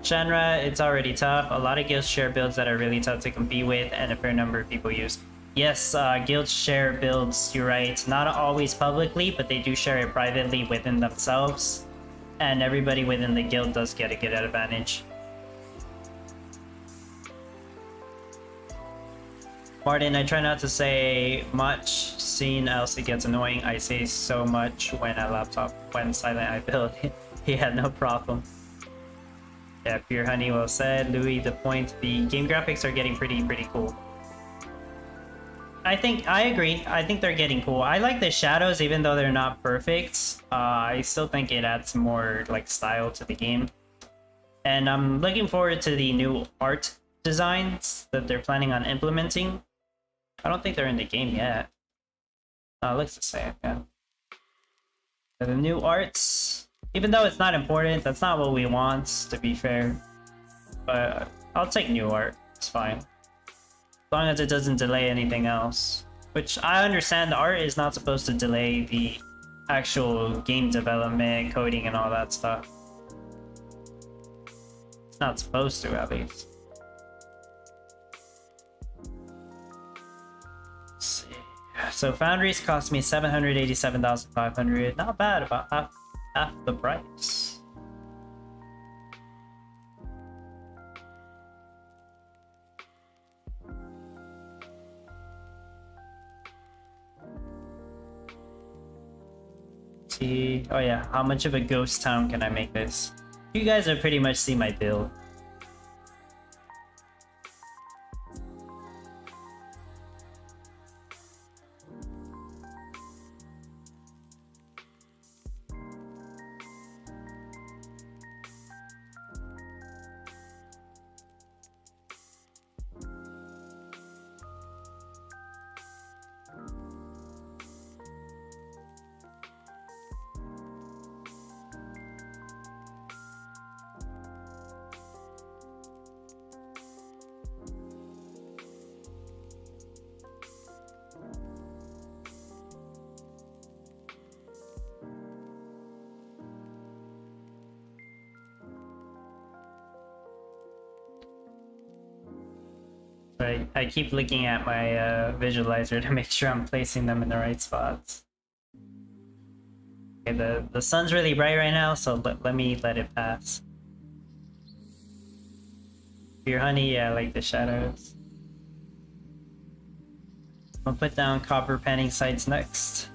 S1: Genre, it's already tough. A lot of guilds share builds that are really tough to compete with, and a fair number of people use. Yes, guilds share builds, you're right. Not always publicly, but they do share it privately within themselves. And everybody within the guild does get a good advantage. Martin, I try not to say much, seeing else it gets annoying. I say so much when silent I build. Yeah, no problem. Yeah, Pure Honey, well said. Louis, the point, the game graphics are getting pretty cool. I agree. I think they're getting cool. I like the shadows, even though they're not perfect. I still think it adds more like style to the game. And I'm looking forward to the new art designs that they're planning on implementing. I don't think they're in the game yet. It looks the same, yeah. The new arts, even though it's not important, that's not what we want, to be fair. But I'll take new art. It's it's fine. As long as it doesn't delay anything else. Which I understand art is not supposed to delay the actual game development, coding, and all that stuff. It's not supposed to, at least. Let's see. So foundries cost me 787,500. Not bad, about half the price. Oh yeah, how much of a ghost town can I make this? You guys have pretty much seen my build. I keep looking at my visualizer to make sure I'm placing them in the right spots. Okay, the sun's really bright right now, so let me let it pass. Your honey, yeah, I like the shadows. I'll put down copper panning sites next.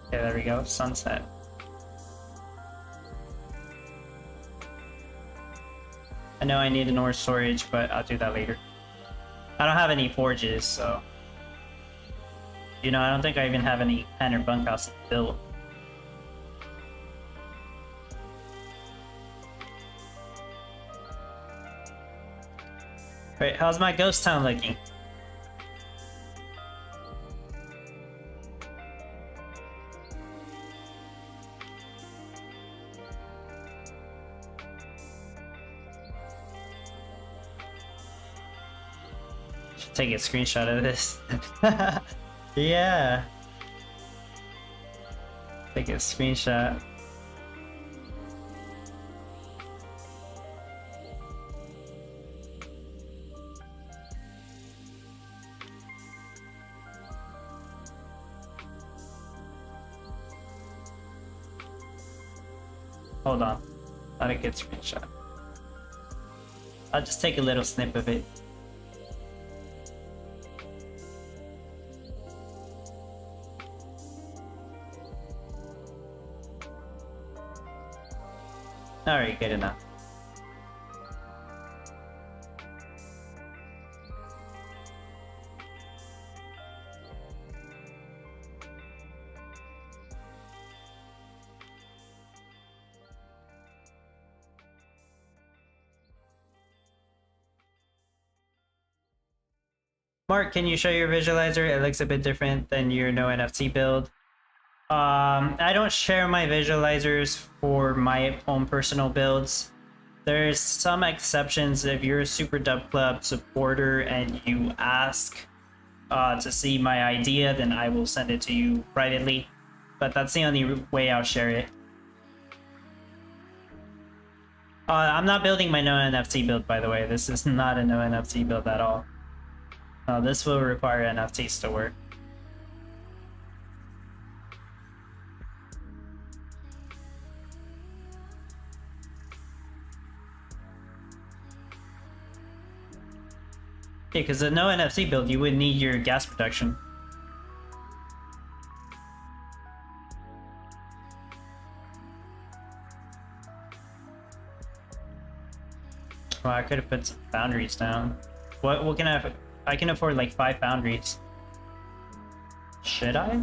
S1: Okay, there we go, sunset. I know I need an ore storage, but I'll do that later. I don't have any forges, so... You know, I don't think I even have any pen or bunkhouse built. Right, how's my ghost town looking? Take a screenshot of this. Yeah. Take a screenshot. Hold on. Not a good screenshot. I'll just take a little snip of it. Alright, good enough. Mark, can you show your visualizer? It looks a bit different than your no NFT build. I don't share my visualizers for my own personal builds. There's some exceptions. If you're a Super Dub Club supporter and you ask to see my idea, then I will send it to you privately. But that's the only way I'll share it. I'm not building my no NFT build, by the way. This is not a no NFT build at all. This will require NFTs to work. Yeah, because the no NFC build, you would need your gas protection. Well, I could have put some foundries down. What can I have? I can afford like 5 foundries. Should I?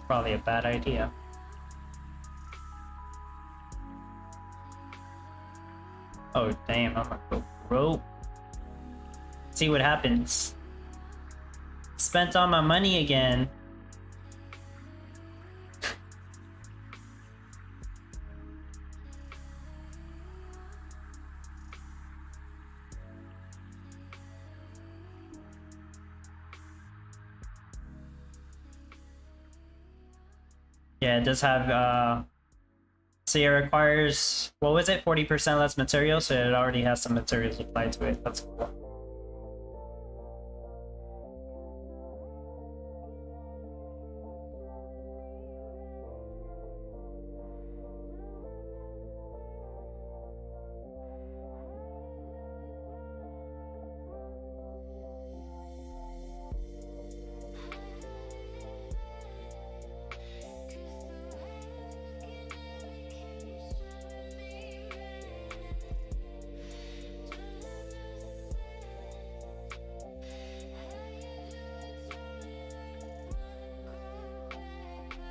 S1: Probably a bad idea. Oh damn, I'm gonna go broke. See what happens. Spent all my money again. Yeah, it does have so it requires, what was it, 40% less material, so it already has some materials applied to it. That's cool.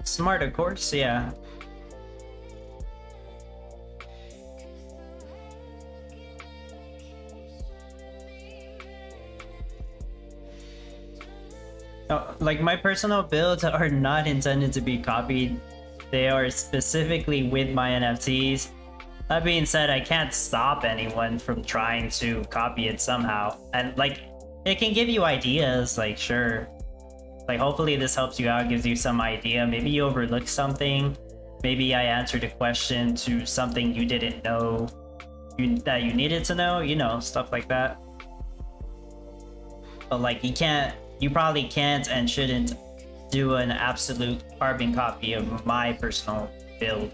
S1: Smart, of course, yeah. No, like my personal builds are not intended to be copied. They are specifically with my NFTs. That being said, I can't stop anyone from trying to copy it somehow. And like, it can give you ideas, like sure. Like hopefully this helps you out, gives you some idea. Maybe you overlooked something. Maybe I answered a question to something you didn't know that you needed to know, you know, stuff like that. But like you probably can't and shouldn't do an absolute carbon copy of my personal build.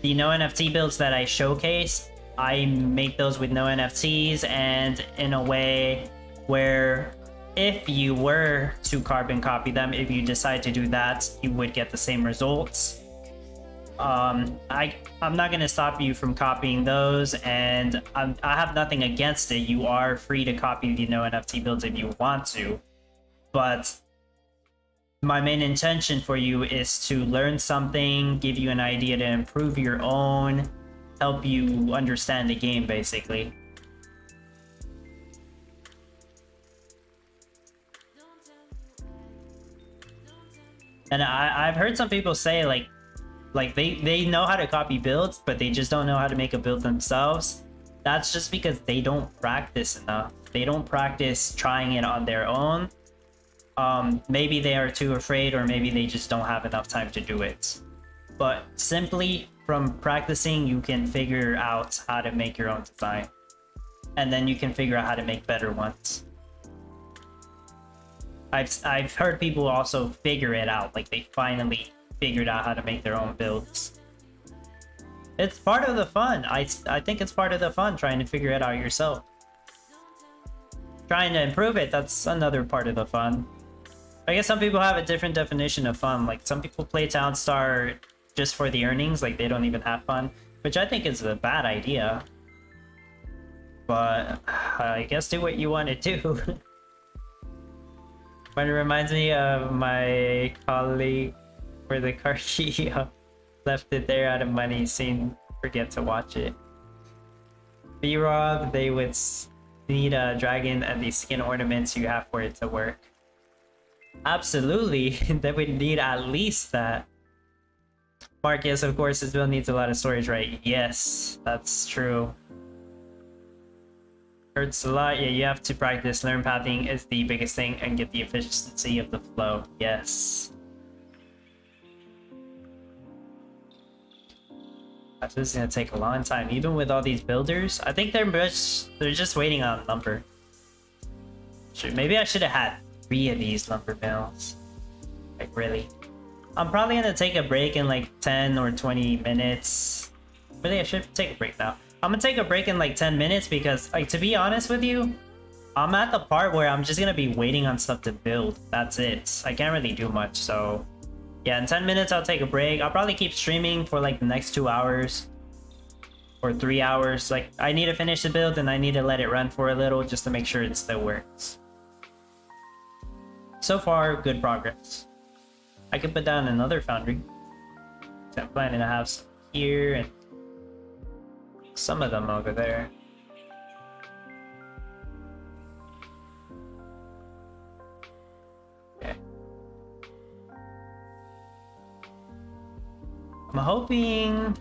S1: The no NFT builds that I showcase, I make those with no NFTs and in a way where if you were to carbon copy them, if you decide to do that, you would get the same results. I'm not gonna stop you from copying those, and I have nothing against it. You are free to copy the no NFT builds if you want to, but my main intention for you is to learn something, give you an idea to improve your own, help you understand the game, basically. And I've heard some people say like they know how to copy builds, but they just don't know how to make a build themselves. That's just because they don't practice enough. They don't practice trying it on their own. Maybe they are too afraid, or maybe they just don't have enough time to do it. But simply from practicing, you can figure out how to make your own design. And then you can figure out how to make better ones. I've heard people also figure it out, like they finally figured out how to make their own builds. It's part of the fun. I think it's part of the fun, trying to figure it out yourself. Trying to improve it, that's another part of the fun. I guess some people have a different definition of fun. Like some people play Townstar just for the earnings, like they don't even have fun, which I think is a bad idea. But I guess do what you want to do. But it reminds me of my colleague where the car key left it there out of money, seemed forget to watch it. B-Rob, they would need a dragon and the skin ornaments you have for it to work. Absolutely, they would need at least that. Mark, yes, of course, this build needs a lot of storage, right? Yes, that's true. Hurts a lot. Yeah, you have to practice. Learn pathing is the biggest thing and get the efficiency of the flow. Yes. This is gonna take a long time, even with all these builders. I think they're just waiting on lumber. Maybe I should have had 3 of these lumber mills. Like really. I'm probably gonna take a break in like 10 or 20 minutes. Really, I should take a break now. I'm gonna take a break in like 10 minutes because, like, to be honest with you, I'm at the part where I'm just gonna be waiting on stuff to build. That's it. I can't really do much, so yeah, in 10 minutes I'll take a break. I'll probably keep streaming for like the next 2 hours or 3 hours. Like, I need to finish the build and I need to let it run for a little just to make sure it still works. So far, good progress. I could put down another foundry. So I'm planning to have some here and some of them over there. I'm hoping...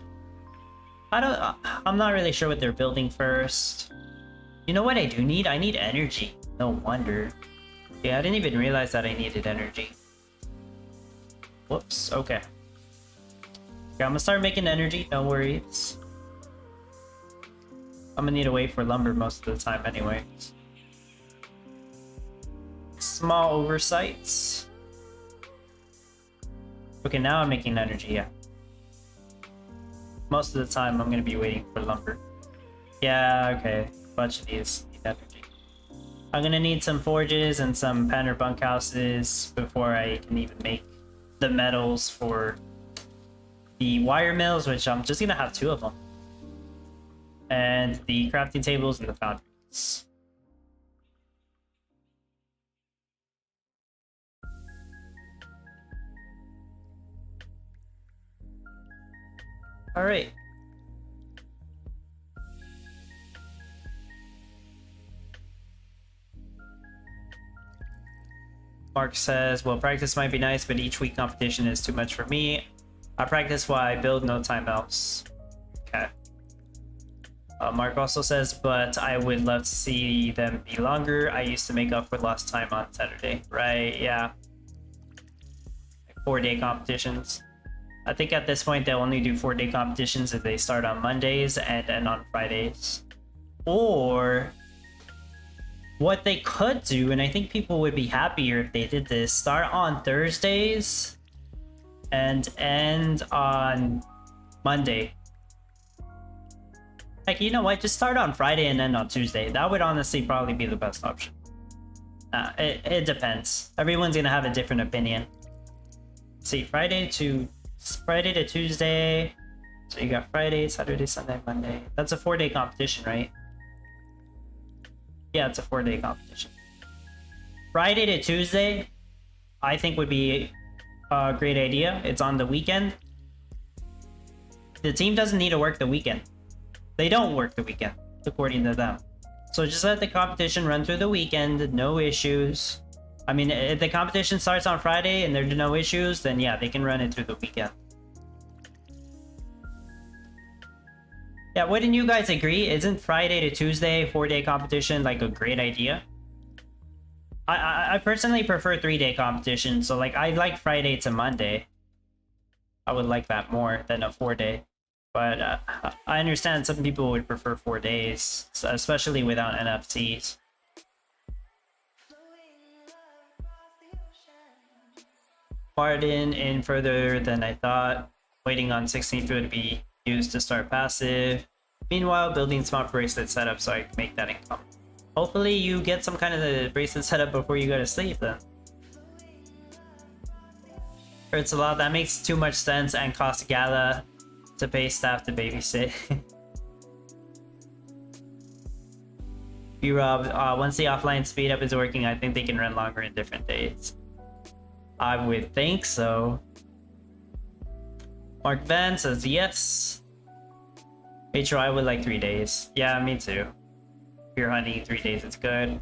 S1: I'm not really sure what they're building first. You know what I do need? I need energy. No wonder. Yeah, I didn't even realize that I needed energy. Whoops, okay. Okay, I'm gonna start making energy, no worries. I'm gonna need to wait for lumber most of the time anyways. Small oversights. Okay, now I'm making energy, yeah. Most of the time I'm gonna be waiting for lumber. Yeah, okay. A bunch of these need energy. I'm gonna need some forges and some panner bunkhouses before I can even make the metals for the wire mills, which I'm just gonna have 2 of them. And the crafting tables and the foundries. All right. Mark says, well, practice might be nice, but each week competition is too much for me. I practice while I build, no time else. Okay. Mark also says, but I would love to see them be longer. I used to make up for lost time on Saturday. Right, yeah. Like 4-day competitions. I think at this point they'll only do 4-day competitions if they start on Mondays and end on Fridays. Or what they could do, and I think people would be happier if they did this, start on Thursdays and end on Monday. Like, you know what? Just start on Friday and end on Tuesday. That would honestly probably be the best option. It depends. Everyone's gonna have a different opinion. Let's see, Friday to Tuesday. So you got Friday, Saturday, Sunday, Monday. That's a 4-day competition, right? Yeah, it's a 4-day competition. Friday to Tuesday, I think would be a great idea. It's on the weekend. The team doesn't need to work the weekend. They don't work the weekend, according to them. So just let the competition run through the weekend, no issues. I mean, if the competition starts on Friday and there's no issues, then yeah, they can run it through the weekend. Yeah, wouldn't you guys agree? Isn't Friday to Tuesday 4-day competition like a great idea? I personally prefer 3-day competition, so like I like Friday to Monday. I would like that more than a 4-day. But I understand some people would prefer 4 days, especially without NFTs. Pardon in further than I thought. Waiting on 16th would be used to start passive. Meanwhile, building smart bracelet setup so I can make that income. Hopefully you get some kind of the bracelet setup before you go to sleep then. Hurts a lot. That makes too much sense and costs Gala to pay staff to babysit. B-Rob, once the offline speed up is working, I think they can run longer in different days. I would think so. Mark Van says yes. Rachel, I would like 3 days. Yeah, me too. If you're hunting 3 days, it's good.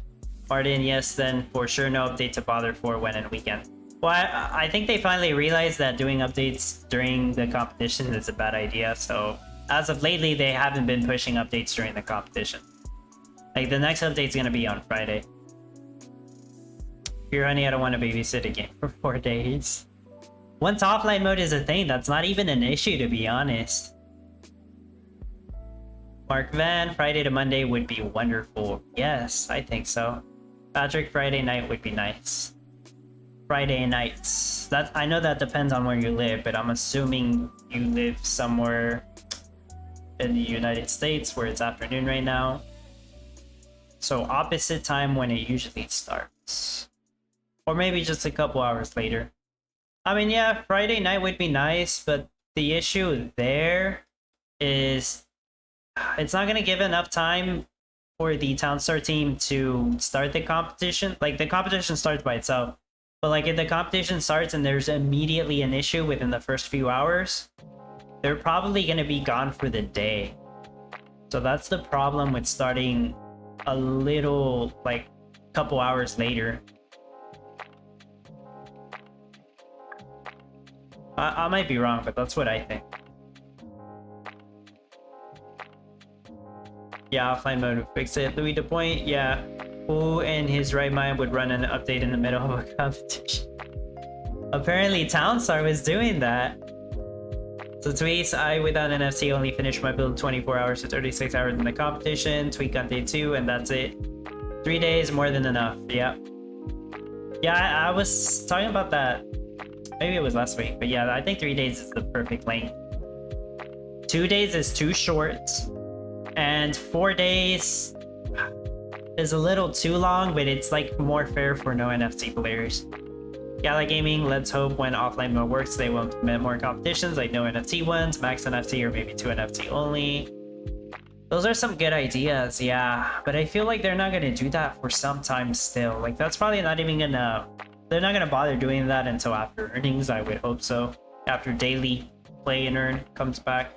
S1: Martin, yes, then for sure no update to bother for when and weekend. Well, I think they finally realized that doing updates during the competition is a bad idea, so as of lately, they haven't been pushing updates during the competition. Like, the next update's gonna be on Friday. Here, honey, I don't want to babysit again for 4 days. Once offline mode is a thing, that's not even an issue, to be honest. Mark Van, Friday to Monday would be wonderful. Yes, I think so. Patrick, Friday night would be nice. Friday nights. That I know that depends on where you live, but I'm assuming you live somewhere in the United States where it's afternoon right now. So opposite time when it usually starts. Or maybe just a couple hours later. I mean, yeah, Friday night would be nice, but the issue there is it's not gonna give enough time for the Townstar team to start the competition. Like, the competition starts by itself. But like, if the competition starts and there's immediately an issue within the first few hours, they're probably going to be gone for the day. So that's the problem with starting a little, like, couple hours later. I might be wrong, but that's what I think. Yeah, offline mode would fix it. Louis the point, yeah. Who in his right mind would run an update in the middle of a competition? Apparently Townstar was doing that. So tweets, I without an FC only finished my build 24 hours to 36 hours in the competition. Tweak on day 2 and that's it. 3 days more than enough. Yeah. Yeah, I was talking about that. Maybe it was last week, but yeah, I think 3 days is the perfect length. 2 days is too short, and 4 days is a little too long, but it's like more fair for no NFT players. Gala Gaming, let's hope when offline mode works, they will implement more competitions like no NFT ones, max NFT, or maybe 2 NFT only. Those are some good ideas, yeah, but I feel like they're not gonna do that for some time still. Like that's probably not even gonna, they're not gonna bother doing that until after earnings, I would hope so. After daily play and earn comes back.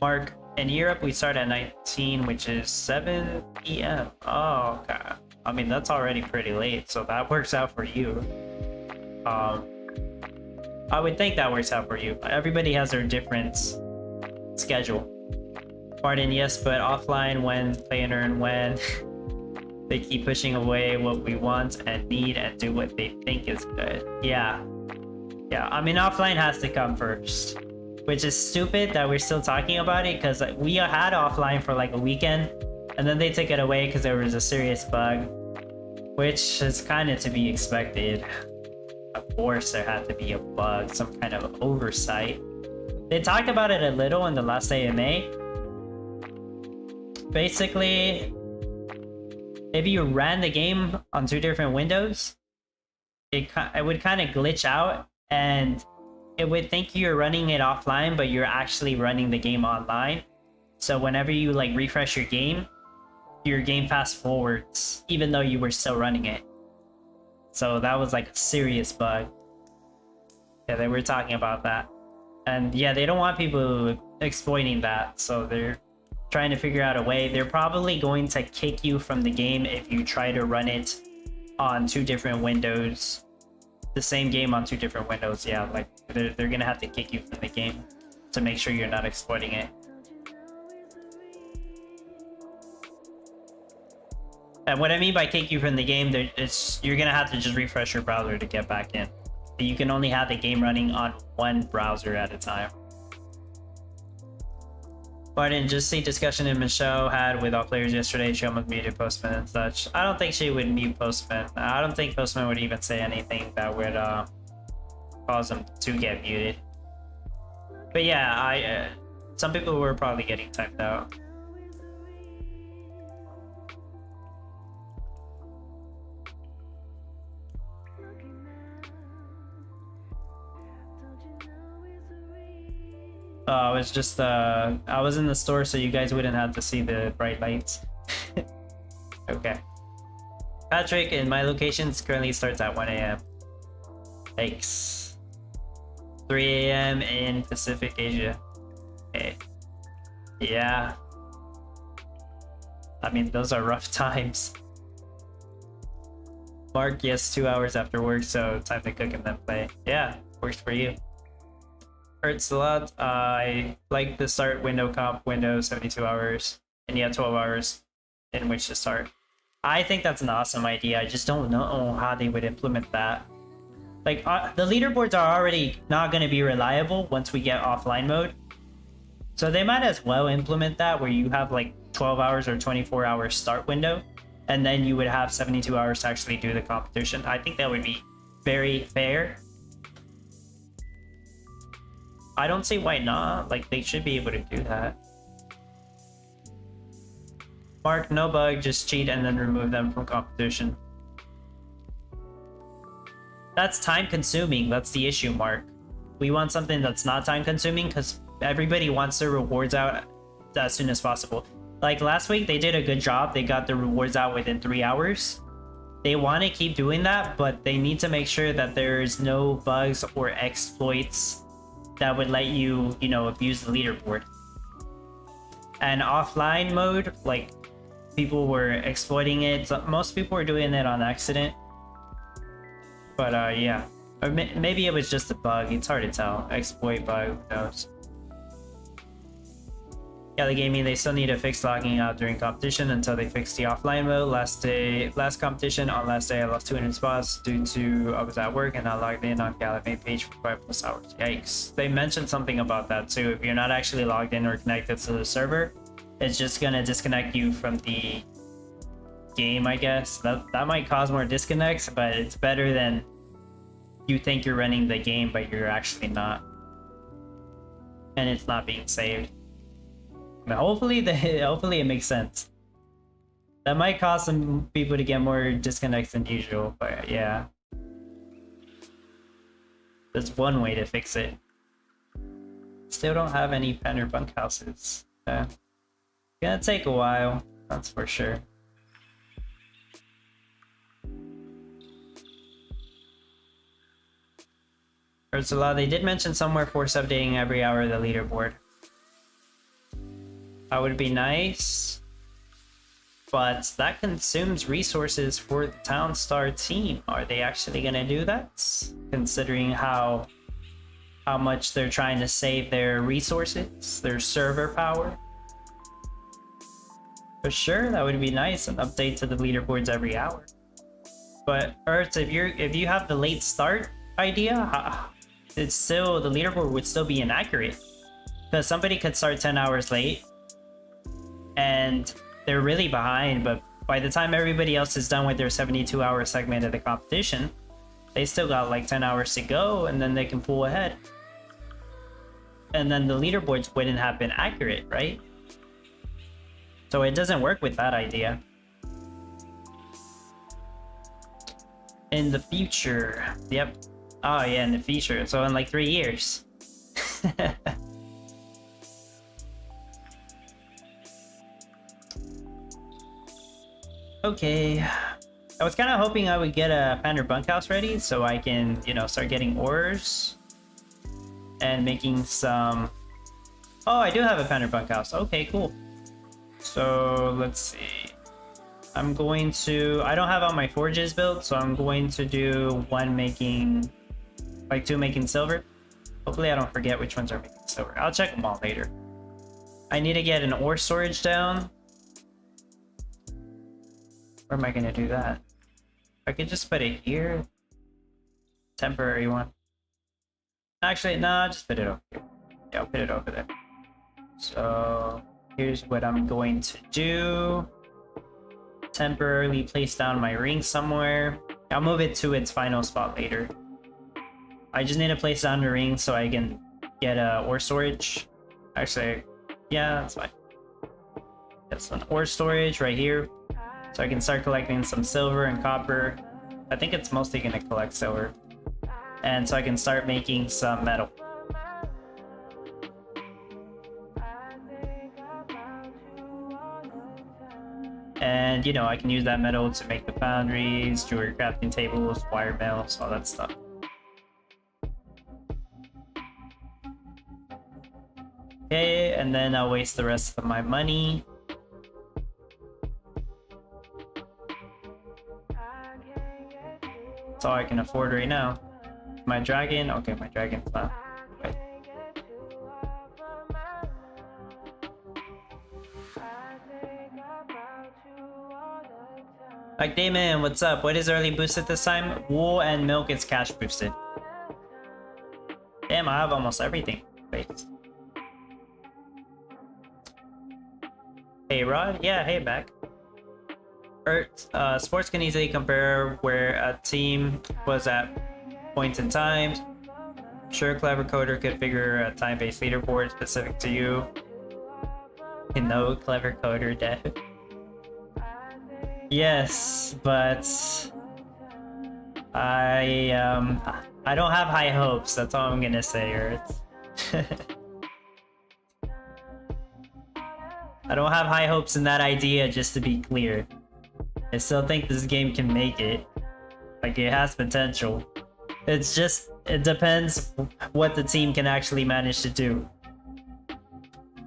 S1: Mark, in Europe we start at 19, which is 7 PM. Oh, okay. I mean, that's already pretty late, so that works out for you. I would think that works out for you. Everybody has their different schedule. Pardon, yes, but offline when, play and earn when. They keep pushing away what we want and need and do what they think is good. Yeah. Yeah, I mean, offline has to come first. Which is stupid that we're still talking about it, because we had offline for like a weekend, and then they took it away because there was a serious bug. Which is kind of to be expected. Of course there had to be a bug, some kind of oversight. They talked about it a little in the last AMA. Basically, if you ran the game on 2 different windows, it would kind of glitch out, and it would think you're running it offline, but you're actually running the game online. So whenever you like refresh your game fast forwards, even though you were still running it. So that was like a serious bug. Yeah, they were talking about that. And yeah, they don't want people exploiting that, so they're trying to figure out a way. They're probably going to kick you from the game if you try to run it on 2 different windows. The same game on 2 different windows, yeah, like they're gonna have to kick you from the game to make sure you're not exploiting it. And what I mean by kick you from the game, you're gonna have to just refresh your browser to get back in. You can only have the game running on 1 browser at a time. Martin, just see discussion Michelle had with all players yesterday. She almost muted Postman and such. I don't think she would mute Postman. I don't think Postman would even say anything that would cause him to get muted. But yeah, some people were probably getting typed out. I was just I was in the store, so you guys wouldn't have to see the bright lights. Okay. Patrick, in my locations currently starts at 1 AM. Thanks. 3 AM in Pacific Asia. Okay. Yeah. I mean, those are rough times. Mark, yes, 2 hours after work, so time to cook and then play. Yeah, works for you. Hurts a lot. I like the start window comp window 72 hours, and yeah, 12 hours in which to start. I think that's an awesome idea. I just don't know how they would implement that. Like the leaderboards are already not going to be reliable once we get offline mode, so they might as well implement that where you have like 12 hours or 24 hours start window, and then you would have 72 hours to actually do the competition. I think that would be very fair. I don't see why not. Like, they should be able to do that. Mark, no bug, just cheat and then remove them from competition. That's time consuming. That's the issue, Mark. We want something that's not time consuming because everybody wants their rewards out as soon as possible. Like last week, they did a good job. They got the rewards out within 3 hours. They want to keep doing that, but they need to make sure that there's no bugs or exploits that would let you, you know, abuse the leaderboard. And offline mode, like, people were exploiting it. So most people were doing it on accident. But yeah, or maybe it was just a bug. It's hard to tell. Exploit bug, who knows? Gala Gaming, they still need to fix logging out during competition until they fix the offline mode. Last competition, on last day I lost 200 spots due to I was at work and I logged in on Gala main page for 5+ hours. Yikes. They mentioned something about that too. If you're not actually logged in or connected to the server, it's just gonna disconnect you from the game, I guess. That might cause more disconnects, but it's better than you think you're running the game but you're actually not, and it's not being saved. But hopefully it makes sense. That might cause some people to get more disconnects than usual, but yeah, that's one way to fix it. Still don't have any Pender bunkhouses. Gonna take a while, that's for sure. Ursula, they did mention somewhere force updating every hour of the leaderboard. That would be nice, but that consumes resources for the Town Star team. Are they actually gonna do that? Considering how much they're trying to save their resources, their server power. For sure, that would be nice, an update to the leaderboards every hour. But Earth, if you have the late start idea, it's still, the leaderboard would still be inaccurate, because somebody could start 10 hours late and they're really behind, but by the time everybody else is done with their 72-hour segment of the competition, they still got like 10 hours to go, and then they can pull ahead, and then the leaderboards wouldn't have been accurate, right? So it doesn't work with that idea. In the future, yep. Oh yeah, in the future, so in like 3 years. Okay, I was kind of hoping I would get a Pender bunkhouse ready so I can, you know, start getting ores and making some. Oh, I do have a Pender bunkhouse. Okay, cool. So let's see. I'm going to, I don't have all my forges built, so I'm going to do one making, like 2 making silver. Hopefully I don't forget which ones are making silver. I'll check them all later. I need to get an ore storage down. Where am I gonna do that? I could just put it here. Temporary one. Actually, no, I'll just put it over here. Yeah, I'll put it over there. So here's what I'm going to do. Temporarily place down my ring somewhere. I'll move it to its final spot later. I just need to place down the ring so I can get a ore storage. Actually, yeah, that's fine. Get some ore storage right here, so I can start collecting some silver and copper. I think it's mostly gonna collect silver, and so I can start making some metal. And you know, I can use that metal to make the foundries, jewelry crafting tables, wire mills, all that stuff. Okay, and then I'll waste the rest of my money. That's all I can afford right now. My dragon, okay, my dragon's not. Wait. Like Damon, what's up? What is early boosted this time? Wool and milk is cash boosted. Damn, I have almost everything. Wait. Hey Rod, yeah, hey back. Sports can easily compare where a team was at points in time. Sure, clever coder could figure a time-based leaderboard specific to you. You know, clever coder dev. Yes, but I don't have high hopes. That's all I'm gonna say, Earth. I don't have high hopes in that idea, just to be clear. I still think this game can make it. Like, it has potential. It's just, it depends what the team can actually manage to do.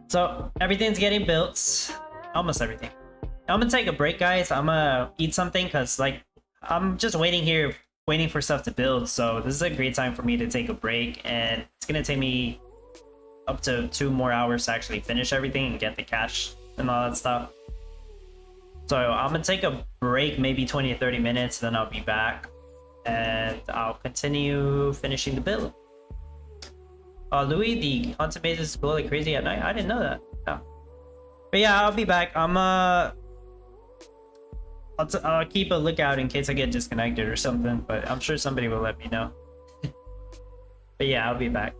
S1: So, everything's getting built. Almost everything. I'm gonna take a break, guys. I'm gonna eat something, because, like, I'm just waiting here, waiting for stuff to build. So, this is a great time for me to take a break. And it's gonna take me up to 2 more hours to actually finish everything and get the cash and all that stuff. So I'm gonna take a break, maybe 20 or 30 minutes, then I'll be back and I'll continue finishing the build. Louis, the haunted mazes glow like crazy at night. I didn't know that. Yeah. But yeah, I'll be back. I'll keep a lookout in case I get disconnected or something, but I'm sure somebody will let me know. But yeah, I'll be back.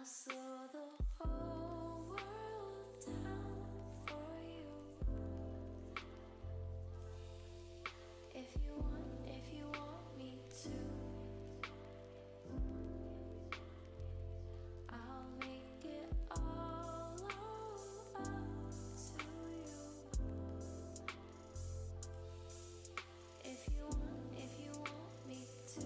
S2: slow the whole world down for you. If you want me to, I'll make it all up to you. If you want me to.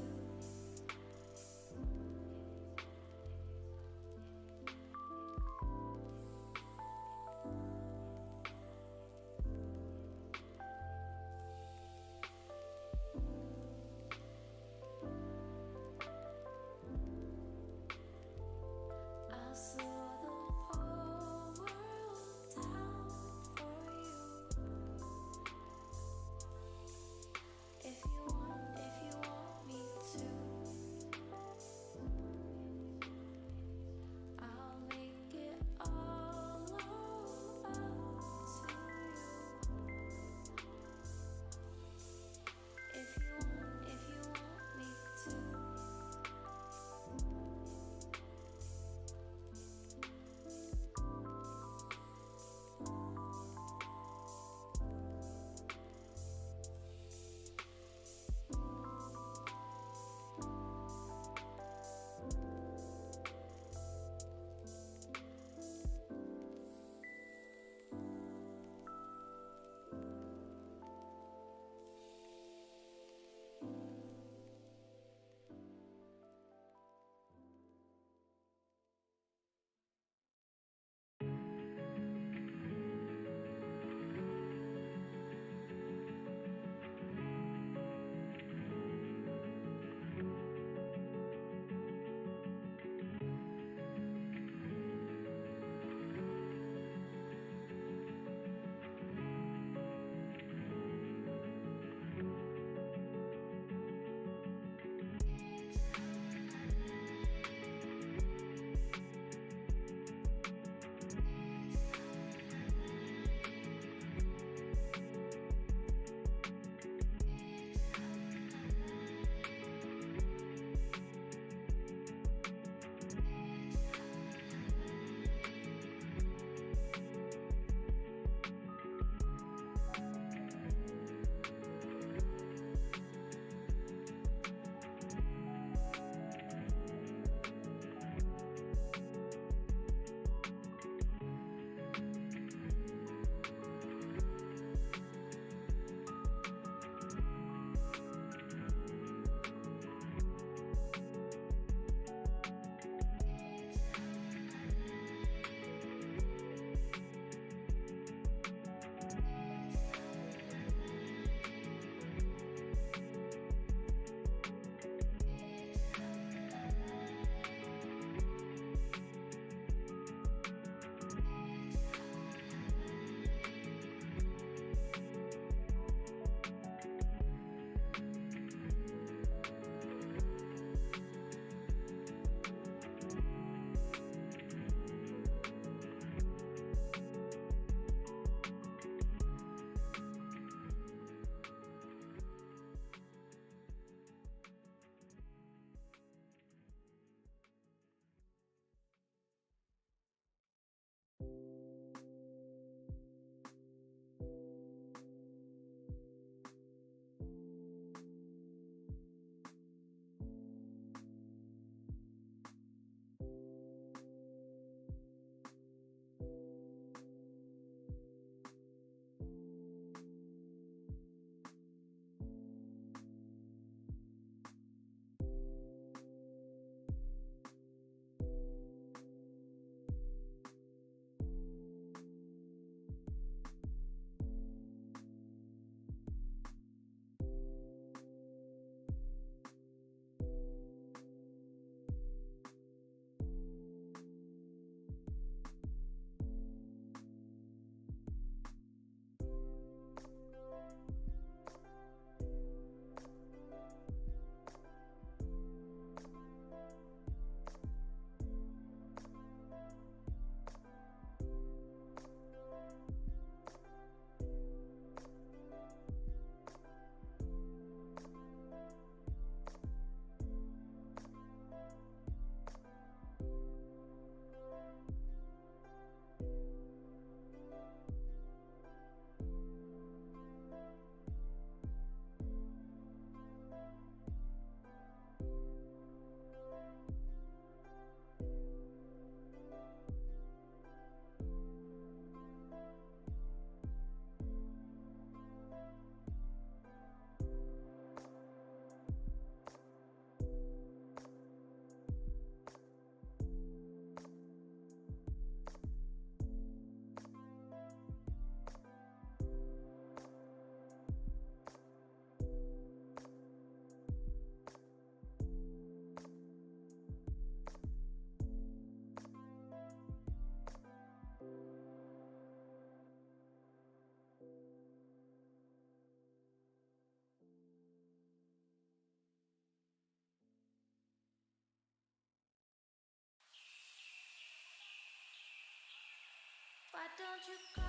S2: Why don't you call?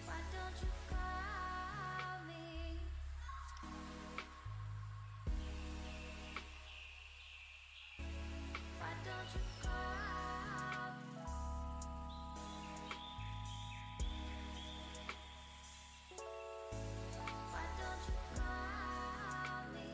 S2: Why don't you call me? Why don't you call? Why don't you call me?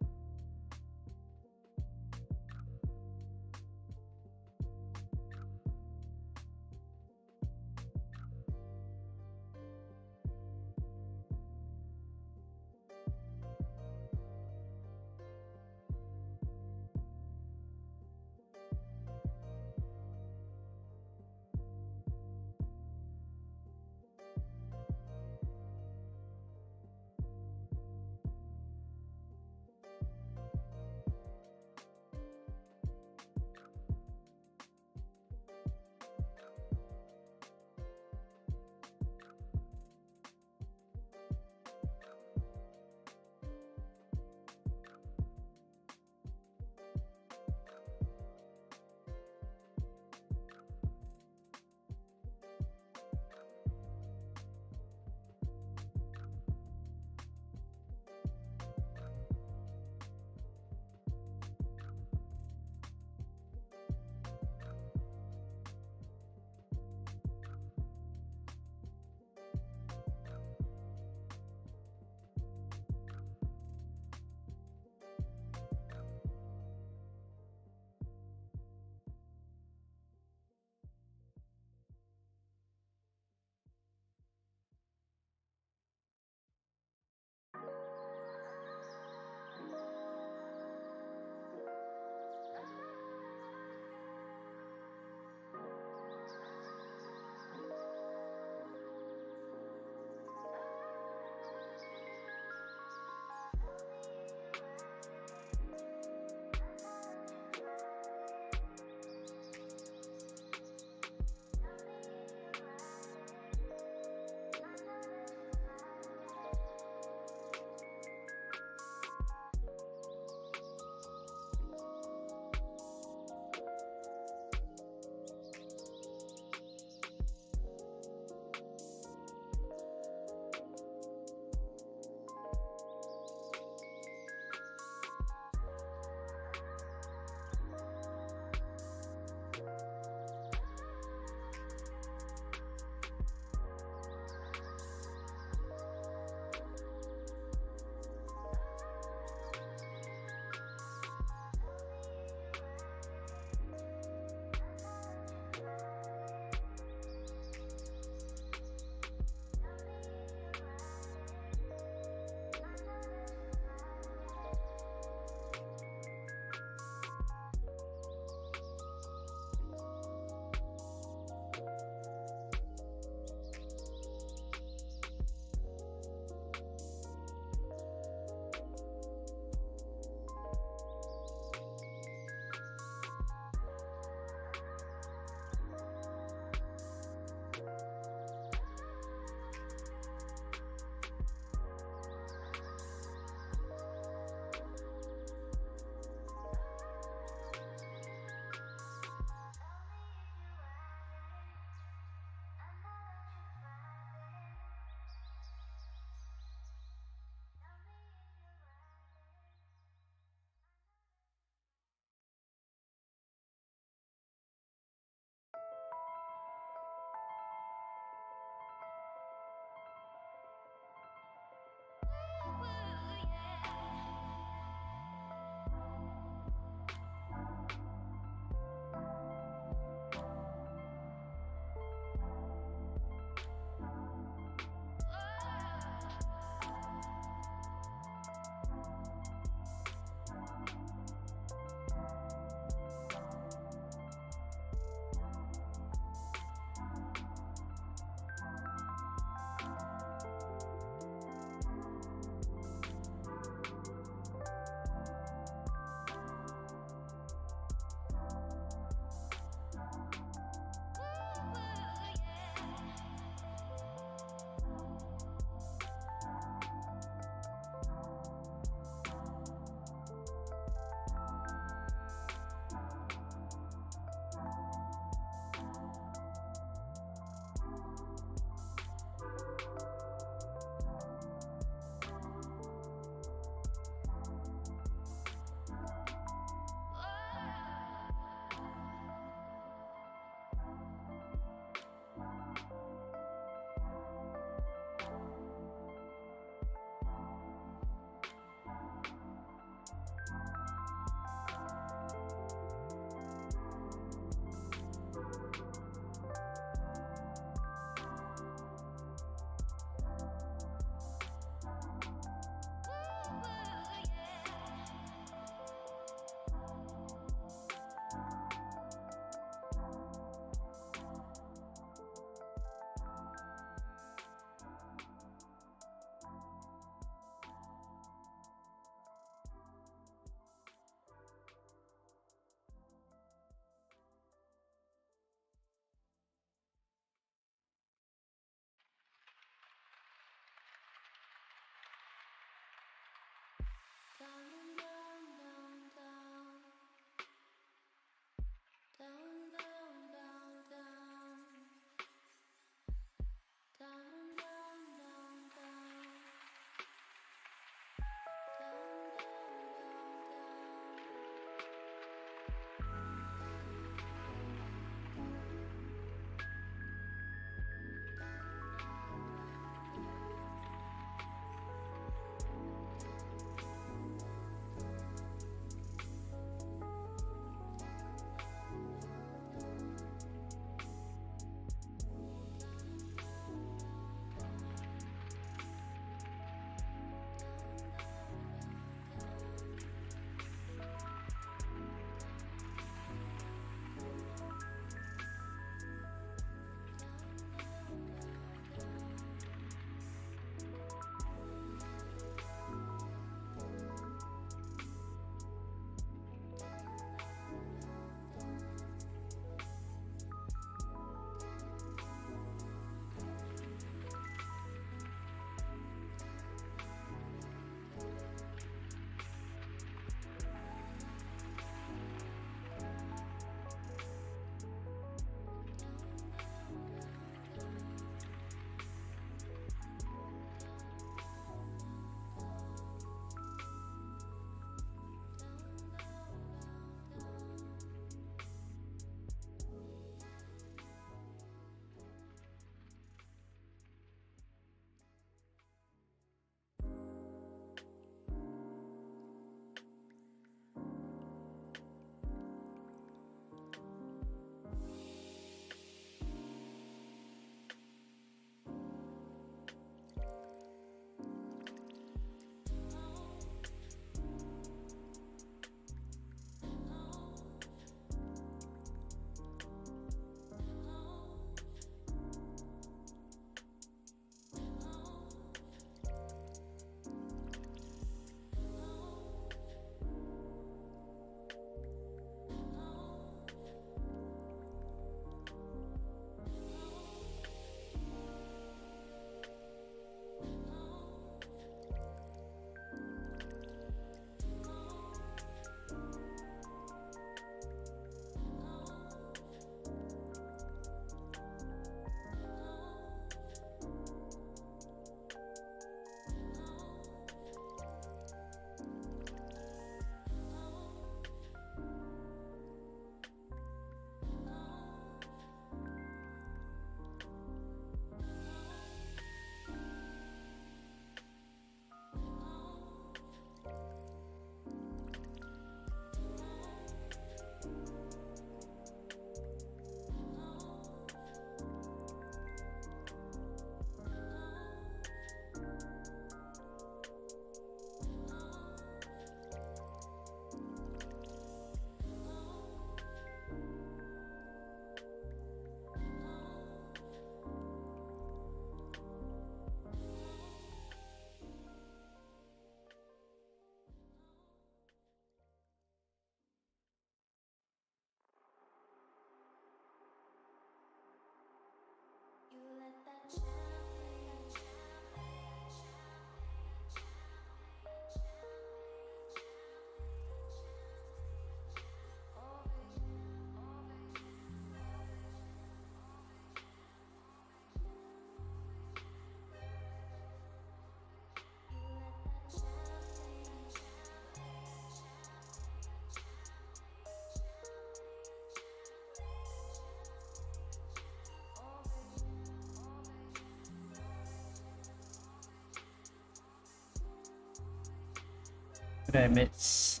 S1: What did I miss?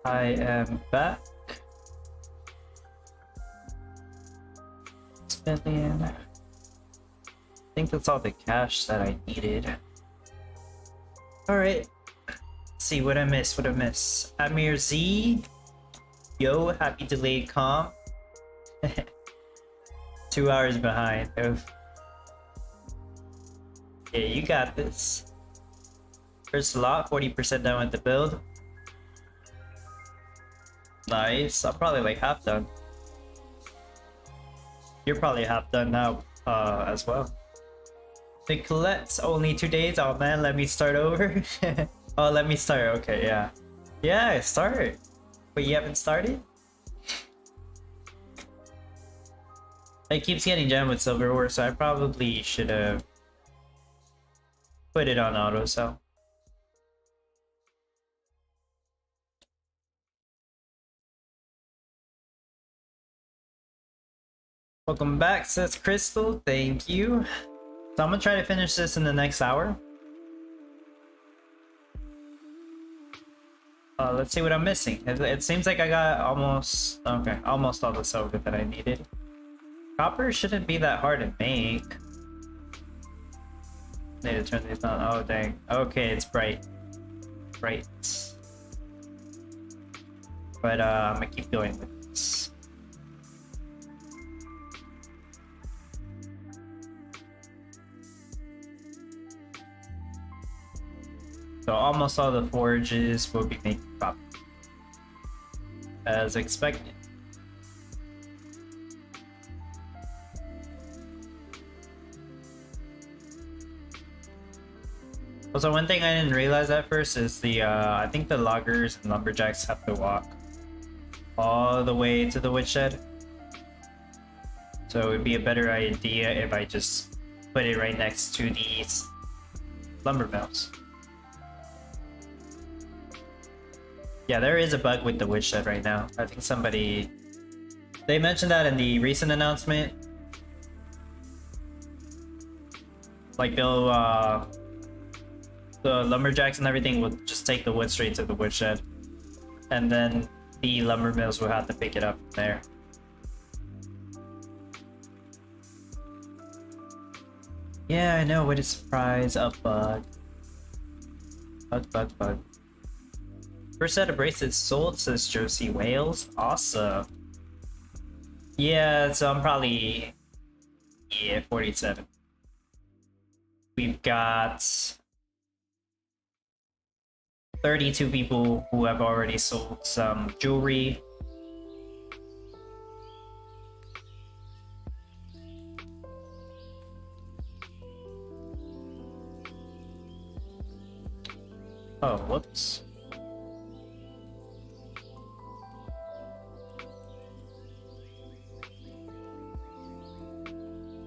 S1: I am back. 6 million. I think that's all the cash that I needed. Alright. Let's see what I miss. What I miss. Amir Z. Yo, happy delayed comp. 2 hours behind. Oof. Yeah, you got this. First lot, 40% done with the build. Nice. I'm probably like half done. You're probably half done now as well. Nicolette's only 2 days. Oh man, let me start over. Oh, let me start. Okay, yeah. Yeah, start. But you haven't started? It keeps getting jammed with silver ore, so I probably should have put it on auto sell. Welcome back, says Crystal. Thank you. So I'm gonna try to finish this in the next hour. Let's see what I'm missing. It seems like I got almost all the silver that I needed. Copper shouldn't be that hard to make. Need to turn these on. Oh dang. Okay, it's bright. Bright. But I'm gonna keep going with this. So almost all the forages will be making copper. As expected. Also, one thing I didn't realize at first is the I think the loggers and lumberjacks have to walk all the way to the woodshed. So it would be a better idea if I just put it right next to these lumber mills. Yeah, there is a bug with the woodshed right now. I think they mentioned that in the recent announcement. Like the lumberjacks and everything will just take the wood straight to the woodshed, and then the lumber mills will have to pick it up from there. Yeah, I know. What a surprise! A bug. Bug. First set of bracelets sold, says Josie Wales. Awesome. Yeah, so I'm probably 47. We've got 32 people who have already sold some jewelry. Oh, whoops.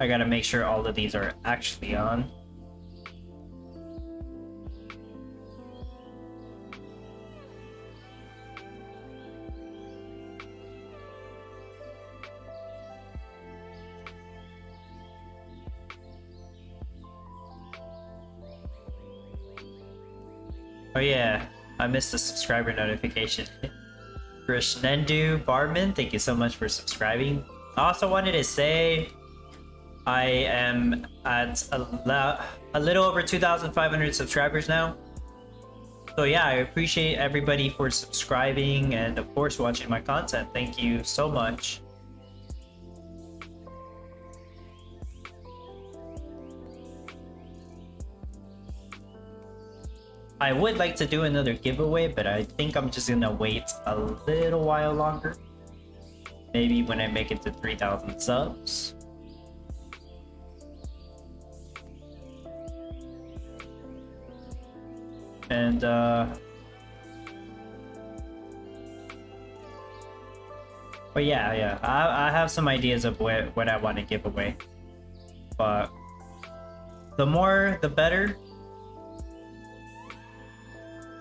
S1: I gotta make sure all of these are actually on. Oh yeah, I missed the subscriber notification. Krishnendu Barman, thank you so much for subscribing. I also wanted to say I am at a little over 2,500 subscribers now. So yeah, I appreciate everybody for subscribing and of course watching my content. Thank you so much. I would like to do another giveaway, but I think I'm just gonna wait a little while longer. Maybe when I make it to 3,000 subs. And but yeah, I have some ideas of what I want to give away, but the more the better.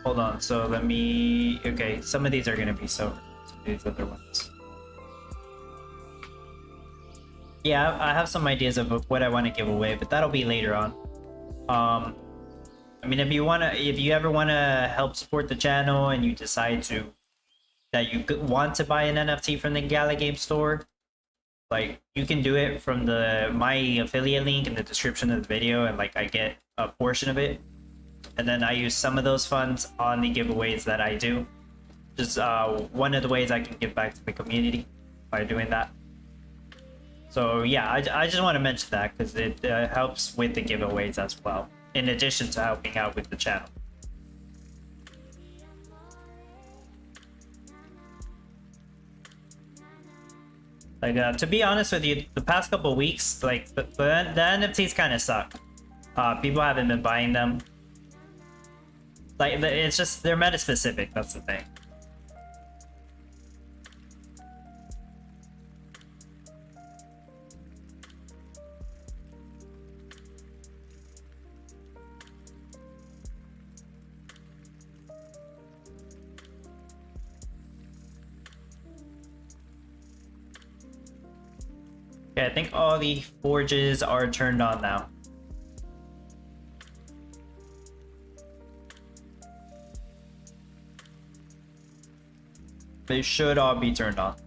S1: Hold on, so let me... Okay, some of these are gonna be silver. These other ones. Yeah, I have some ideas of what I want to give away, but that'll be later on. I mean, if you ever wanna help support the channel and you decide that you want to buy an NFT from the Gala game store, like you can do it from my affiliate link in the description of the video, and like I get a portion of it, and then I use some of those funds on the giveaways that I do. Just one of the ways I can give back to the community by doing that. So yeah, I just want to mention that because it helps with the giveaways as well, in addition to helping out with the channel. Like to be honest with you, the past couple weeks, like the NFTs kind of suck. People haven't been buying them. Like it's just they're meta specific. That's the thing. Okay, I think all the forges are turned on now. They should all be turned on.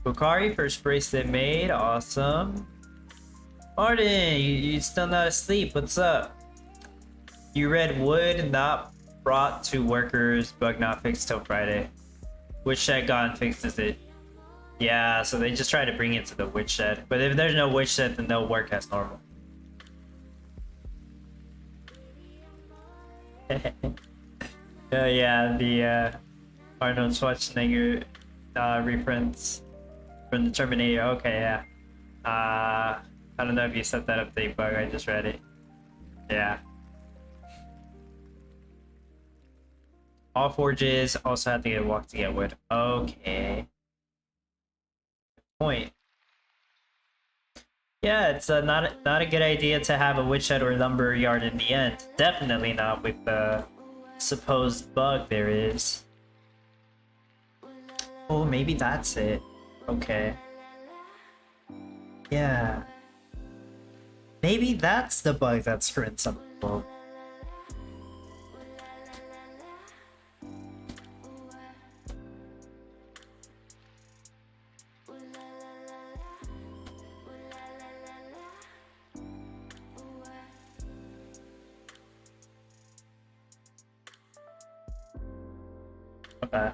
S1: Bukari, first bracelet made. Awesome. Martin, you still not asleep. What's up? You read wood not brought to workers, bug not fixed till Friday. Woodshed gone fixes it. Yeah, so they just try to bring it to the woodshed. But if there's no woodshed, then they'll work as normal. Yeah, the Arnold Schwarzenegger reference from the Terminator. Okay, yeah. I don't know if you set that update bug. I just read it. Yeah. All forges also have to get walked to get wood. Okay. Good point. Yeah, it's not a good idea to have a woodshed or lumber yard in the end. Definitely not with the supposed bug there is. Oh, maybe that's it. Okay. Yeah. Maybe that's the bug that's screwing some people. Okay.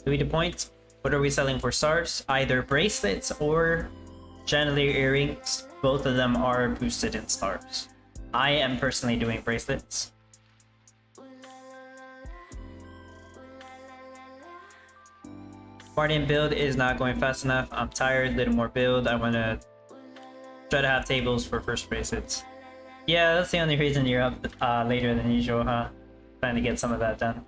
S1: Do we do points? What are we selling for stars? Either bracelets or chandelier earrings. Both of them are boosted in stars. I am personally doing bracelets. Guardian build is not going fast enough. I'm tired. Little more build. I want to try to have tables for first bracelets. Yeah, that's the only reason you're up later than usual, huh? Trying to get some of that done.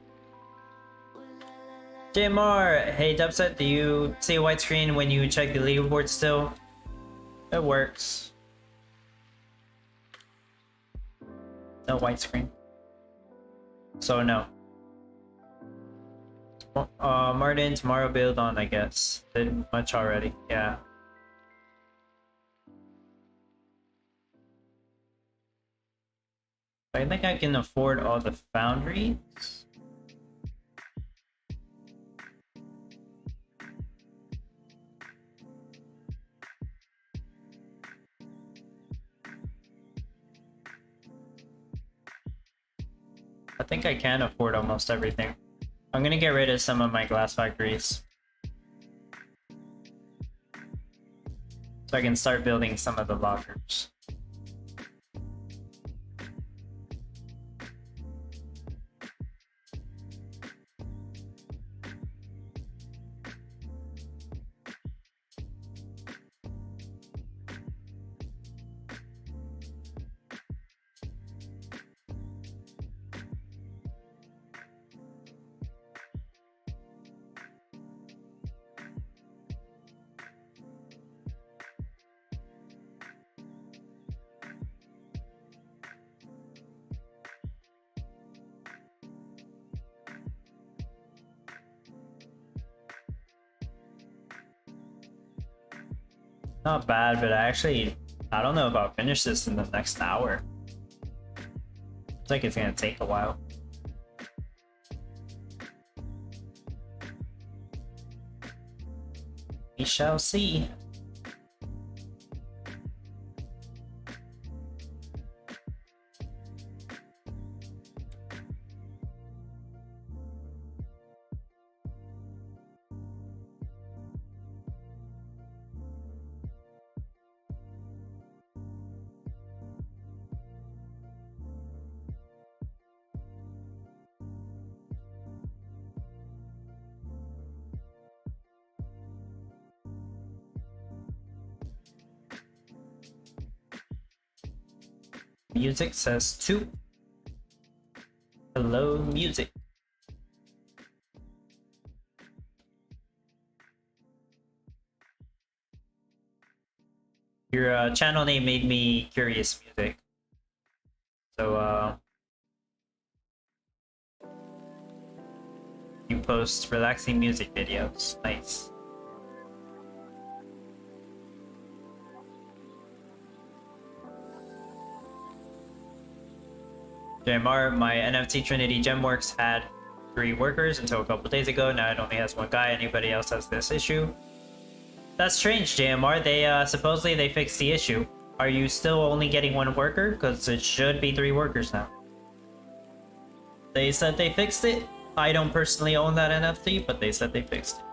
S1: JMR, hey Dubset, do you see a white screen when you check the leaderboard still? It works. No white screen. So no. Martin, tomorrow build on, I guess. Did much already, yeah. I think I can afford all the foundries. I think I can afford almost everything. I'm gonna get rid of some of my glass factories, so I can start building some of the lockers. Not bad, but I don't know if I'll finish this in the next hour. It's like it's gonna take a while. We shall see. Music says 2. Hello, music. Your channel name made me curious, music. So you post relaxing music videos. Nice. JMR, my NFT Trinity Gemworks had 3 workers until a couple days ago. Now it only has 1 guy. Anybody else has this issue? That's strange, JMR. They supposedly they fixed the issue. Are you still only getting 1 worker? Because it should be 3 workers now. They said they fixed it. I don't personally own that NFT, but they said they fixed it.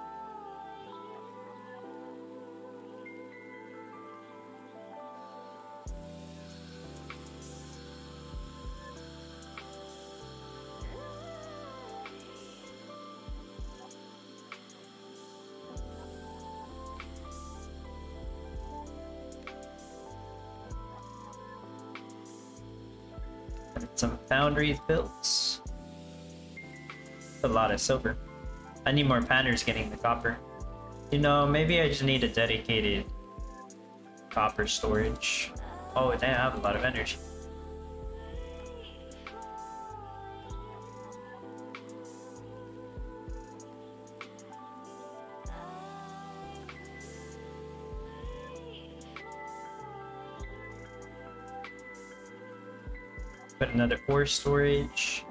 S1: Some foundries built. A lot of silver. I need more panners getting the copper. You know, maybe I just need a dedicated copper storage. Oh, damn, I have a lot of energy. Put another 4 storage.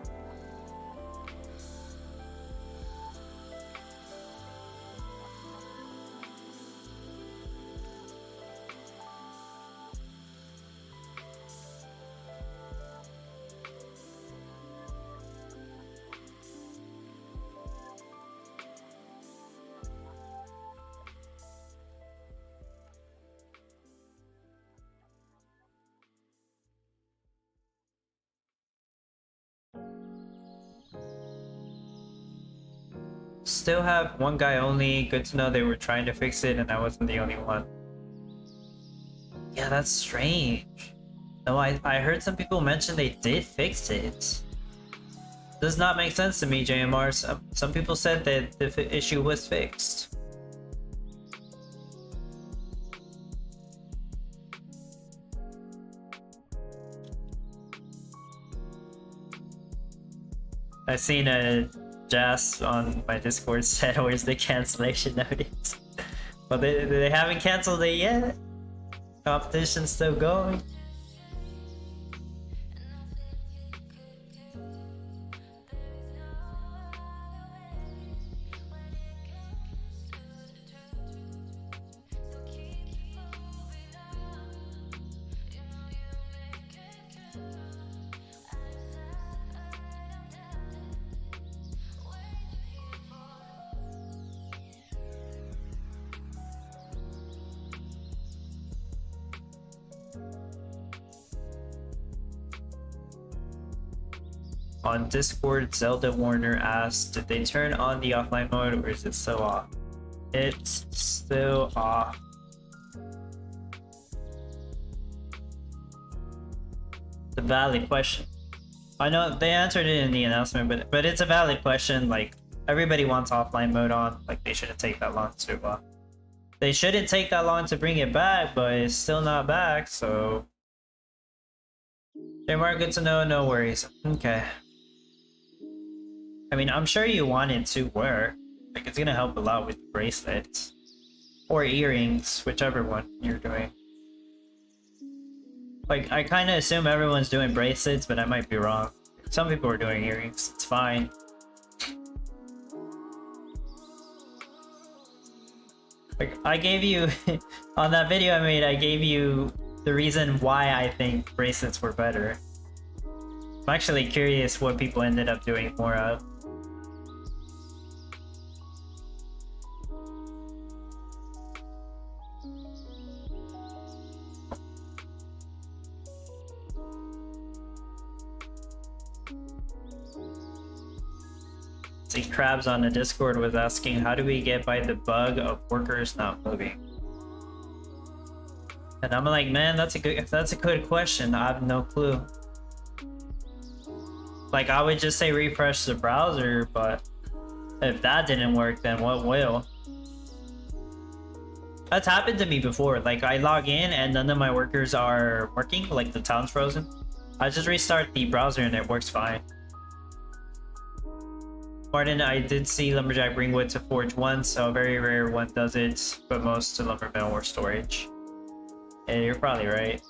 S1: Still have 1 guy only. Good to know they were trying to fix it and I wasn't the only one. Yeah, that's strange. No, I heard some people mention they did fix it. Does not make sense to me, JMR. Some people said that the issue was fixed. I've seen a Jazz on my Discord said, "Where's the cancellation notice?" But they haven't canceled it yet. Competition's still going. On Discord, Zelda Warner asked, did they turn on the offline mode or is it still off? It's still off. It's a valid question. I know they answered it in the announcement, but it's a valid question. Like, everybody wants offline mode on. Like, they shouldn't take that long to they shouldn't take that long to bring it back, but it's still not back, so they were good to know, no worries. Okay. I mean, I'm sure you want it to work. Like, it's gonna help a lot with bracelets. Or earrings, whichever one you're doing. Like, I kind of assume everyone's doing bracelets, but I might be wrong. Some people are doing earrings. It's fine. Like, I gave you... on that video I made, I gave you the reason why I think bracelets were better. I'm actually curious what people ended up doing more of. See, Krabs on the Discord was asking, how do we get by the bug of workers not moving? And I'm like, man, that's a good question. I have no clue. Like, I would just say refresh the browser, but if that didn't work, then what will? That's happened to me before. Like, I log in and none of my workers are working, like the town's frozen. I just restart the browser and it works fine. Martin, I did see Lumberjack bring wood to Forge once, so a very rare one does it, but most to lumber mill or storage. Yeah, you're probably right.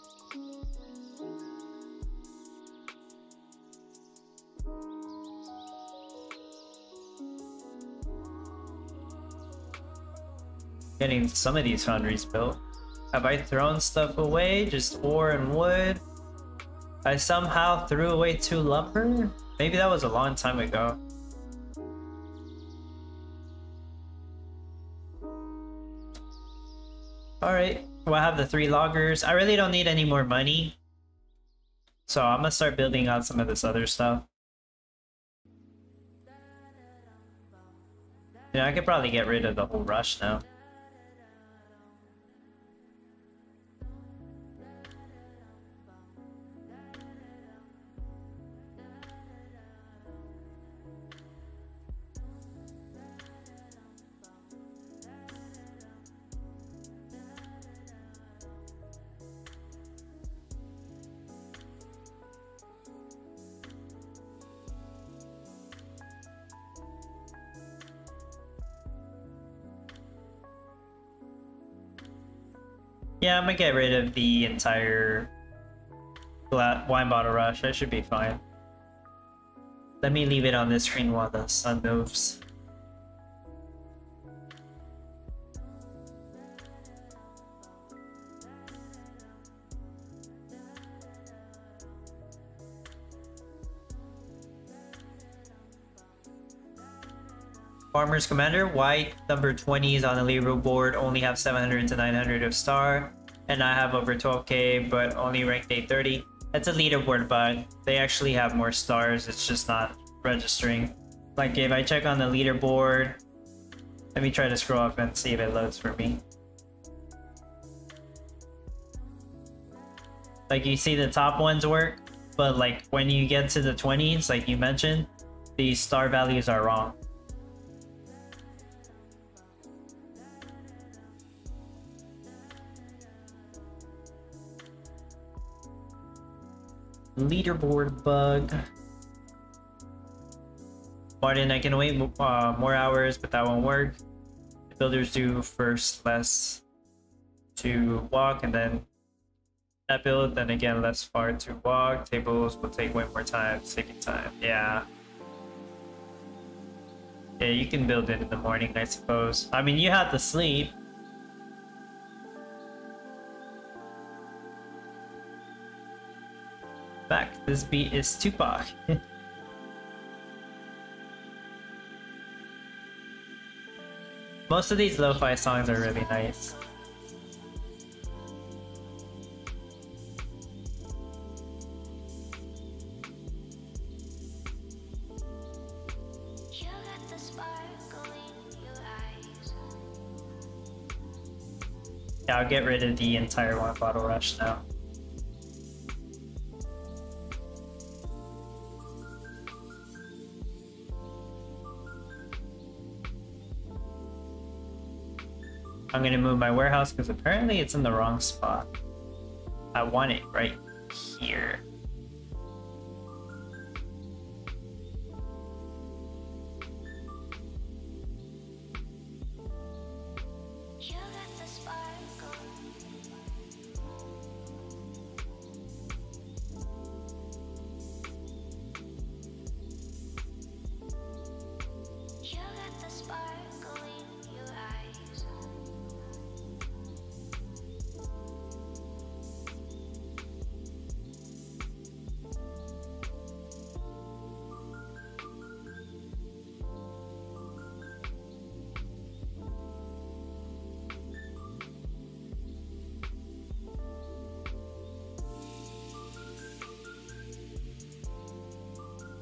S1: Getting some of these foundries built. Have I thrown stuff away? Just ore and wood? I somehow threw away 2 lumber? Maybe that was a long time ago. Alright, well, I have the 3 loggers. I really don't need any more money. So I'm gonna start building out some of this other stuff. Yeah, I could probably get rid of the whole rush now. Yeah, I'm gonna get rid of the entire wine bottle rush. I should be fine. Let me leave it on this screen while the sun moves. Farmers Commander, white, number 20s on the leaderboard, only have 700 to 900 of star, and I have over 12k, but only ranked 830. That's a leaderboard bug. They actually have more stars, it's just not registering. Like, if I check on the leaderboard, let me try to scroll up and see if it loads for me. Like, you see the top ones work, but like when you get to the 20s, like you mentioned, the star values are wrong. Leaderboard bug. Martin, I can wait more hours, but that won't work. The builders do first less to walk, and then that build, then again less far to walk. Tables will take way more time, taking time. Yeah. Yeah, you can build it in the morning, I suppose. I mean, you have to sleep. Back. This beat is Tupac. Most of these lo-fi songs are really nice. Yeah, I'll get rid of the entire one bottle rush now. I'm gonna move my warehouse because apparently it's in the wrong spot. I want it right here.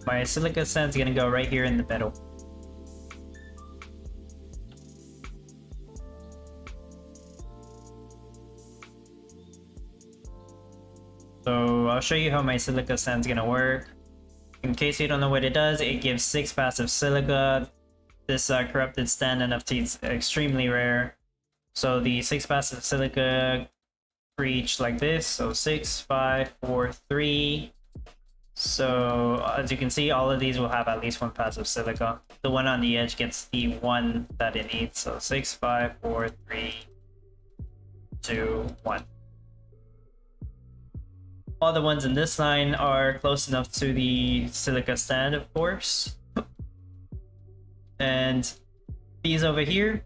S1: My silica sand's gonna go right here in the middle. So I'll show you how my silica sand's gonna work. In case you don't know what it does, it gives 6 passive silica. This corrupted stand NFT is extremely rare. So the 6 passive silica for each like this. So 6, 5, 4, 3. So as you can see, all of these will have at least 1 passive silica. The one on the edge gets the 1 that it needs. So 6, 5, 4, 3, 2, 1. All the ones in this line are close enough to the silica stand, of course. And these over here,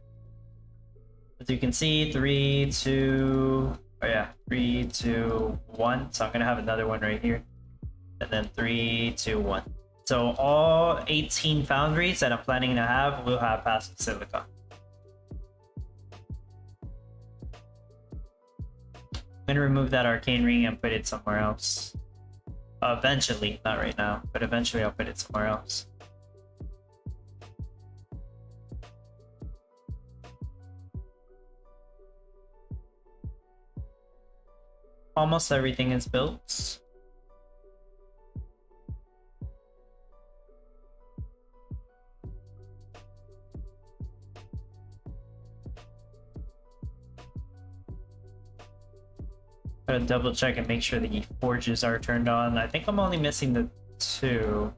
S1: as you can see, 3, 2, oh yeah, 3, 2, 1. So I'm gonna have another one right here. And then 3, 2, 1. So all 18 foundries that I'm planning to have will have passive silica. I'm gonna remove that arcane ring and put it somewhere else. Eventually, not right now, but eventually I'll put it somewhere else. Almost everything is built. Gotta double check and make sure the forges are turned on. I think I'm only missing the 2.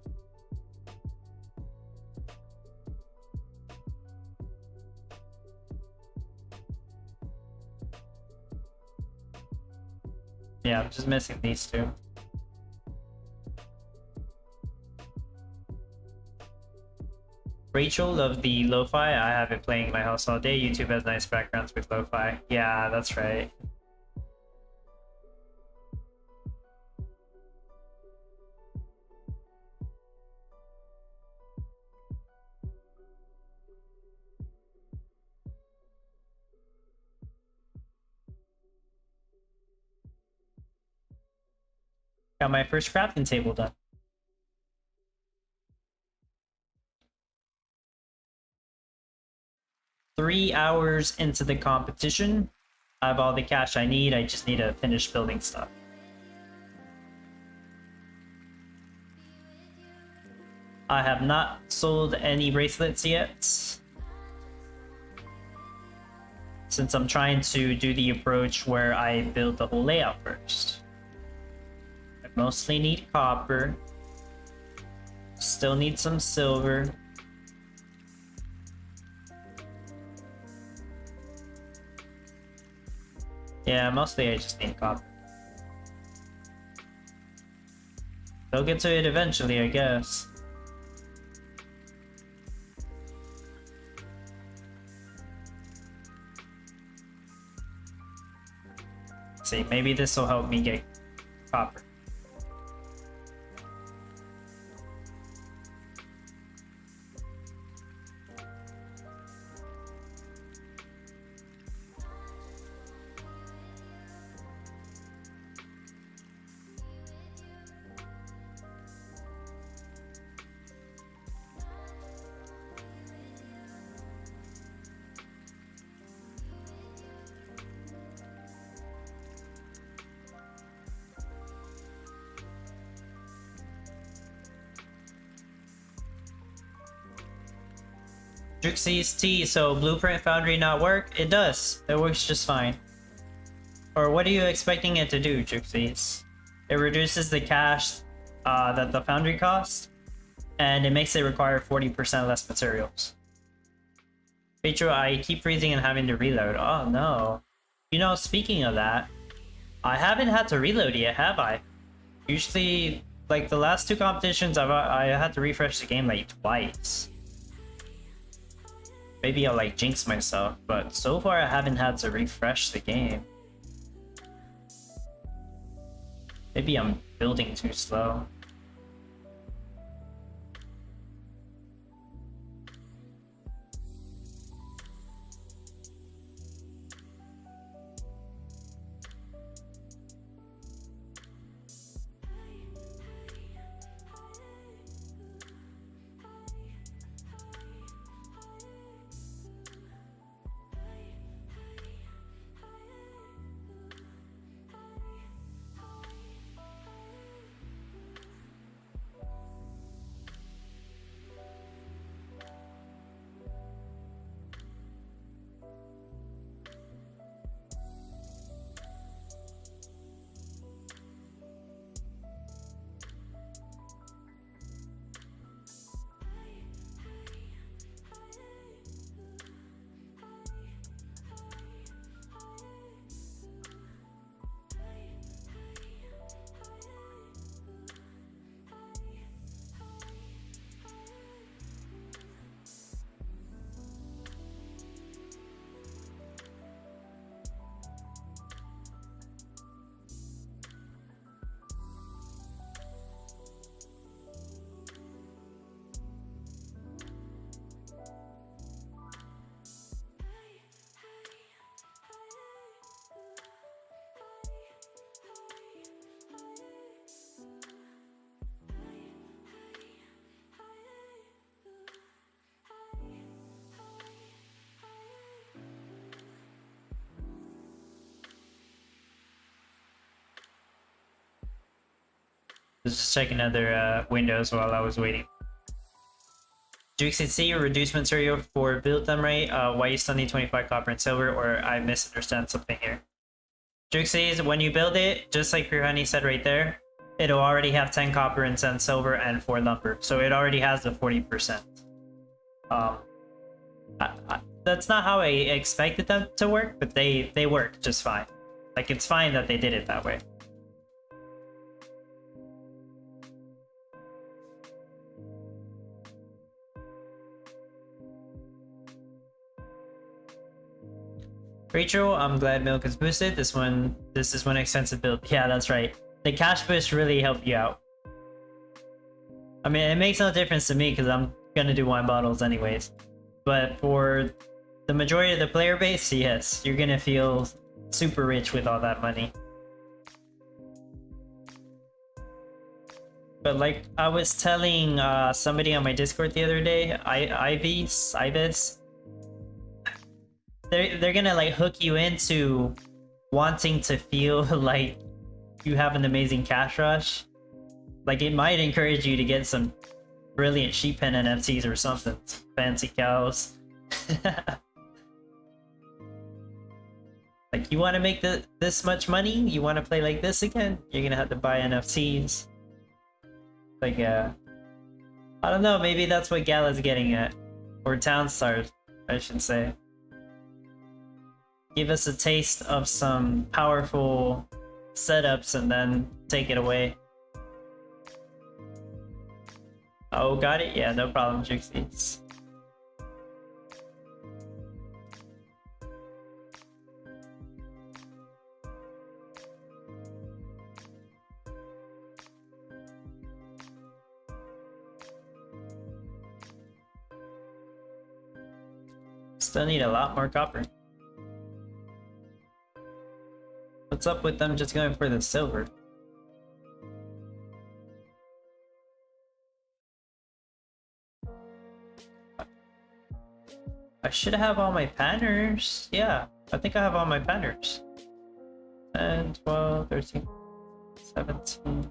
S1: Yeah, I'm just missing these 2. Rachel of the lo-fi. I have it playing in my house all day. YouTube has nice backgrounds with lo-fi. Yeah, that's right. Got my first crafting table done. Three hours into the competition. I have all the cash I need. I just need to finish building stuff. I have not sold any bracelets yet, since I'm trying to do the approach where I build the whole layout first. I mostly need copper. Still need some silver. Yeah, mostly I just need copper. They'll get to it eventually, I guess. Let's see, maybe this will help me get copper. Juxie's T, so Blueprint Foundry not work? It does. It works just fine. Or what are you expecting it to do, Juxie's? It reduces the cash that the Foundry costs, and it makes it require 40% less materials. Pedro, I keep freezing and having to reload. Oh no. You know, speaking of that, I haven't had to reload yet, have I? Usually, like the last 2 competitions, I had to refresh the game like twice. Maybe I'll like jinx myself, but so far I haven't had to refresh the game. Maybe I'm building too slow. Just checking other windows while I was waiting. Juxie, see your reduced material for build them right. Why you still need 25 copper and silver, or I misunderstand something here. Juxie, when you build it, just like Pure Honey said right there, it'll already have 10 copper and 10 silver and 4 lumber, so it already has the 40%. That's not how I expected them to work, but they work just fine. Like, it's fine that they did it that way. Rachel, I'm glad milk is boosted. This is one expensive build. Yeah, that's right. The cash boost really helped you out. I mean, it makes no difference to me because I'm gonna do wine bottles anyways. But for the majority of the player base, yes, you're gonna feel super rich with all that money. But like I was telling somebody on my Discord the other day, Ibis, they're gonna like hook you into wanting to feel like you have an amazing cash rush. Like, it might encourage you to get some brilliant sheep pen NFTs or something. Fancy cows. Like, you want to make this much money? You want to play like this again? You're gonna have to buy NFTs. Like, I don't know, maybe that's what Gala's getting at. Or Town Stars, I should say. Give us a taste of some powerful setups and then take it away. Oh, got it? Yeah, no problem, Juxies. Still need a lot more copper. What's up with them just going for the silver? I should have all my panners. Yeah, I think I have all my panners. 10, 12, 13, 17.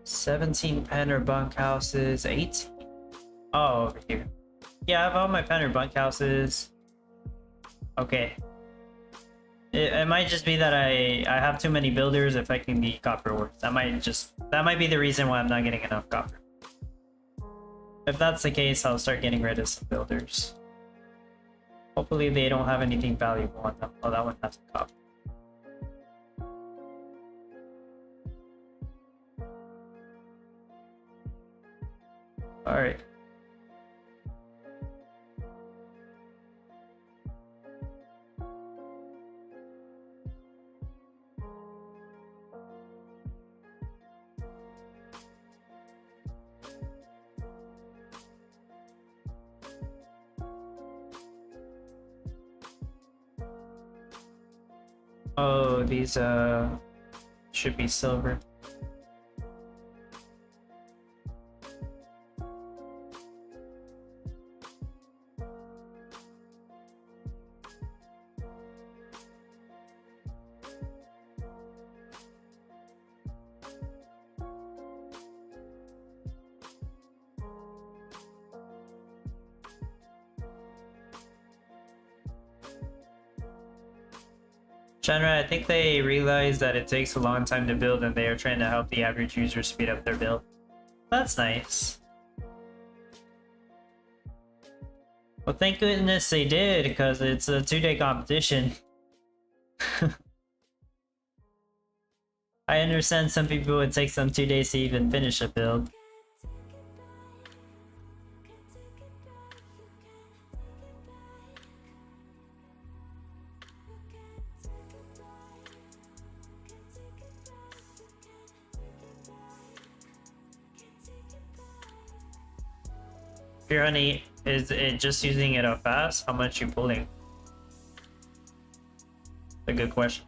S1: 17 panner bunkhouses, 18. Oh, over here. Yeah, I have all my panner bunkhouses. Okay. It might just be that I have too many builders affecting the copper works. That might be the reason why I'm not getting enough copper. If that's the case, I'll start getting rid of some builders. Hopefully they don't have anything valuable on them. Oh, that one has a copper. Alright. Oh, these should be silver. Shanra, I think they realized that it takes a long time to build and they are trying to help the average user speed up their build. That's nice. Well, thank goodness they did, because it's a 2-day competition. I understand some people would take some 2 days to even finish a build. Pure Honey, is it just using it up fast? How much you pulling? A good question.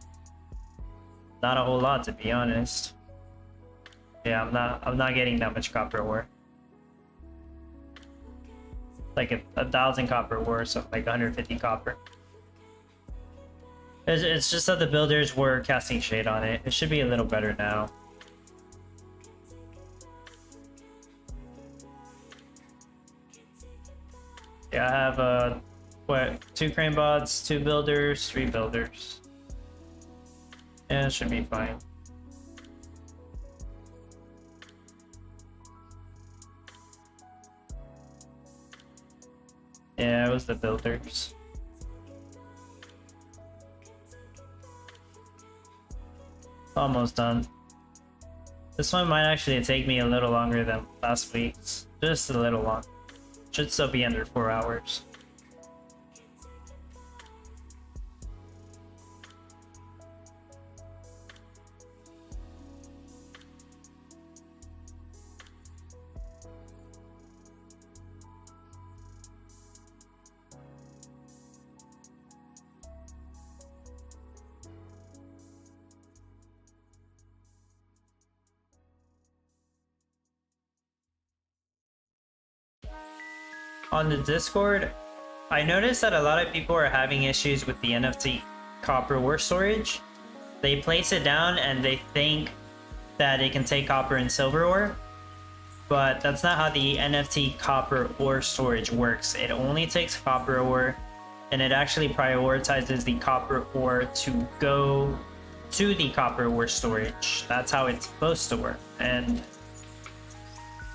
S1: Not a whole lot, to be honest. Yeah, I'm not getting that much copper ore. Like a 1,000 copper ore, so like 150 copper. It's just that the builders were casting shade on it. It should be a little better now. Yeah, I have what, 2 crane bots, 2 builders, 3 builders. Yeah, it should be fine. Yeah, it was the builders. Almost done. This one might actually take me a little longer than last week's. Just a little long. Should still be under 4 hours. On the Discord, I noticed that a lot of people are having issues with the NFT copper ore storage. They place it down and they think that it can take copper and silver ore, but that's not how the NFT copper ore storage works. It only takes copper ore, and it actually prioritizes the copper ore to go to the copper ore storage. That's how it's supposed to work. And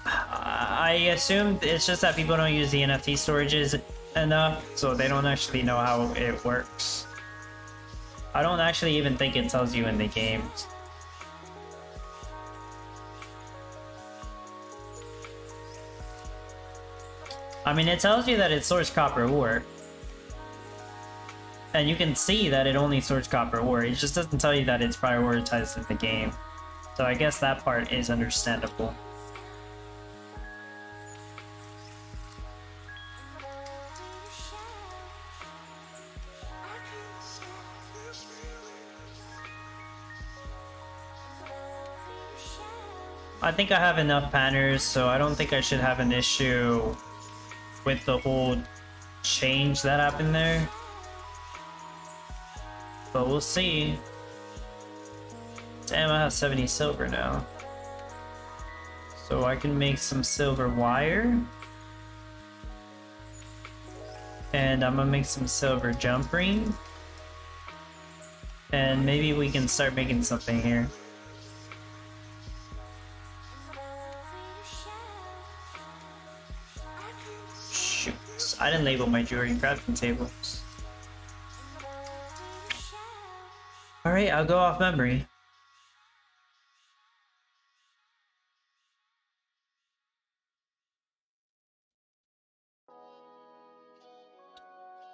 S1: I assume it's just that people don't use the NFT storages enough, so they don't actually know how it works. I don't actually even think it tells you in the games. I mean, it tells you that it stores copper ore, and you can see that it only stores copper ore. It just doesn't tell you that it's prioritized in the game. So I guess that part is understandable. I think I have enough panners, so I don't think I should have an issue with the whole change that happened there. But we'll see. Damn, I have 70 silver now. So I can make some silver wire. And I'm gonna make some silver jump ring. And maybe we can start making something here. I didn't label my jewelry crafting tables. Alright, I'll go off memory.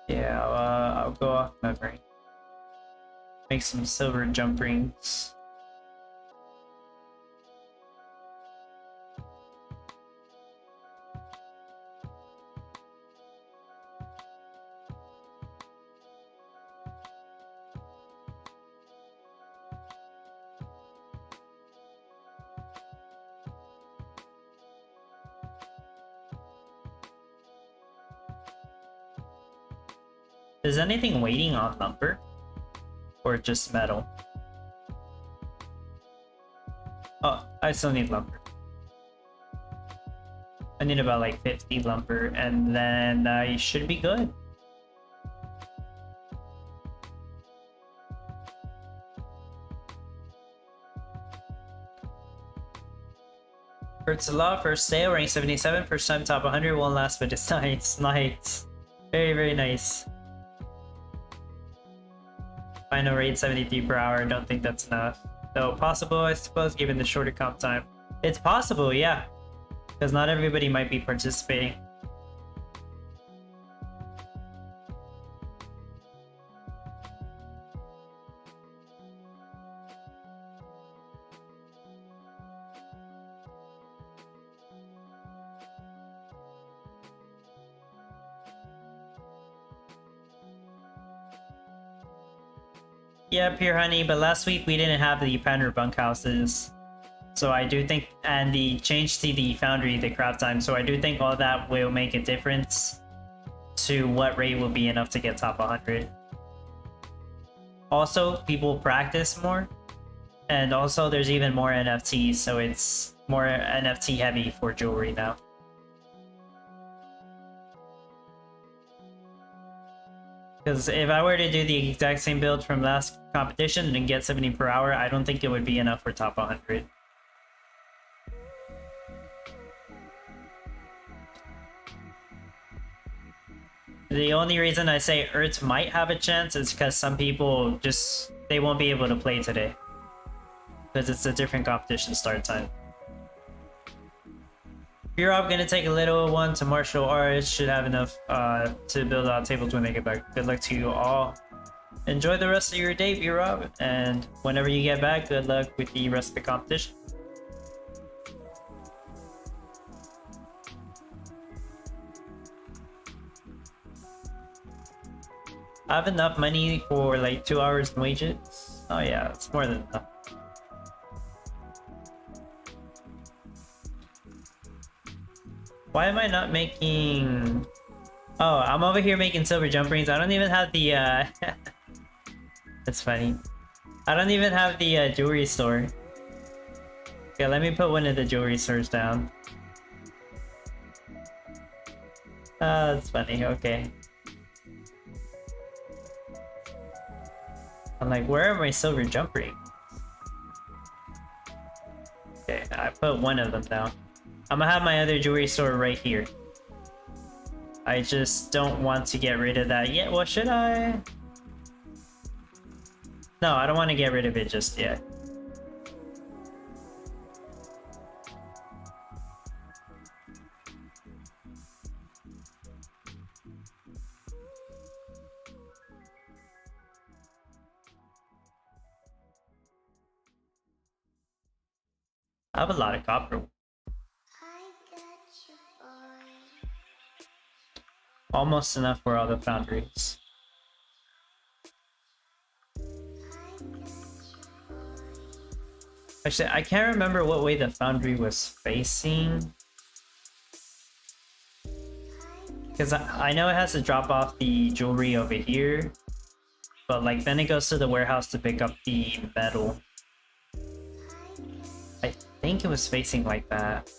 S1: Yeah, I'll go off memory. Make some silver jump rings. Is anything waiting on lumber? Or just metal? Oh, I still need lumber. I need about like 50 lumber, and then I should be good. Hurts a lot, first sale, rank 77, first time top 100, one last bit. It's nice, nice. Very, very nice. Final rate 73 per hour, don't think that's enough. Though possible, I suppose, given the shorter comp time. It's possible, yeah. Because not everybody might be participating. Yeah, Pure Honey, but last week we didn't have the Panner bunkhouses. So I do think, and the change to the Foundry, the craft time, so I do think all that will make a difference to what rate will be enough to get top 100. Also, people practice more. And also, there's even more NFTs, so it's more NFT heavy for jewelry now. Because if I were to do the exact same build from last competition and get 70 per hour, I don't think it would be enough for top 100. The only reason I say Earth might have a chance is because some people just, they won't be able to play today. Because it's a different competition start time. Europe gonna take a little one to martial arts, should have enough to build out tables when they get back. Good luck to you all. Enjoy the rest of your day, Europe, and whenever you get back, good luck with the rest of the competition. I have enough money for like 2 hours in wages. Oh yeah, it's more than enough. Why am I not making... Oh, I'm over here making silver jump rings. I don't even have the That's funny. I don't even have the jewelry store. Okay, let me put one of the jewelry stores down. Oh, that's funny. Okay. I'm like, where are my silver jump rings? Okay, I put one of them down. I'm gonna have my other jewelry store right here. I just don't want to get rid of that yet. Well, should I? No, I don't want to get rid of it just yet. I have a lot of copper. Almost enough for all the foundries. Actually, I can't remember what way the foundry was facing. Because I know it has to drop off the jewelry over here. But like then it goes to the warehouse to pick up the metal. I think it was facing like that.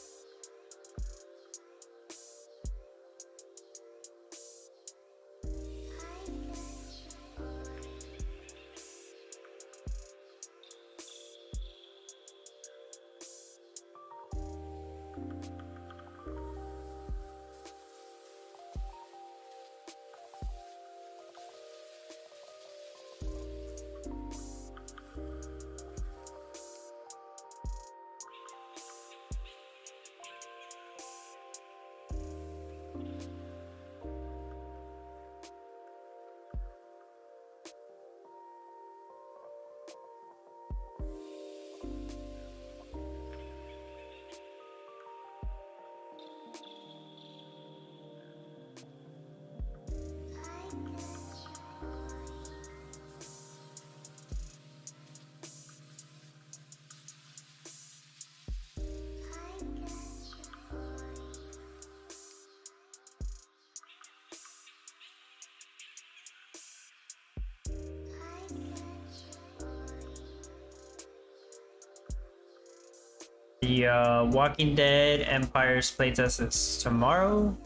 S1: The Walking Dead Empire's playtest is tomorrow.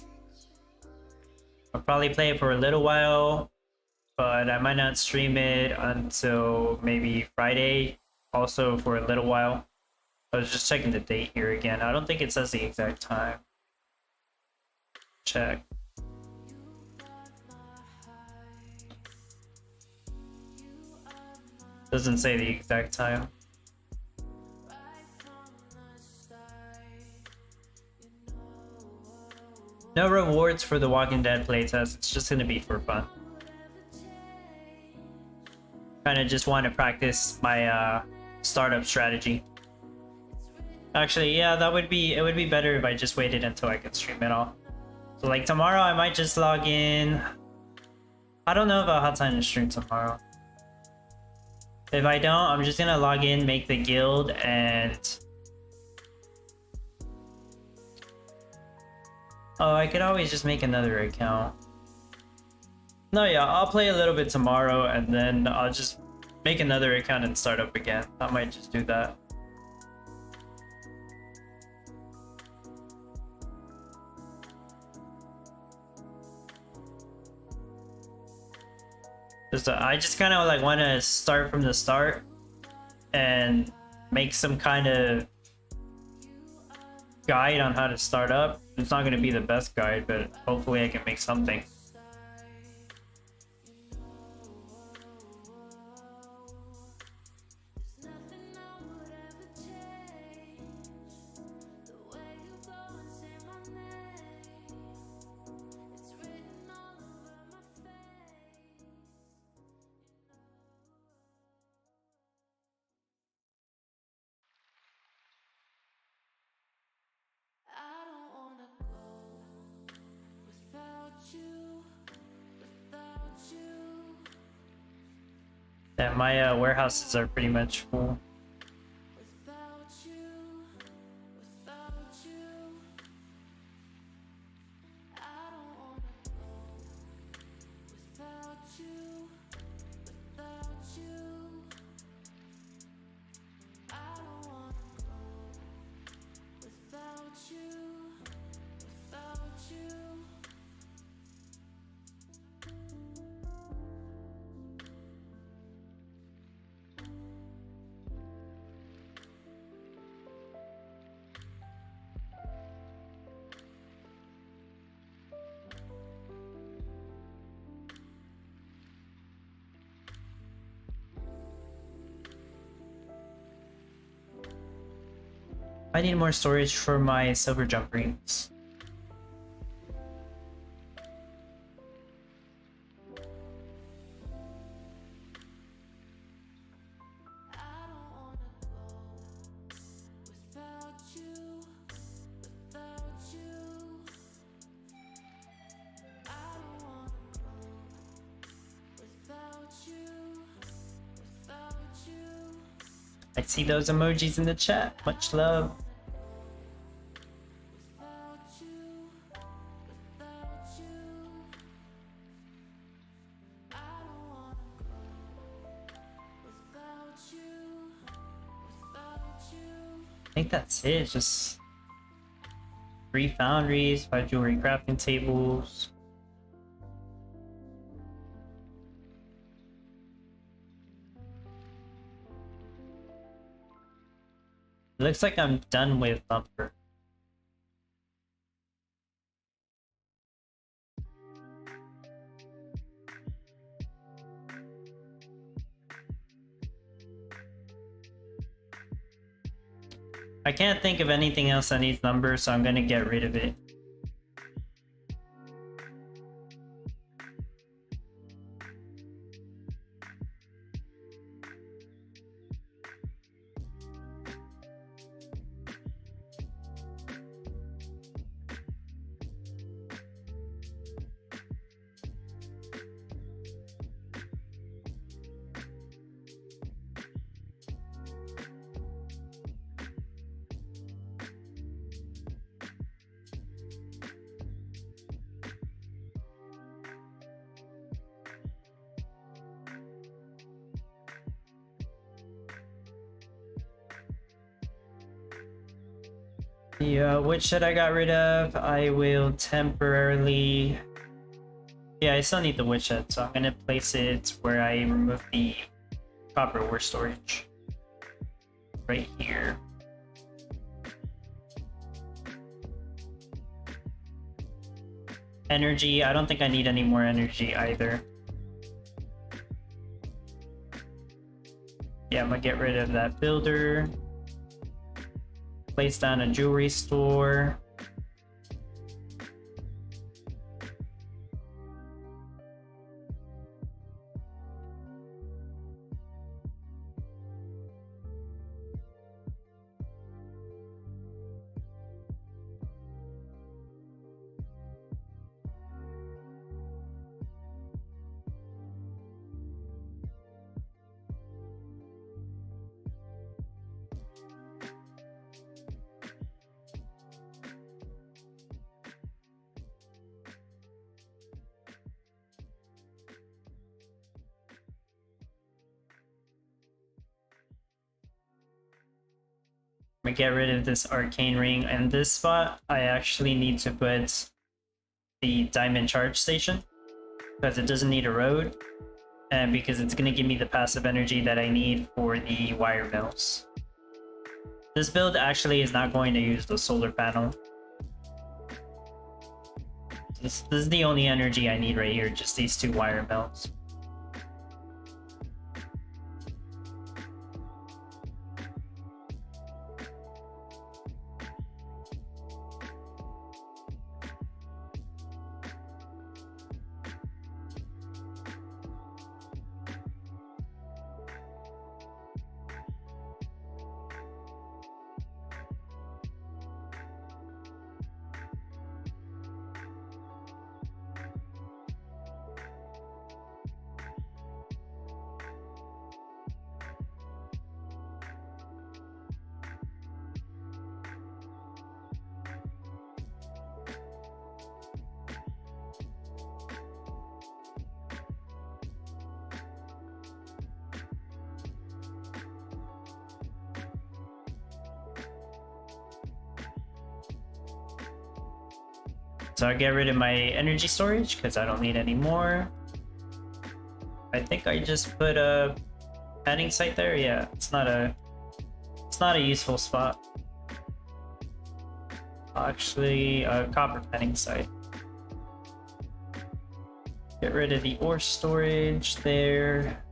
S1: I'll probably play it for a little while, but I might not stream it until maybe Friday, also for a little while. I was just checking the date here again. I don't think it says the exact time. Check. Doesn't say the exact time. No rewards for the Walking Dead playtest, it's just gonna be for fun. Kinda just want to practice my startup strategy. Actually, yeah, it would be better if I just waited until I could stream it all. So like tomorrow I might just log in. I don't know if I'll have time to stream tomorrow. If I don't, I'm just gonna log in, make the guild, and... Oh, I could always just make another account. No, yeah, I'll play a little bit tomorrow, and then I'll just make another account and start up again. I might just do that. I just kind of like want to start from the start and make some kind of guide on how to start up. It's not going to be the best guide, but hopefully I can make something. Yeah, my warehouses are pretty much full. I need more storage for my silver jump rings. I see those emojis in the chat. Much love. I think that's it. It's just 3 foundries, 5 jewelry crafting tables. It looks like I'm done with lumber. I can't think of anything else that needs lumber, so I'm gonna get rid of it. The witch that I got rid of, I will temporarily... Yeah, I still need the witch head, so I'm gonna place it where I remove the copper ore storage. Right here. Energy, I don't think I need any more energy either. Yeah, I'm gonna get rid of that builder. Place down a jewelry store. I'm gonna get rid of this arcane ring, and this spot I actually need to put the diamond charge station because it doesn't need a road, and because it's gonna give me the passive energy that I need for the wire mills. This build actually is not going to use the solar panel. This is the only energy I need right here, just these two wire mills. So I'll get rid of my energy storage because I don't need any more. I think I just put a panning site there. Yeah, it's not a useful spot. Actually, a copper panning site. Get rid of the ore storage there.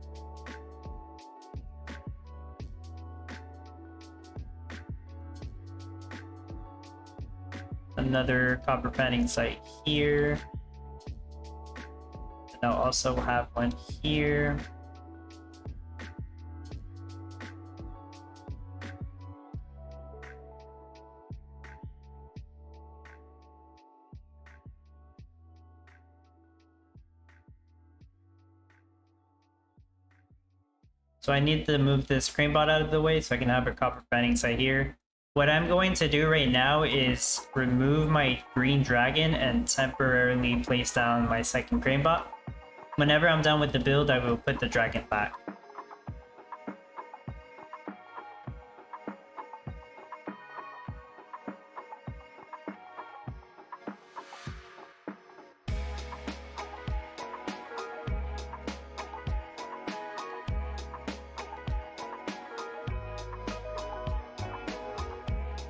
S1: Another copper panning site here. And I'll also have one here. So I need to move this crane bot out of the way so I can have a copper panning site here. What I'm going to do right now is remove my green dragon and temporarily place down my second crane bot. Whenever I'm done with the build, I will put the dragon back.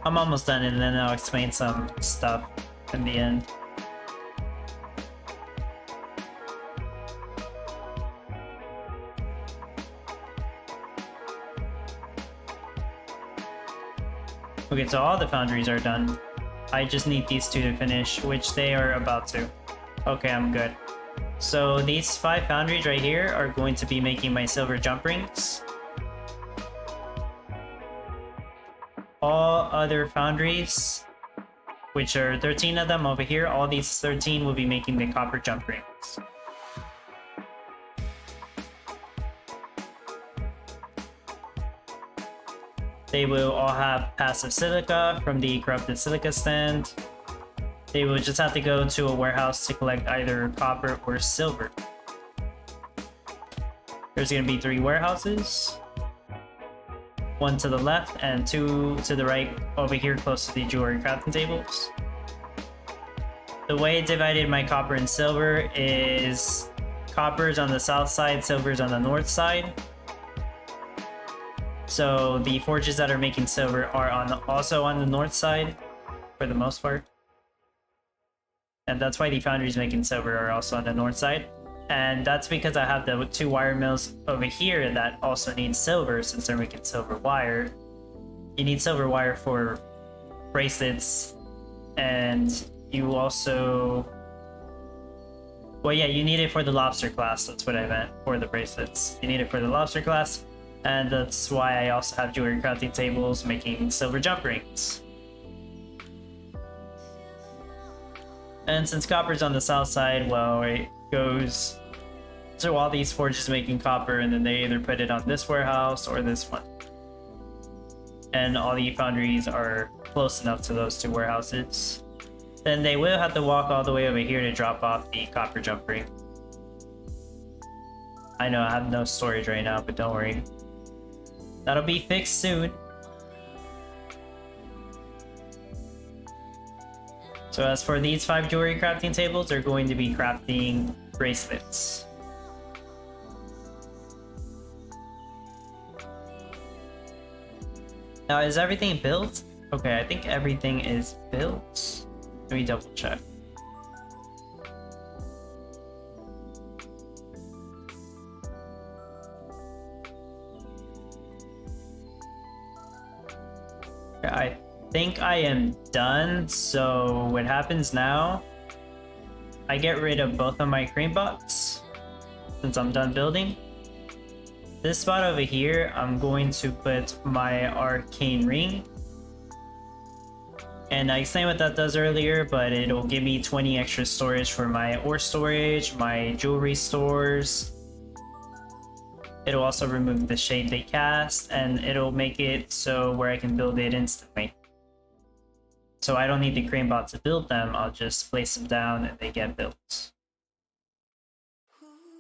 S1: I'm almost done, and then I'll explain some stuff in the end. Okay, so all the foundries are done. I just need these two to finish, which they are about to. Okay, I'm good. So these 5 foundries right here are going to be making my silver jump rings. All other foundries, which are 13 of them over here, all these 13 will be making the copper jump rings. They will all have passive silica from the corrupted silica stand. They will just have to go to a warehouse to collect either copper or silver. There's going to be 3 warehouses. 1 to the left and 2 to the right over here close to the jewelry crafting tables. The way I divided my copper and silver is copper's on the south side, silver's on the north side. So the forges that are making silver are also on the north side for the most part. And that's why the foundries making silver are also on the north side. And that's because I have the 2 wire mills over here that also need silver since they're making silver wire. You need silver wire for bracelets, and you also... Well, yeah, you need it for the lobster class. That's what I meant, for the bracelets. You need it for the lobster class, and that's why I also have jewelry crafting tables making silver jump rings. And since copper's on the south side, well, it goes to all these forges making copper, and then they either put it on this warehouse or this one. And all the foundries are close enough to those 2 warehouses. Then they will have to walk all the way over here to drop off the copper jump ring. I know I have no storage right now, but don't worry. That'll be fixed soon. So as for these 5 jewelry crafting tables, they're going to be crafting bracelets. Now, is everything built? Okay, I think everything is built. Let me double check. I think I am done. So what happens now, I get rid of both of my cream bots since I'm done building. This spot over here, I'm going to put my arcane ring. And I explained what that does earlier, but it'll give me 20 extra storage for my ore storage, my jewelry stores. It'll also remove the shade they cast, and it'll make it so where I can build it instantly. So I don't need the crane bot to build them, I'll just place them down and they get built.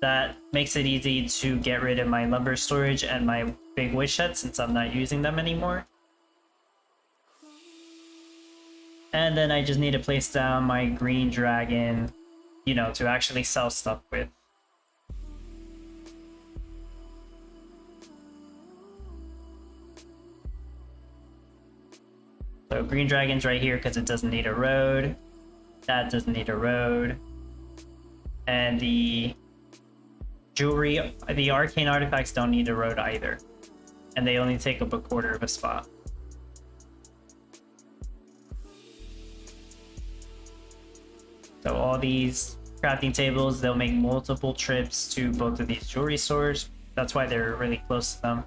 S1: That makes it easy to get rid of my lumber storage and my big wish shed since I'm not using them anymore. And then I just need to place down my green dragon, you know, to actually sell stuff with. So green dragon's right here because it doesn't need a road. That doesn't need a road. And the jewelry, the arcane artifacts don't need a road either. And they only take up a quarter of a spot. So all these crafting tables, they'll make multiple trips to both of these jewelry stores. That's why they're really close to them.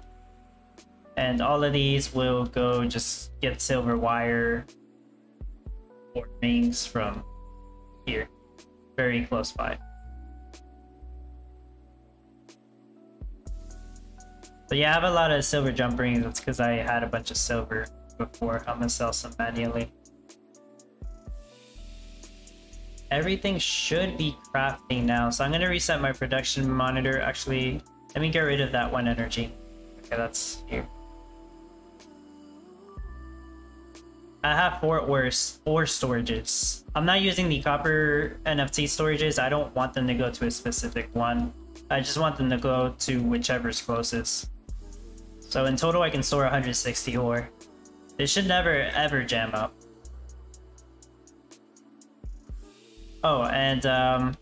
S1: And all of these will go just get silver wire or rings from here. Very close by. So yeah, I have a lot of silver jump rings. That's because I had a bunch of silver before. I'm gonna sell some manually. Everything should be crafting now. So I'm gonna reset my production monitor. Actually, let me get rid of that one energy. Okay, that's here. I have 4 ore storages. I'm not using the copper NFT storages. I don't want them to go to a specific one. I just want them to go to whichever's closest. So in total, I can store 160 ore. This should never ever jam up. Oh, and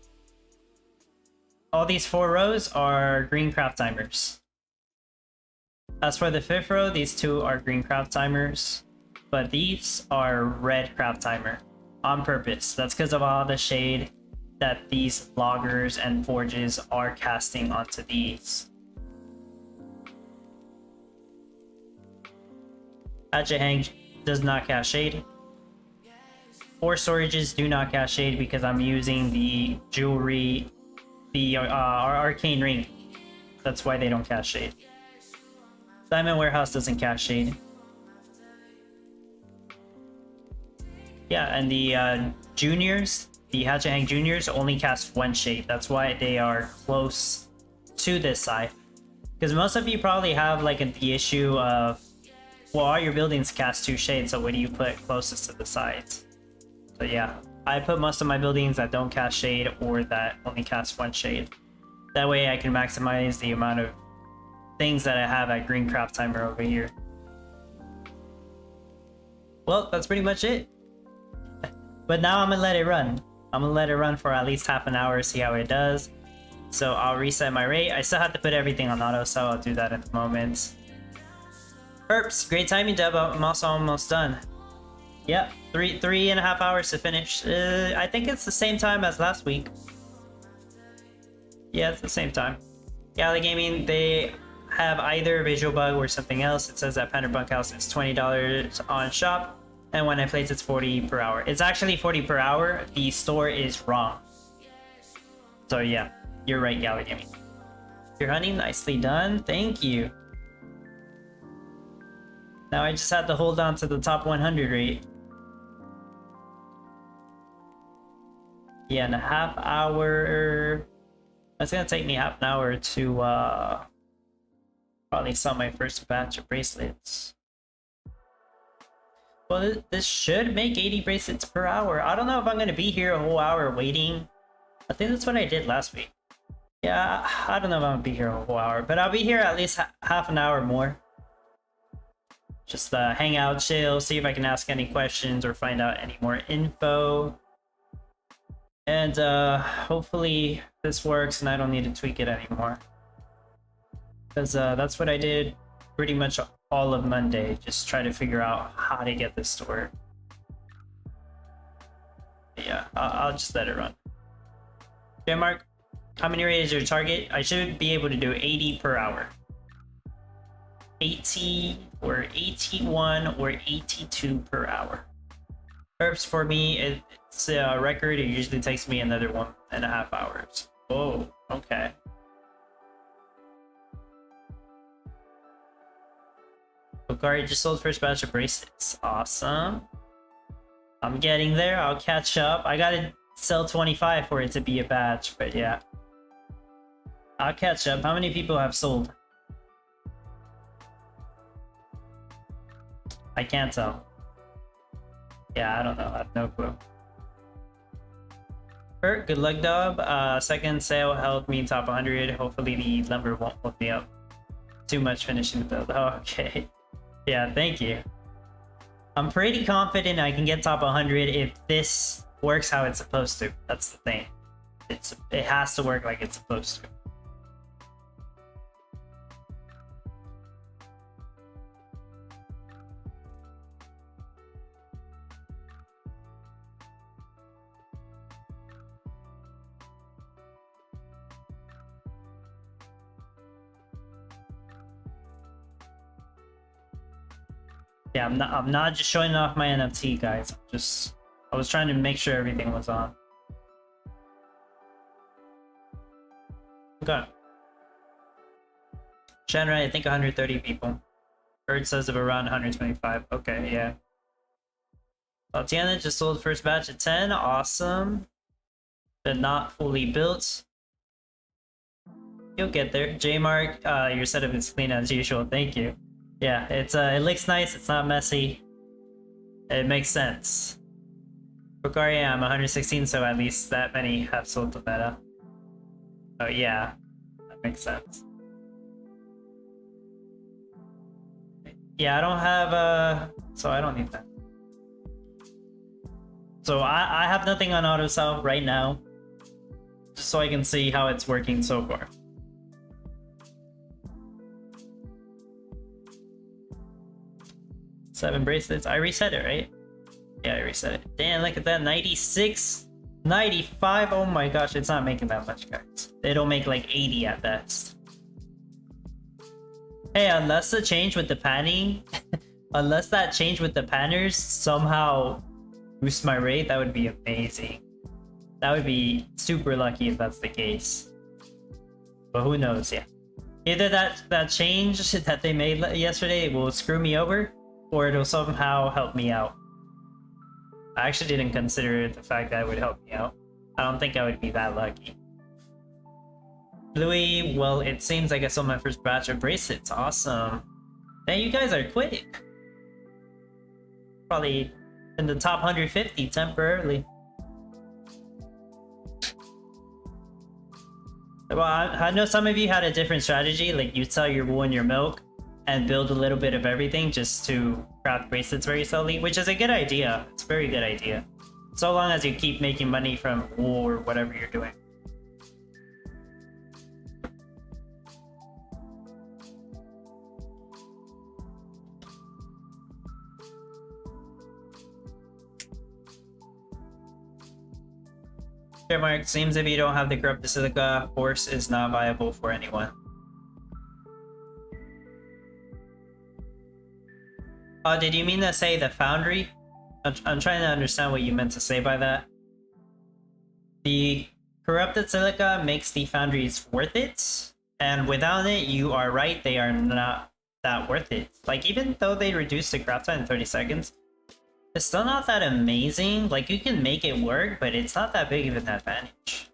S1: all these 4 rows are green craft timers. As for the 5th row, these 2 are green craft timers. But these are red craft timer on purpose. That's because of all the shade that these loggers and forges are casting onto these. Hang does not cast shade. 4 storages do not cast shade because I'm using the jewelry, the arcane ring. That's why they don't cast shade. Diamond warehouse doesn't cast shade. Yeah, and the juniors, the Hang juniors only cast 1 shade. That's why they are close to this side. Because most of you probably have like the issue of, well, all your buildings cast 2 shades, so what do you put closest to the sides? So yeah, I put most of my buildings that don't cast shade or that only cast 1 shade. That way I can maximize the amount of things that I have at green craft timer over here. Well, that's pretty much it. But now I'm gonna let it run. I'm gonna let it run for at least half an hour, see how it does. So I'll reset my rate. I still have to put everything on auto, so I'll do that in a moment. Herps, great timing, Deb. I'm also almost done. Yep, 3.5 hours to finish. I think it's the same time as last week. Yeah, it's the same time. Gala Gaming, they have either visual bug or something else. It says that Panda Bunkhouse is $20 on shop. And when I place, it's 40 per hour. It's actually 40 per hour. The store is wrong. So yeah, you're right, Gala Gaming. Your honey, nicely done. Thank you. Now I just have to hold on to the top 100 rate. Yeah, in a half hour. That's gonna take me half an hour to probably sell my first batch of bracelets. Well, this should make 80 bracelets per hour. I don't know if I'm gonna be here a whole hour waiting. I think that's what I did last week. Yeah, I don't know if I'm gonna be here a whole hour, but I'll be here at least half an hour more. Just hang out, chill, see if I can ask any questions or find out any more info. And hopefully this works and I don't need to tweak it anymore. Because that's what I did pretty much all of Monday. Just try to figure out how to get this to work. But yeah, I'll just let it run. Okay, Mark, how many rate is your target? I should be able to do 80 per hour. 80 or 81 or 82 per hour. Herbs for me, it's a record. It usually takes me another 1.5 hours. Oh, okay. Bukari just sold first batch of bracelets. Awesome. I'm getting there. I'll catch up. I gotta sell 25 for it to be a batch, but yeah. I'll catch up. How many people have sold? I can't tell. Yeah, I don't know. I have no clue. Kurt, good luck, Dub. Second sale helped me top 100. Hopefully the number won't hold me up too much finishing the build. Oh, okay. Yeah, thank you. I'm pretty confident I can get top 100 if this works how it's supposed to. That's the thing. It has to work like it's supposed to. Yeah, I'm not just showing off my NFT, guys. I was trying to make sure everything was on. Okay. Shanrai, I think 130 people. Bird says of around 125. Okay, yeah. Tatiana just sold first batch at 10. Awesome. But not fully built. You'll get there. J-Mark, your setup is clean as usual. Thank you. Yeah, it looks nice, it's not messy. It makes sense. Bukari, I'm 116, so at least that many have sold the meta. Oh yeah, that makes sense. Yeah, I don't have so I don't need that. So I have nothing on auto sell right now. Just so I can see how it's working so far. Seven bracelets. I reset it, right? Yeah, I reset it. Damn, look at that. 96, 95. Oh my gosh, it's not making that much, guys. It'll make like 80 at best. Hey, unless the change with the panning, unless that change with the panners somehow boosts my rate, that would be amazing. That would be super lucky if that's the case. But who knows, yeah. Either that change that they made yesterday will screw me over, or it'll somehow help me out. I actually didn't consider the fact that it would help me out. I don't think I would be that lucky. Bluey, well, it seems like I sold my first batch of bracelets. Awesome. Hey, you guys are quick. Probably in the top 150 temporarily. Well, I know some of you had a different strategy, like you sell your wool and your milk and build a little bit of everything just to craft bracelets very slowly, which is a good idea. It's a very good idea. So long as you keep making money from wool or whatever you're doing. Sure, Mark, seems if you don't have the corrupted silica, force is not viable for anyone. Oh, did you mean to say the foundry? I'm trying to understand what you meant to say by that. The corrupted silica makes the foundries worth it, and without it, you are right, they are not that worth it. Like, even though they reduce the craft time in 30 seconds, it's still not that amazing. Like, you can make it work, but it's not that big of an advantage.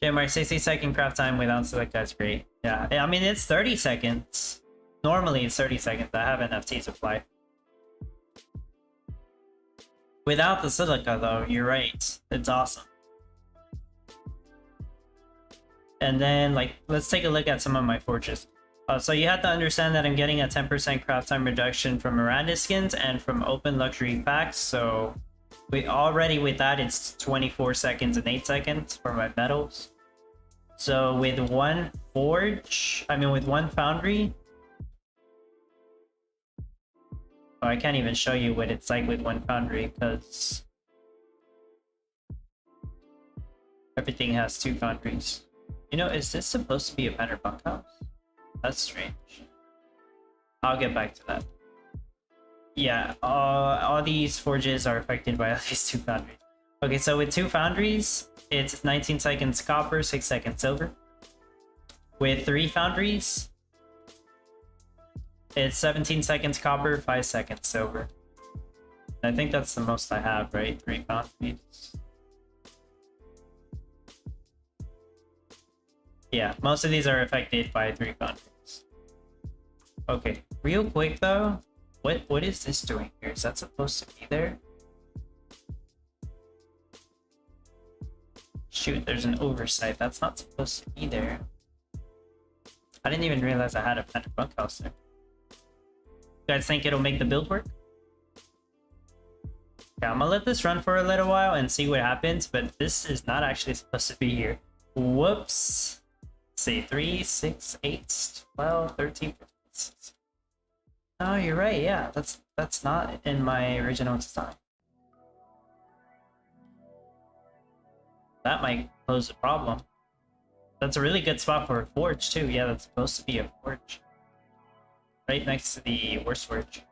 S1: JMR, 60-second craft time without silica is great. Yeah, I mean, it's 30 seconds. Normally it's 30 seconds. I have enough T supply. Without the silica though, you're right. It's awesome. And then like, let's take a look at some of my forges. So you have to understand that I'm getting a 10% craft time reduction from Miranda skins and from open luxury packs. So we already with that, it's 24 seconds and 8 seconds for my metals. So with one forge, I mean with one foundry, oh, I can't even show you what it's like with one foundry because everything has two foundries. You know, is this supposed to be a better bunkhouse? That's strange. I'll get back to that. Yeah, all these forges are affected by all these two foundries. Okay, so with two foundries, it's 19 seconds copper, 6 seconds silver. With three foundries, it's 17 seconds copper, 5 seconds silver. I think that's the most I have, right? Three foundries. Yeah, most of these are affected by three foundries. Okay, real quick though, what is this doing here? Is that supposed to be there? Shoot, there's an oversight. That's not supposed to be there. I didn't even realize I had a better bunkhouse there. You guys think it'll make the build work? Okay, I'm gonna let this run for a little while and see what happens, but this is not actually supposed to be here. Whoops. Let's see, 3, 6, 8, 12, 13, 15, 16. Oh, you're right, yeah, that's not in my original design. That might pose a problem. That's a really good spot for a forge too. Yeah, that's supposed to be a forge. Right next to the worst forge.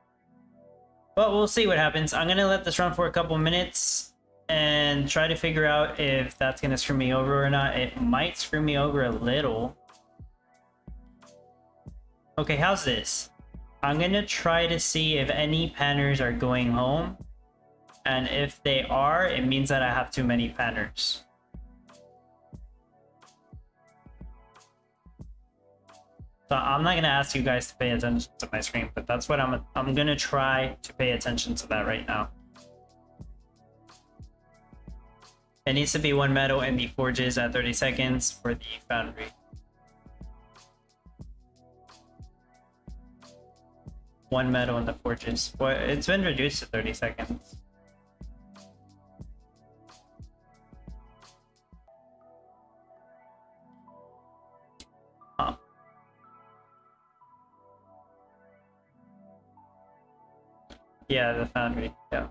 S1: But we'll see what happens. I'm gonna let this run for a couple minutes and try to figure out if that's gonna screw me over or not. It might screw me over a little. Okay, how's this? I'm gonna try to see if any panners are going home. And if they are, it means that I have too many panners. So I'm not gonna ask you guys to pay attention to my screen, but that's what I'm gonna try to pay attention to that right now. It needs to be one metal in the forges at 30 seconds for the foundry. One metal in the forges. Well, it's been reduced to 30 seconds. Huh. Yeah, the foundry, yeah.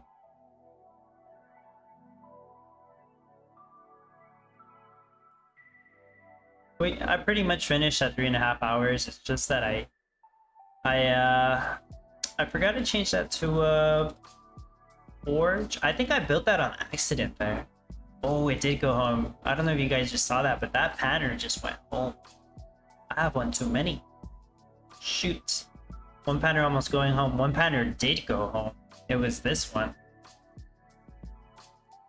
S1: Wait, I pretty much finished at 3.5 hours. It's just that I forgot to change that to a forge. I think I built that on accident there. Oh, it did go home. I don't know if you guys just saw that, but that pattern just went home. I have one too many. Shoot. One pattern almost going home. One pattern did go home. It was this one.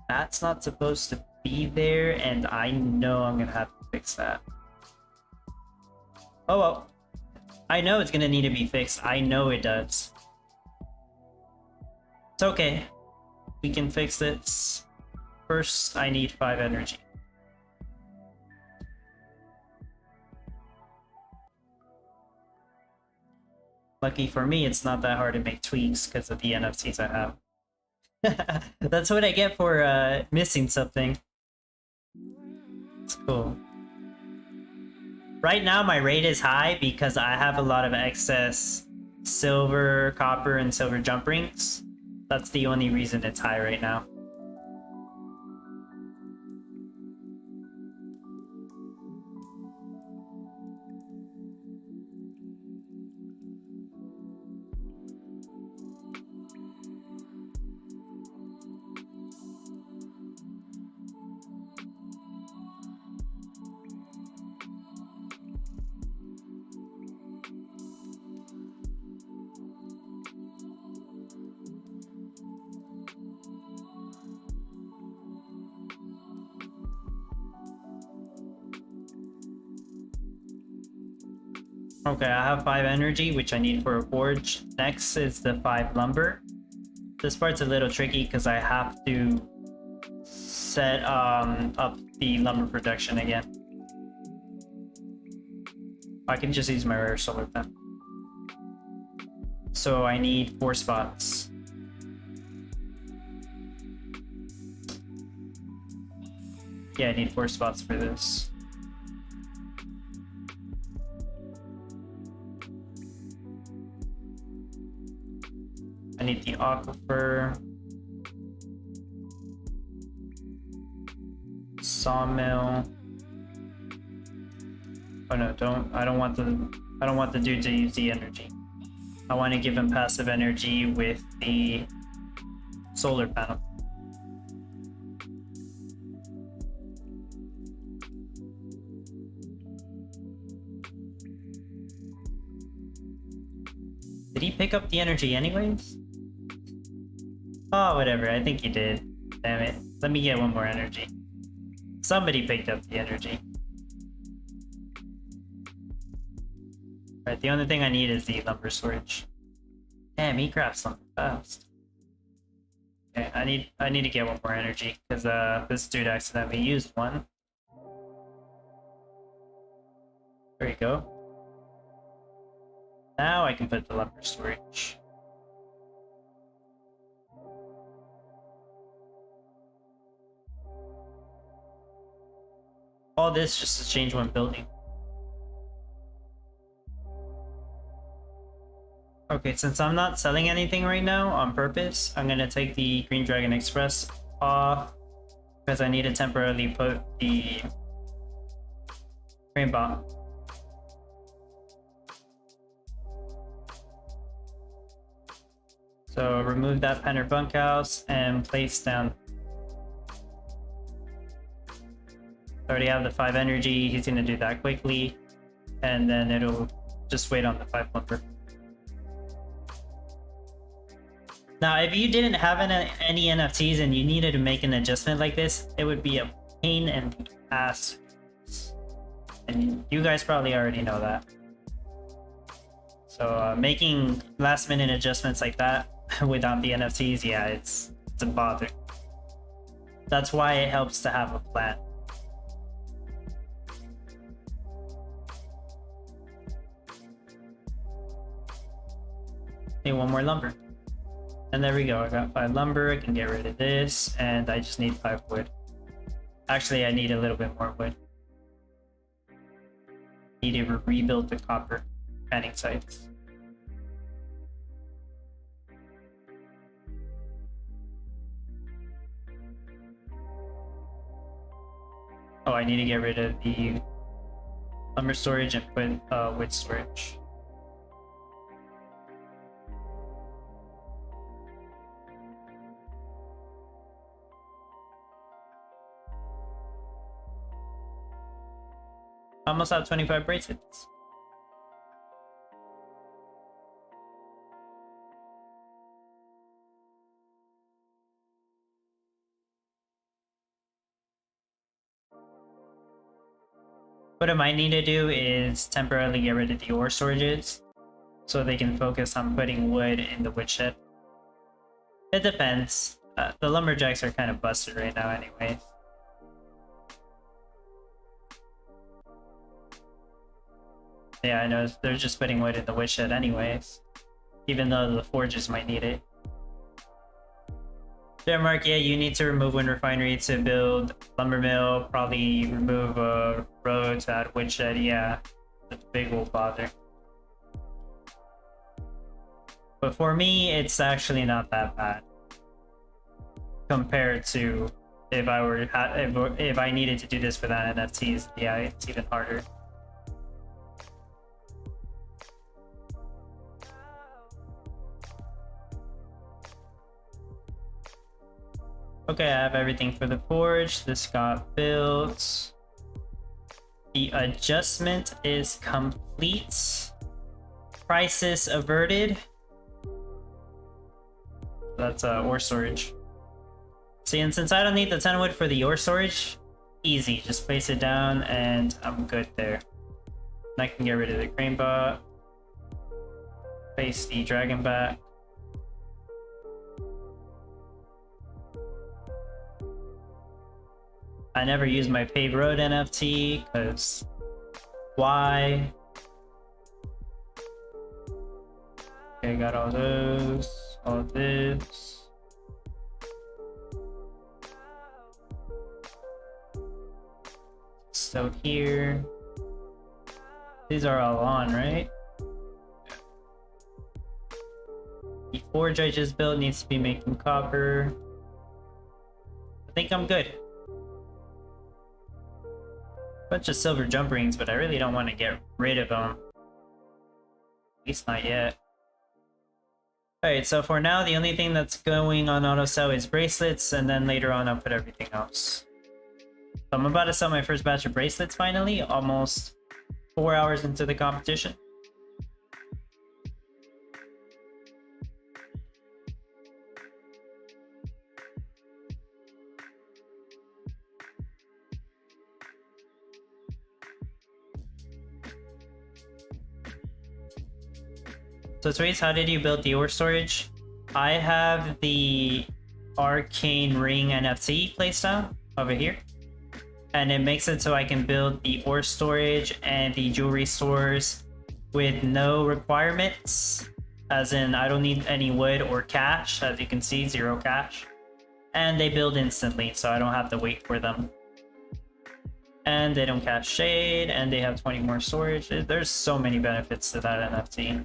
S1: That's not supposed to be there, and I know I'm gonna have to fix that. Oh well. I know it's gonna need to be fixed. I know it does. It's okay. We can fix this. First, I need 5 energy. Lucky for me, it's not that hard to make tweaks because of the NFTs I have. That's what I get for missing something. It's cool. Right now, my rate is high because I have a lot of excess silver, copper, and silver jump rings. That's the only reason it's high right now. Okay, I have 5 energy, which I need for a forge. Next is the 5 lumber. This part's a little tricky because I have to set up the lumber production again. I can just use my rare solar pen. So I need 4 spots. Yeah, I need 4 spots for this. I need the aquifer. Sawmill. Oh no, I don't want the dude to use the energy. I want to give him passive energy with the solar panel. Did he pick up the energy anyways? Oh, whatever. I think he did. Damn it. Let me get 1 more energy. Somebody picked up the energy. Alright, the only thing I need is the lumber storage. Damn, he crafts something fast. Okay, I need to get 1 more energy because this dude accidentally used 1. There you go. Now I can put the lumber storage. All this just to change 1 building. Okay, since I'm not selling anything right now on purpose, I'm gonna take the Green Dragon Express off because I need to temporarily put the Green Bomb. So remove that Penner bunkhouse and place down. I already have the 5 energy. He's gonna do that quickly, and then it'll just wait on the 5 lumber. Now, if you didn't have any NFTs and you needed to make an adjustment like this, it would be a pain in the ass. And you guys probably already know that. So making last minute adjustments like that without the NFTs, yeah, it's a bother. That's why it helps to have a plan. Need 1 more lumber. And there we go, I got 5 lumber, I can get rid of this, and I just need 5 wood. Actually, I need a little bit more wood. Need to rebuild the copper panning sites. Oh, I need to get rid of the lumber storage and put wood storage. Almost have 25 bracelets. What I might need to do is temporarily get rid of the ore storages so they can focus on putting wood in the woodshed. It depends. The lumberjacks are kind of busted right now anyways. Yeah, I know, they're just putting wood in the woodshed anyways. Even though the forges might need it. Mark, yeah, you need to remove wind refinery to build lumber mill. Probably remove a road to add woodshed. Yeah, that's a big old bother. But for me, it's actually not that bad compared to if I were if I needed to do this without NFTs. Yeah, it's even harder. Okay, I have everything for the forge. This got built. The adjustment is complete. Crisis averted. That's ore storage. See, and since I don't need the 10 wood for the ore storage, easy. Just place it down and I'm good there. And I can get rid of the crane bot. Place the dragon back. I never use my paved road NFT because why? Okay, got all those, all this. Still here. These are all on, right? The forge I just built needs to be making copper. I think I'm good. Bunch of silver jump rings, but I really don't want to get rid of them. At least not yet. Alright, so for now, the only thing that's going on auto sell is bracelets, and then later on I'll put everything else. So I'm about to sell my first batch of bracelets finally, almost 4 hours into the competition. So Therese, how did you build the ore storage? I have the Arcane ring NFT playstyle over here. And it makes it so I can build the ore storage and the jewelry stores with no requirements. As in, I don't need any wood or cash. As you can see, 0 cash. And they build instantly, so I don't have to wait for them. And they don't cast shade, and they have 20 more storage. There's so many benefits to that NFT.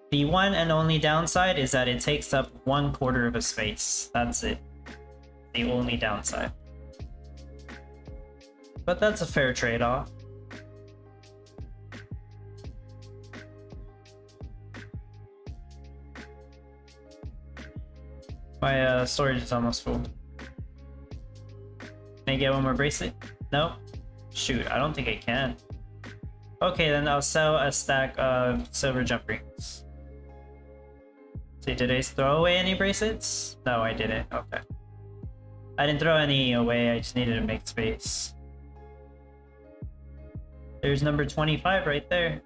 S1: The one and only downside is that it takes up 1/4 of a space. That's it. The only downside. But that's a fair trade-off. My storage is almost full. Can I get one more bracelet? No? Shoot, I don't think I can. Okay, then I'll sell a stack of silver jump rings. See, did I throw away any bracelets? No, I didn't. Okay. I didn't throw any away, I just needed to make space. There's number 25 right there.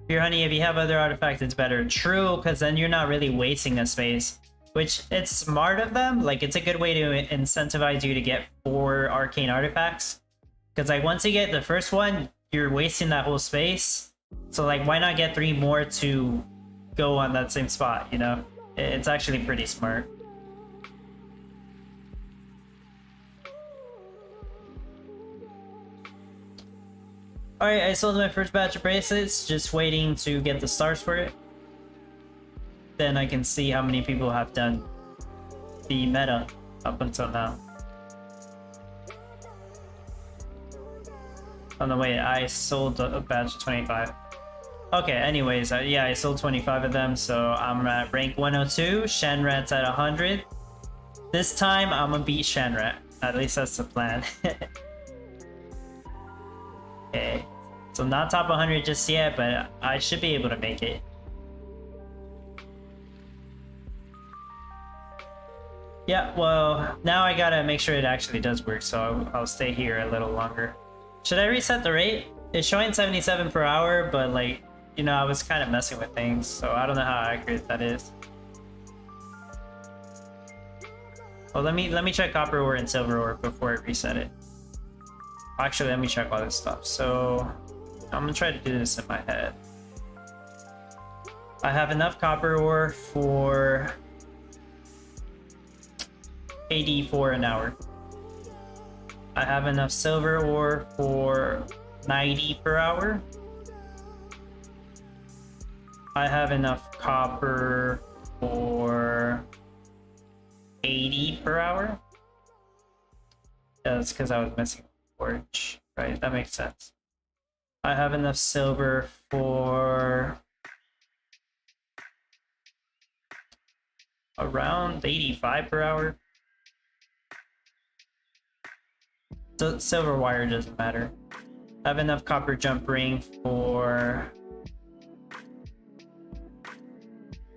S1: Here, honey, if you have other artifacts, it's better. True, because then you're not really wasting a space. Which, it's smart of them. Like, it's a good way to incentivize you to get 4 arcane artifacts. Because, like, once you get the first one, you're wasting that whole space. So, like, why not get 3 more to go on that same spot, you know? It's actually pretty smart. Alright, I sold my first batch of bracelets, just waiting to get the stars for it. Then I can see how many people have done the meta up until now. Oh no, wait, I sold a batch of 25. Okay, anyways, yeah, I sold 25 of them, so I'm at rank 102, Shanrat's at 100. This time, I'm gonna beat Shanrat. At least that's the plan. Okay, so not top 100 just yet, but I should be able to make it. Yeah, well, now I gotta make sure it actually does work, so I'll stay here a little longer. Should I reset the rate? It's showing 77 per hour, but like, you know, I was kind of messing with things, so I don't know how accurate that is. Well, let me check copper ore and silver ore before I reset it. Actually, let me check all this stuff. So I'm gonna try to do this in my head. I have enough copper ore for 84 an hour. I have enough silver ore for 90 per hour. I have enough copper for 80 per hour. Yeah, that's because I was missing forge, right? That makes sense. I have enough silver for around 85 per hour. So silver wire doesn't matter. I have enough copper jump ring for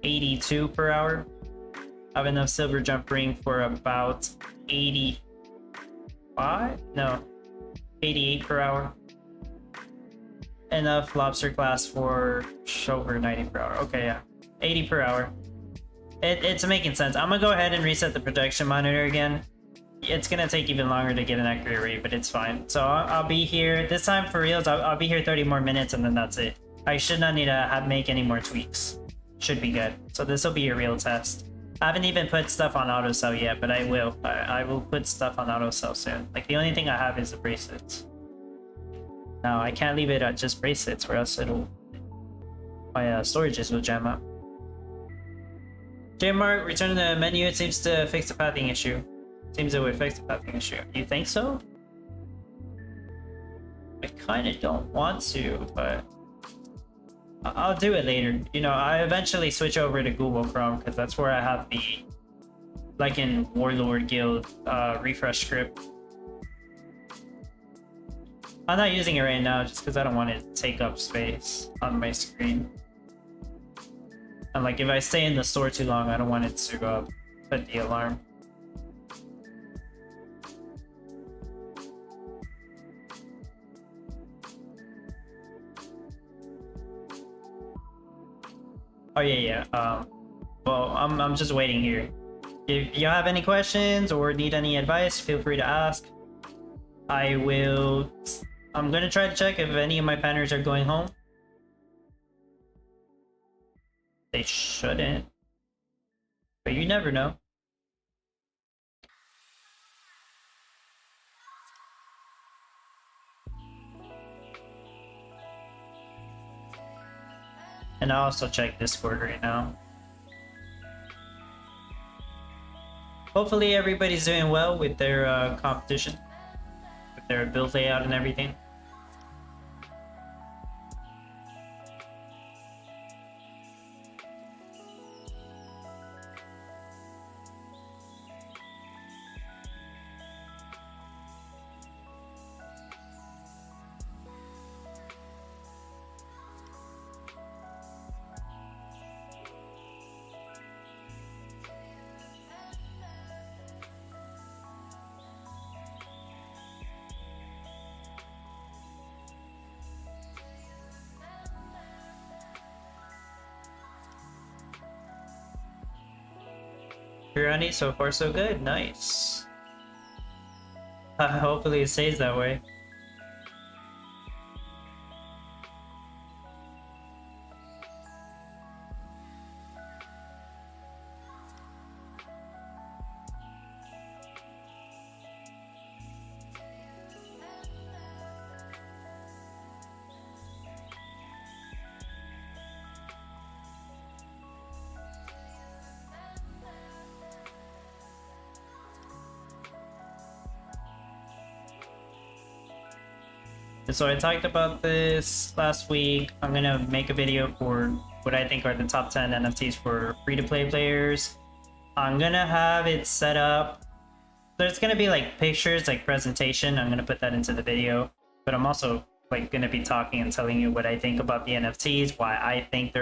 S1: 82 per hour. I have enough silver jump ring for about 85? No, 88 per hour. enough lobster class for over 90 per hour. Okay, yeah, 80 per hour. It's making sense. I'm gonna go ahead and reset the projection monitor again. It's gonna take even longer to get an accurate read, but it's fine. So I'll be here this time for reals. I'll be here 30 more minutes and then that's it. I should not need to make any more tweaks. Should be good. So this will be a real test. I haven't even put stuff on auto sell yet, but I will. I will put stuff on auto sell soon. Like the only thing I have is the bracelets. No, I can't leave it at just bracelets, or else it'll my storages will jam up. JMark, return to the menu. It seems to fix the pathing issue. Seems it would fix the pathing issue. You think so? I kind of don't want to, but I'll do it later. You know, I eventually switch over to Google Chrome because that's where I have the, like in Warlord Guild, refresh script. I'm not using it right now just because I don't want it to take up space on my screen. And like if I stay in the store too long, I don't want it to put the alarm. Oh yeah. Well, I'm just waiting here. If you have any questions or need any advice, feel free to ask. I'm gonna try to check if any of my patterners are going home. They shouldn't, but you never know. And I'll also check Discord right now. Hopefully everybody's doing well with their competition, with their build layout and everything. Pirani, so far so good. Nice. Hopefully it stays that way. So I talked about this last week. I'm gonna make a video for what I think are the top 10 NFTs for free-to-play players. I'm gonna have it set up. There's gonna be like pictures, like presentation. I'm gonna put that into the video, but I'm also like gonna be talking and telling you what I think about the NFTs, why I think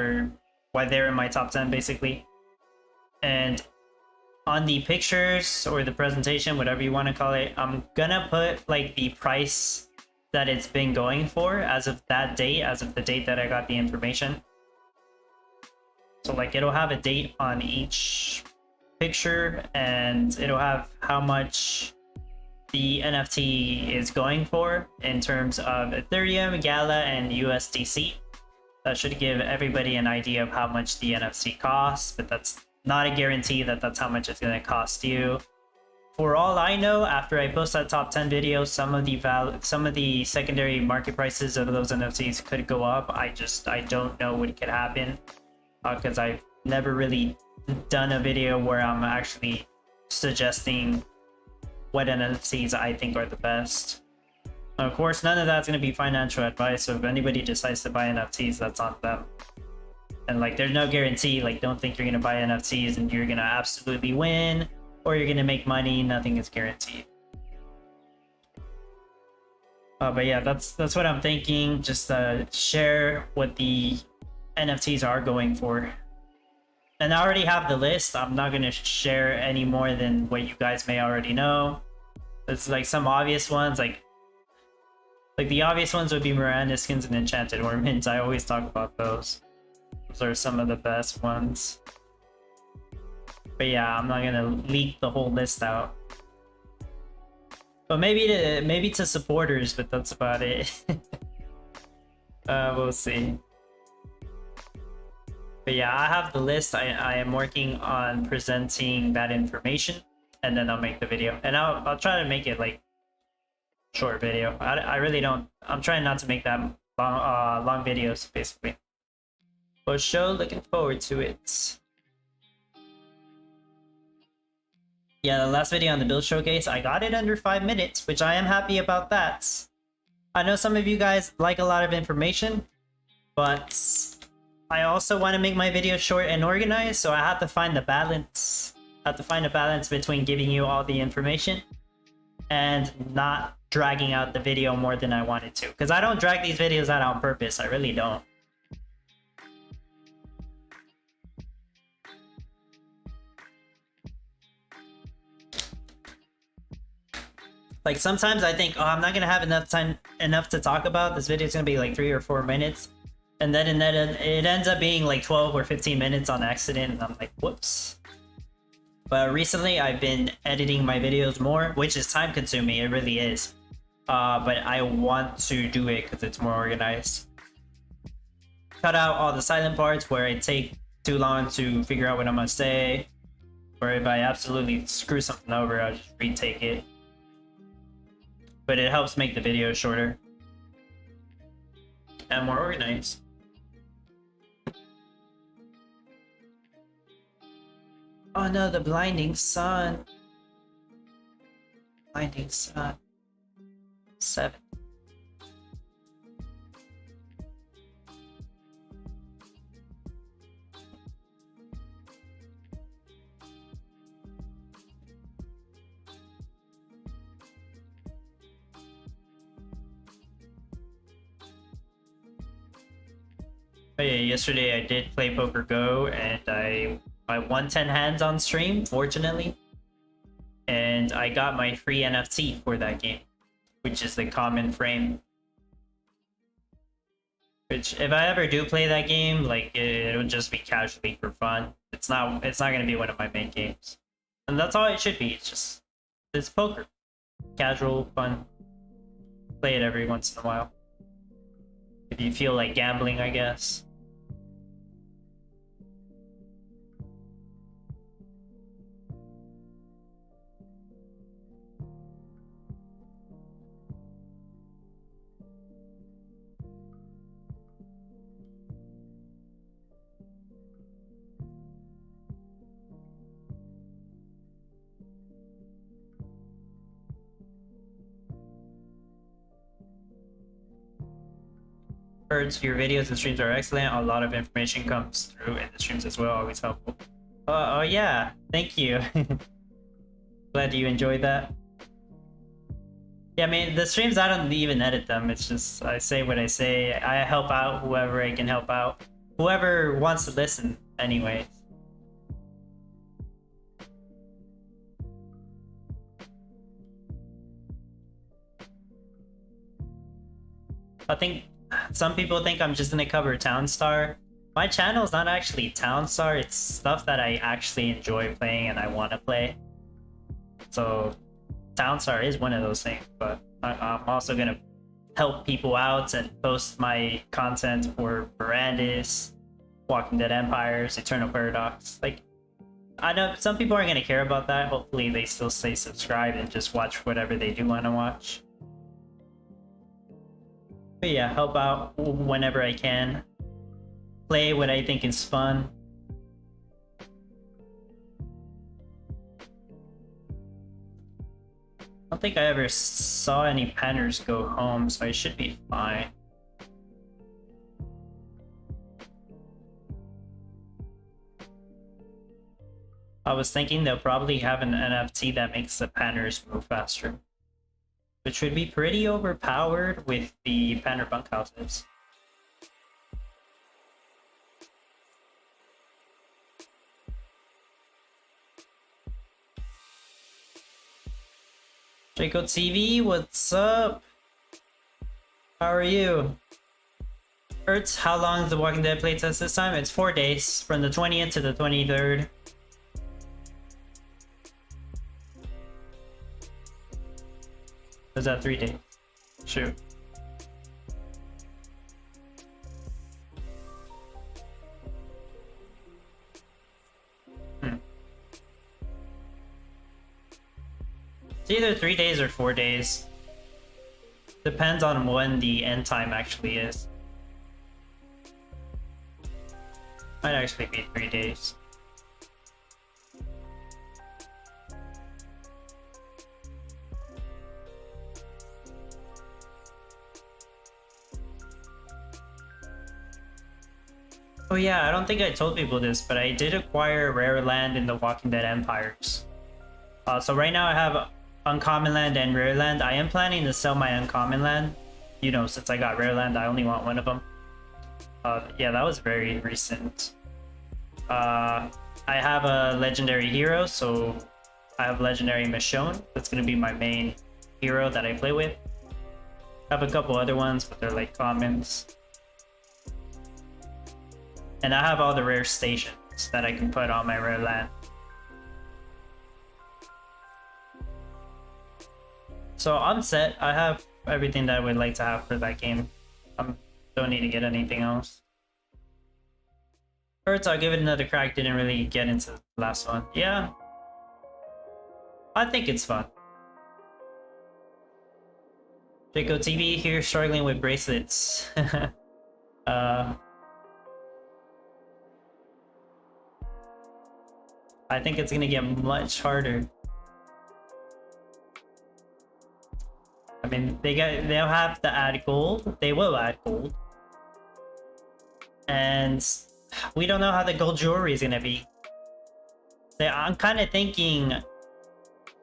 S1: why they're in my top 10 basically. And on the pictures or the presentation, whatever you want to call it, I'm gonna put like the price that it's been going for as of that date, as of the date that I got the information. So like it'll have a date on each picture and it'll have how much the NFT is going for in terms of Ethereum, Gala, and USDC. That should give everybody an idea of how much the NFT costs, but that's not a guarantee that that's how much it's going to cost you. For all I know, after I post that top 10 video, some of the secondary market prices of those NFTs could go up. I don't know what could happen because I've never really done a video where I'm actually suggesting what NFTs I think are the best. Of course, none of that's going to be financial advice, so if anybody decides to buy NFTs, that's on them. And like, there's no guarantee. Like, don't think you're going to buy NFTs and you're going to absolutely win, or you're gonna make money. Nothing is guaranteed. But yeah, that's what I'm thinking. Just share what the NFTs are going for. And I already have the list. I'm not gonna share any more than what you guys may already know. It's like some obvious ones, like Like the obvious ones would be Miranda skins and Enchanted ornaments. I always talk about those. Those are some of the best ones. But yeah, I'm not gonna leak the whole list out. But maybe to supporters, but that's about it. We'll see. But yeah, I have the list. I am working on presenting that information, and then I'll make the video. And I'll try to make it like short video. I really don't. I'm trying not to make that long videos basically. For sure, looking forward to it. Yeah, the last video on the build showcase, I got it under 5 minutes, which I am happy about that. I know some of you guys like a lot of information, but I also want to make my videos short and organized, so I have to find the balance. I have to find a balance between giving you all the information and not dragging out the video more than I wanted to. Because I don't drag these videos out on purpose, I really don't. Like sometimes I think, oh, I'm not gonna have enough to talk about. This video is gonna be like 3 or 4 minutes, and then it ends up being like 12 or 15 minutes on accident, and I'm like, whoops. But recently I've been editing my videos more, which is time consuming. It really is. But I want to do it because it's more organized. Cut out all the silent parts where it take too long to figure out what I'm gonna say, or if I absolutely screw something over, I'll just retake it. But it helps make the video shorter and more organized. Oh no, the blinding sun. Blinding sun. 7. Oh yeah, yesterday I did play Poker Go, and I won 10 hands on stream, fortunately. And I got my free NFT for that game, which is the common frame. Which, if I ever do play that game, like it'll just be casually for fun. It's not gonna be one of my main games. And that's all it should be. It's poker. Casual, fun. Play it every once in a while. If you feel like gambling, I guess. Heard your videos and streams are excellent. A lot of information comes through in the streams as well. Always helpful. Oh yeah, thank you. Glad you enjoyed that. Yeah, I mean the streams, I don't even edit them. It's just I say what I say. I help out whoever I can help out. Whoever wants to listen, anyways. I think some people think I'm just gonna cover Townstar. My channel is not actually Townstar, it's stuff that I actually enjoy playing and I want to play. So Townstar is one of those things, but I'm also gonna help people out and post my content for Brandis, Walking Dead Empires, Eternal Paradox. Like, I know some people aren't gonna care about that. Hopefully they still stay subscribed and just watch whatever they do want to watch. But yeah, help out whenever I can. Play what I think is fun. I don't think I ever saw any panners go home, so I should be fine. I was thinking they'll probably have an NFT that makes the panners move faster, which would be pretty overpowered with the panner bunkhouses. Draco TV, what's up? How are you? Ertz, how long is the Walking Dead playtest this time? It's 4 days, from the 20th to the 23rd. Is that 3 days? Shoot. It's either 3 days or 4 days. Depends on when the end time actually is. Might actually be 3 days. Oh yeah, I don't think I told people this, but I did acquire rare land in the Walking Dead Empires. So right now I have uncommon land and rare land. I am planning to sell my uncommon land. You know, since I got rare land, I only want one of them. Yeah, that was very recent. I have a legendary hero, so I have legendary Michonne. That's gonna be my main hero that I play with. I have a couple other ones, but they're like commons. And I have all the rare stations that I can put on my rare land. So I'm set. I have everything that I would like to have for that game. Don't need to get anything else. First, I'll give it another crack. Didn't really get into the last one. Yeah. I think it's fun. Jaco TV here struggling with bracelets. I think it's gonna get much harder. I mean, they'll have to add gold. They will add gold, and we don't know how the gold jewelry is gonna be. I'm kind of thinking.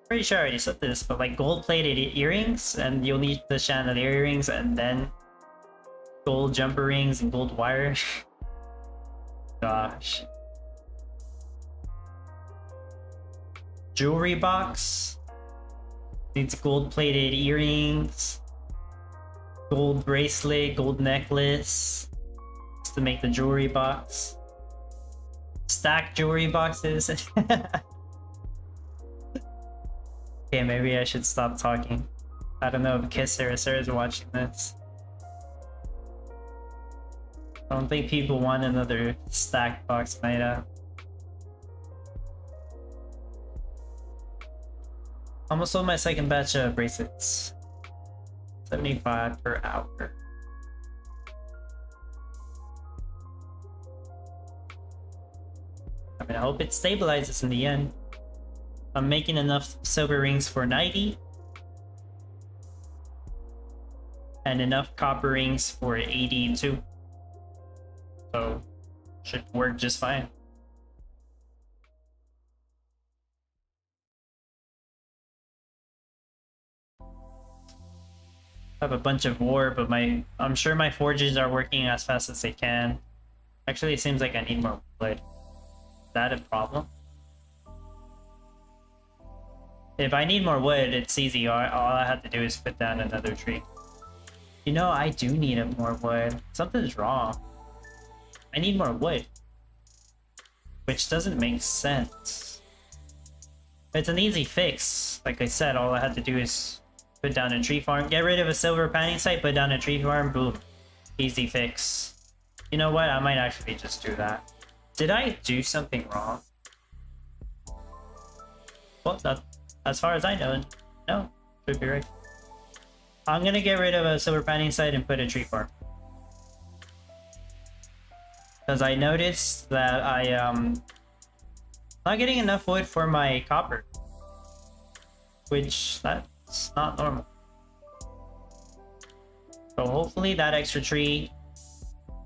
S1: Pretty sure I already said this, but like gold-plated earrings, and you'll need the chandelier earrings, and then gold jumper rings and gold wire. Gosh. Jewelry box needs gold-plated earrings, gold bracelet, gold necklace, just to make the jewelry box. Stack jewelry boxes. Okay, maybe I should stop talking. I don't know if Kiss Sarah is watching this. I don't think people want another stack box made up. Almost sold my second batch of bracelets. 75 per hour. I mean, I hope it stabilizes in the end. I'm making enough silver rings for 90. And enough copper rings for 82. So, should work just fine. I have a bunch of war, but I'm sure my forges are working as fast as they can. Actually, it seems like I need more wood. Is that a problem? If I need more wood, it's easy. All I have to do is put down another tree. You know, I do need more wood. Something's wrong. I need more wood. Which doesn't make sense. It's an easy fix. Like I said, all I had to do is put down a tree farm. Get rid of a silver panning site, put down a tree farm, boom. Easy fix. You know what? I might actually just do that. Did I do something wrong? Well, as far as I know, no. Should be right. I'm gonna get rid of a silver panning site and put a tree farm. Because I noticed that not getting enough wood for my copper. Which, that's not normal. So hopefully that extra tree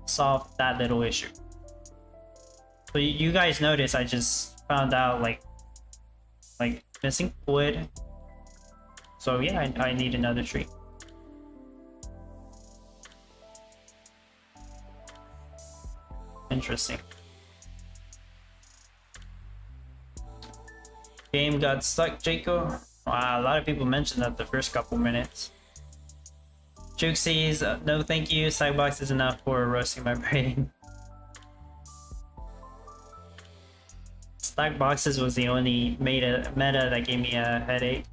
S1: solved that little issue. So you guys notice I just found out like missing wood. So yeah, I need another tree. Interesting. Game got stuck, Jaco. Wow, a lot of people mentioned that the first couple minutes. Juxies, no thank you. Sidebox is enough for roasting my brain. Stack boxes was the only meta that gave me a headache.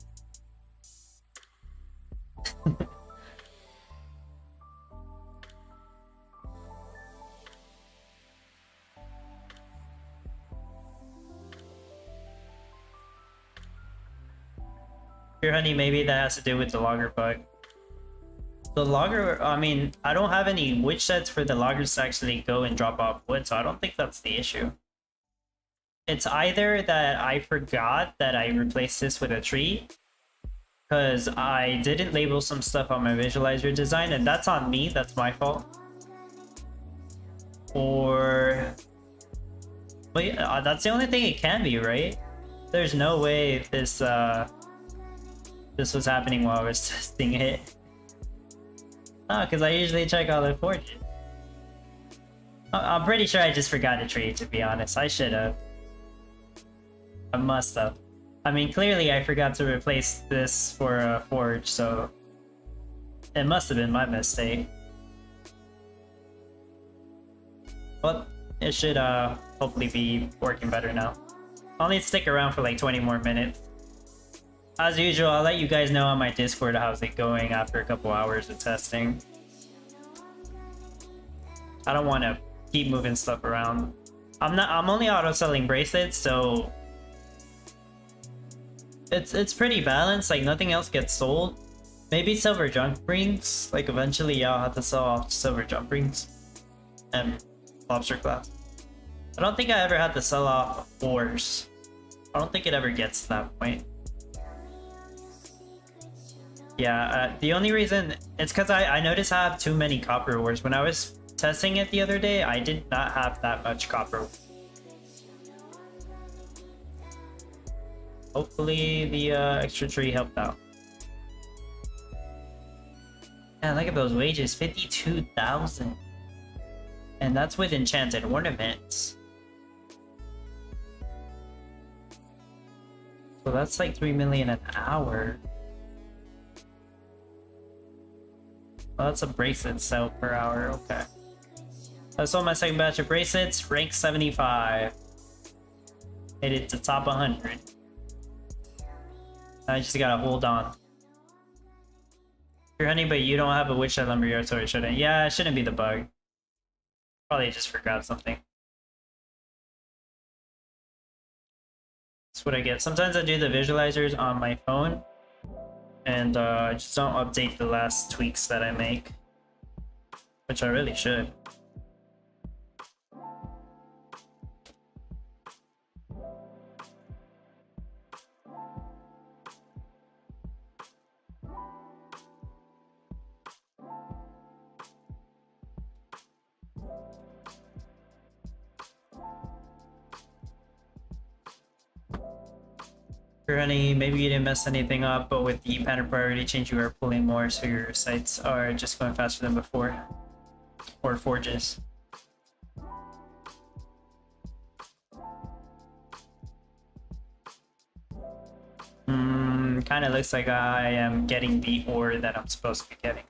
S1: Here, honey, maybe that has to do with the logger bug. The logger, I mean, I don't have any witch sets for the loggers to actually go and drop off wood, so I don't think that's the issue. It's either that I forgot that I replaced this with a tree, because I didn't label some stuff on my visualizer design, and that's on me, that's my fault. Or... But yeah, that's the only thing it can be, right? There's no way this was happening while I was testing it. Oh, because I usually check all the forges. I'm pretty sure I just forgot to trade, to be honest. I should have. I must have. I mean, clearly I forgot to replace this for a forge, so... It must have been my mistake. But it should hopefully be working better now. I'll need to stick around for like 20 more minutes. As usual, I'll let you guys know on my Discord how's it going after a couple hours of testing. I don't want to keep moving stuff around. I'm only auto selling bracelets, so it's pretty balanced. Like nothing else gets sold. Maybe silver jump rings. Like eventually, yeah, I'll have to sell off silver jump rings and lobster class. I don't think I ever had to sell off ores. I don't think it ever gets to that point. Yeah, the only reason it's because I noticed I have too many copper ores. When I was testing it the other day, I did not have that much copper. Hopefully the extra tree helped out. Yeah, look at those wages, 52,000. And that's with enchanted ornaments. So that's like 3 million an hour. Well, that's a bracelet sell per hour, okay. I sold my second batch of bracelets, rank 75. Made it to top 100. I just gotta hold on. You're honey, but you don't have a witch at lumberyard, so it shouldn't. Yeah, it shouldn't be the bug. Probably just forgot something. That's what I get. Sometimes I do the visualizers on my phone. And I just don't update the last tweaks that I make. Which I really should. Honey, maybe you didn't mess anything up, but with the pattern priority change, you are pulling more, so your sites are just going faster than before. Or forges. Kind of looks like I am getting the ore that I'm supposed to be getting.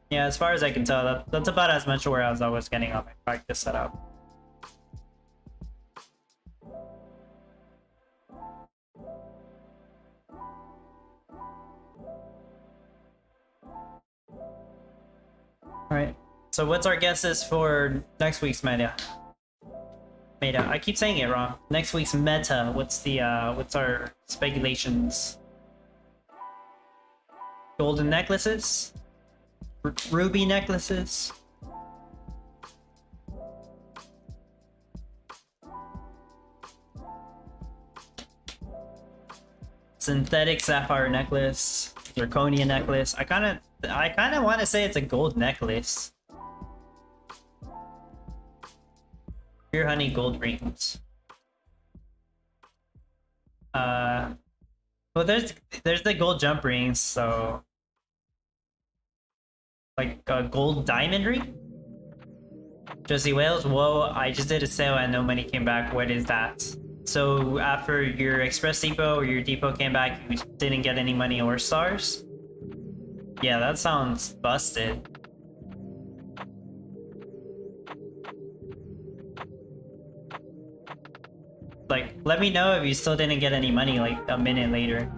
S1: Yeah, as far as I can tell, that's about as much ore as I was getting on my practice setup. Alright, so what's our guesses for next week's meta? I keep saying it wrong. Next week's meta, what's our speculations? Golden necklaces? Ruby necklaces? Synthetic sapphire necklace, zirconia necklace. I kind of want to say it's a gold necklace. Pure honey gold rings. Well, there's the gold jump rings, so like a gold diamond ring. Josie Wales, whoa, I just did a sale and no money came back. What is that? So after your Express Depot or your depot came back, you didn't get any money or stars? Yeah, that sounds busted. Like, let me know if you still didn't get any money like a minute later.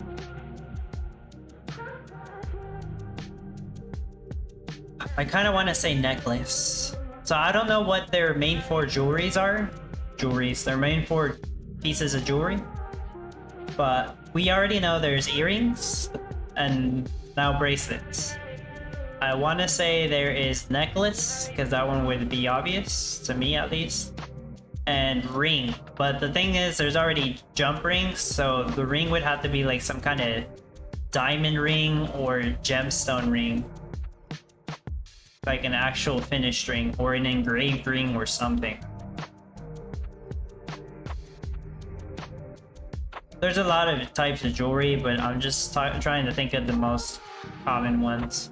S1: I kind of want to say necklace. So I don't know what their main four jewelries are. Their main four pieces of jewelry. But we already know there's earrings and now bracelets. I want to say there is necklace, because that one would be obvious, to me at least. And ring. But the thing is, there's already jump rings, so the ring would have to be like some kind of diamond ring or gemstone ring. Like an actual finished ring or an engraved ring or something. There's a lot of types of jewelry, but I'm just trying to think of the most common ones.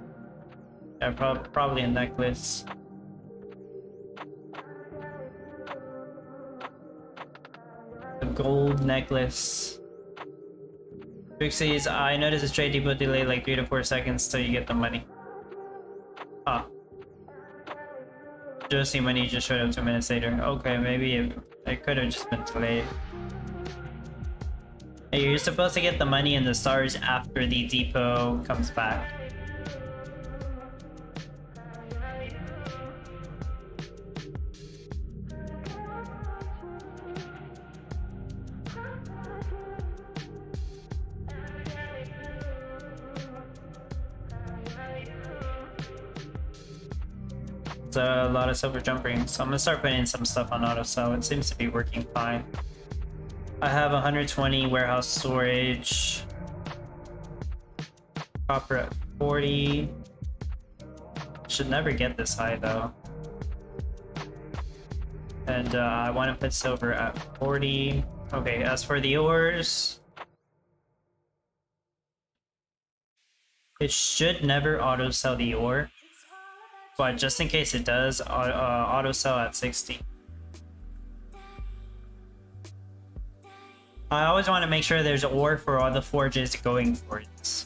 S1: Yeah, probably a necklace. A gold necklace. Pixies, I noticed a trade depot delay like 3 to 4 seconds till you get the money. Ah. Josie money just showed up 2 minutes later. Okay, maybe it could have just been delayed. Hey, you're supposed to get the money and the stars after the depot comes back. It's a lot of silver jump rings, so I'm gonna start putting some stuff on auto sell. It seems to be working fine. I have 120 warehouse storage. Copper at 40. Should never get this high though. And I want to put silver at 40. Okay, as for the ores, it should never auto sell the ore, but just in case it does, auto sell at 60. I always want to make sure there's ore for all the forges going for it.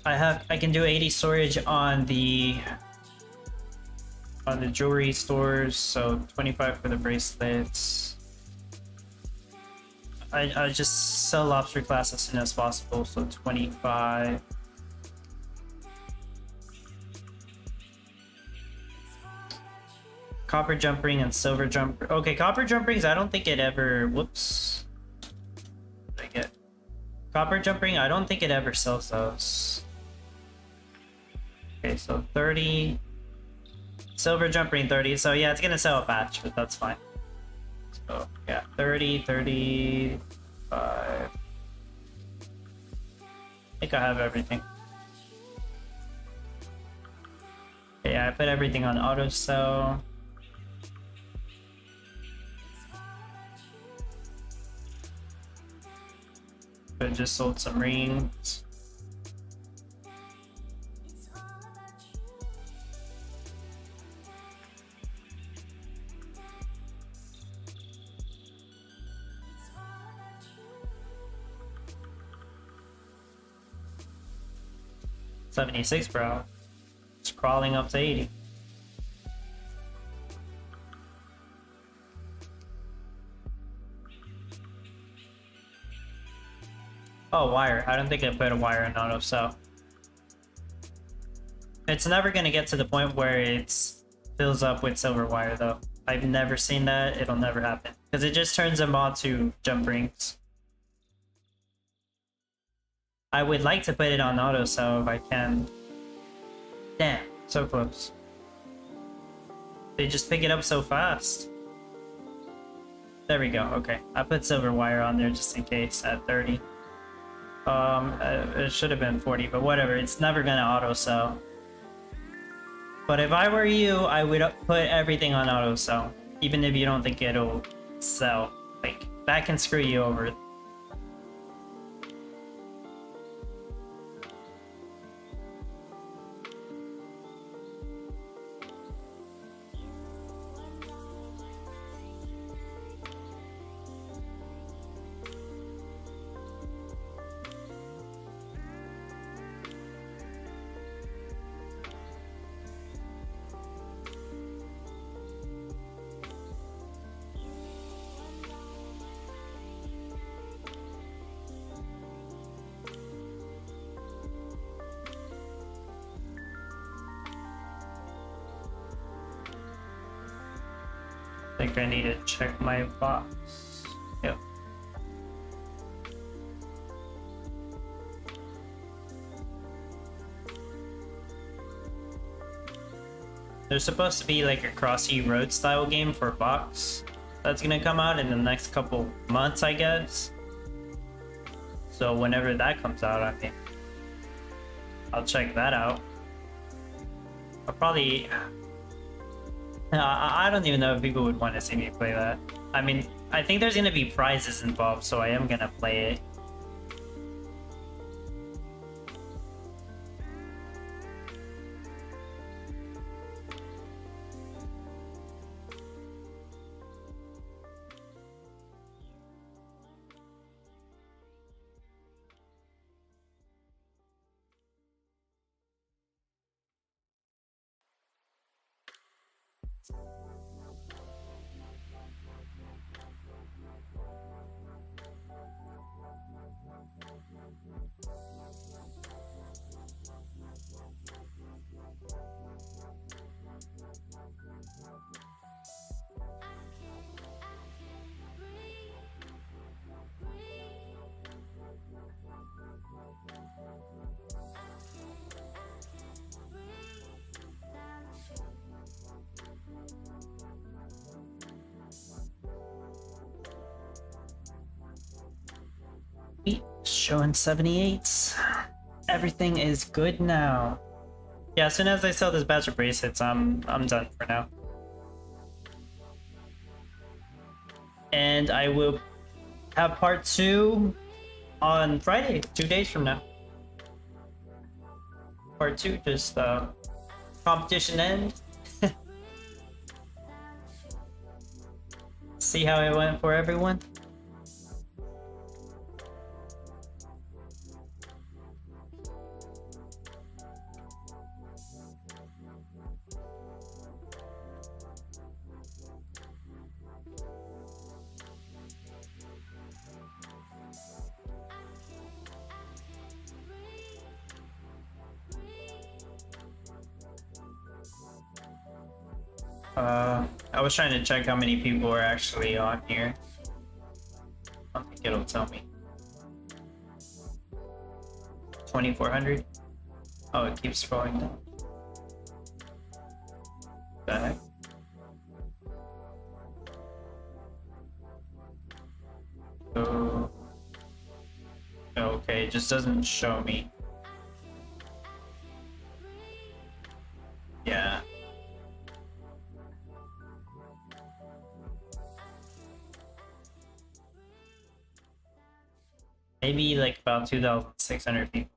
S1: I can do 80 storage on the jewelry stores, so 25 for the bracelets. I just sell lobster class as soon as possible, so 25. Copper jump ring and silver jump. Okay, copper jump rings. I don't think it ever. Whoops. What did I get? Copper jump ring. I don't think it ever sells those. Okay, so 30. Silver jump ring 30. So yeah, it's gonna sell a batch, but that's fine. So yeah, 30, 35. I think I have everything. Okay, I put everything on auto sell. But just sold some rings. $76, bro. It's crawling up to 80. Oh, wire. I don't think I put a wire in auto, so it's never gonna get to the point where it fills up with silver wire, though. I've never seen that. It'll never happen because it just turns them all to jump rings. I would like to put it on auto, so if I can. Damn, so close. They just pick it up so fast. There we go. Okay, I put silver wire on there just in case at 30. It should have been 40, but whatever. It's never gonna auto sell. But if I were you, I would put everything on auto sell, even if you don't think it'll sell. Like that can screw you over. think I need to check my box. Yep. There's supposed to be like a Crossy Road style game for box that's gonna come out in the next couple months, I guess. So whenever that comes out, I mean, I'll check that out. I'll probably... I don't even know if people would want to see me play that. I mean, I think there's gonna be prizes involved, so I am gonna play it. Showing 78s. Everything is good now. Yeah, as soon as I sell this batch of bracelets, I'm done for now. And I will have part 2 on Friday, 2 days from now. Part 2, just competition end. See how it went for everyone. I was trying to check how many people are actually on here. I don't think it'll tell me. 2,400? Oh, it keeps scrolling down. The heck? Oh. Okay, it just doesn't show me. Yeah. Maybe like about 2,600 people.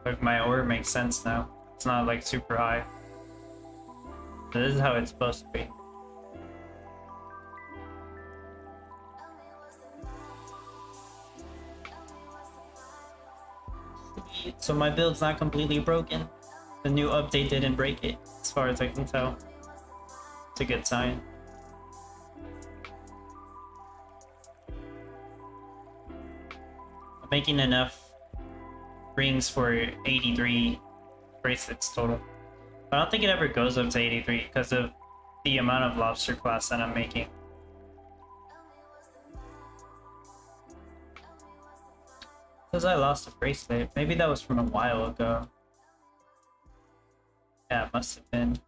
S1: Like my order makes sense now. It's not like super high. This is how it's supposed to be. So my build's not completely broken. The new update didn't break it, as far as I can tell. It's a good sign. I'm making enough rings for 83 bracelets total. I don't think it ever goes up to 83 because of the amount of lobster class that I'm making. Because I lost a bracelet. Maybe that was from a while ago. Yeah, it must have been.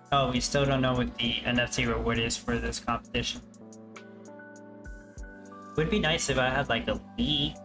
S1: Oh, we still don't know what the NFT reward is for this competition. Would be nice if I had like a league.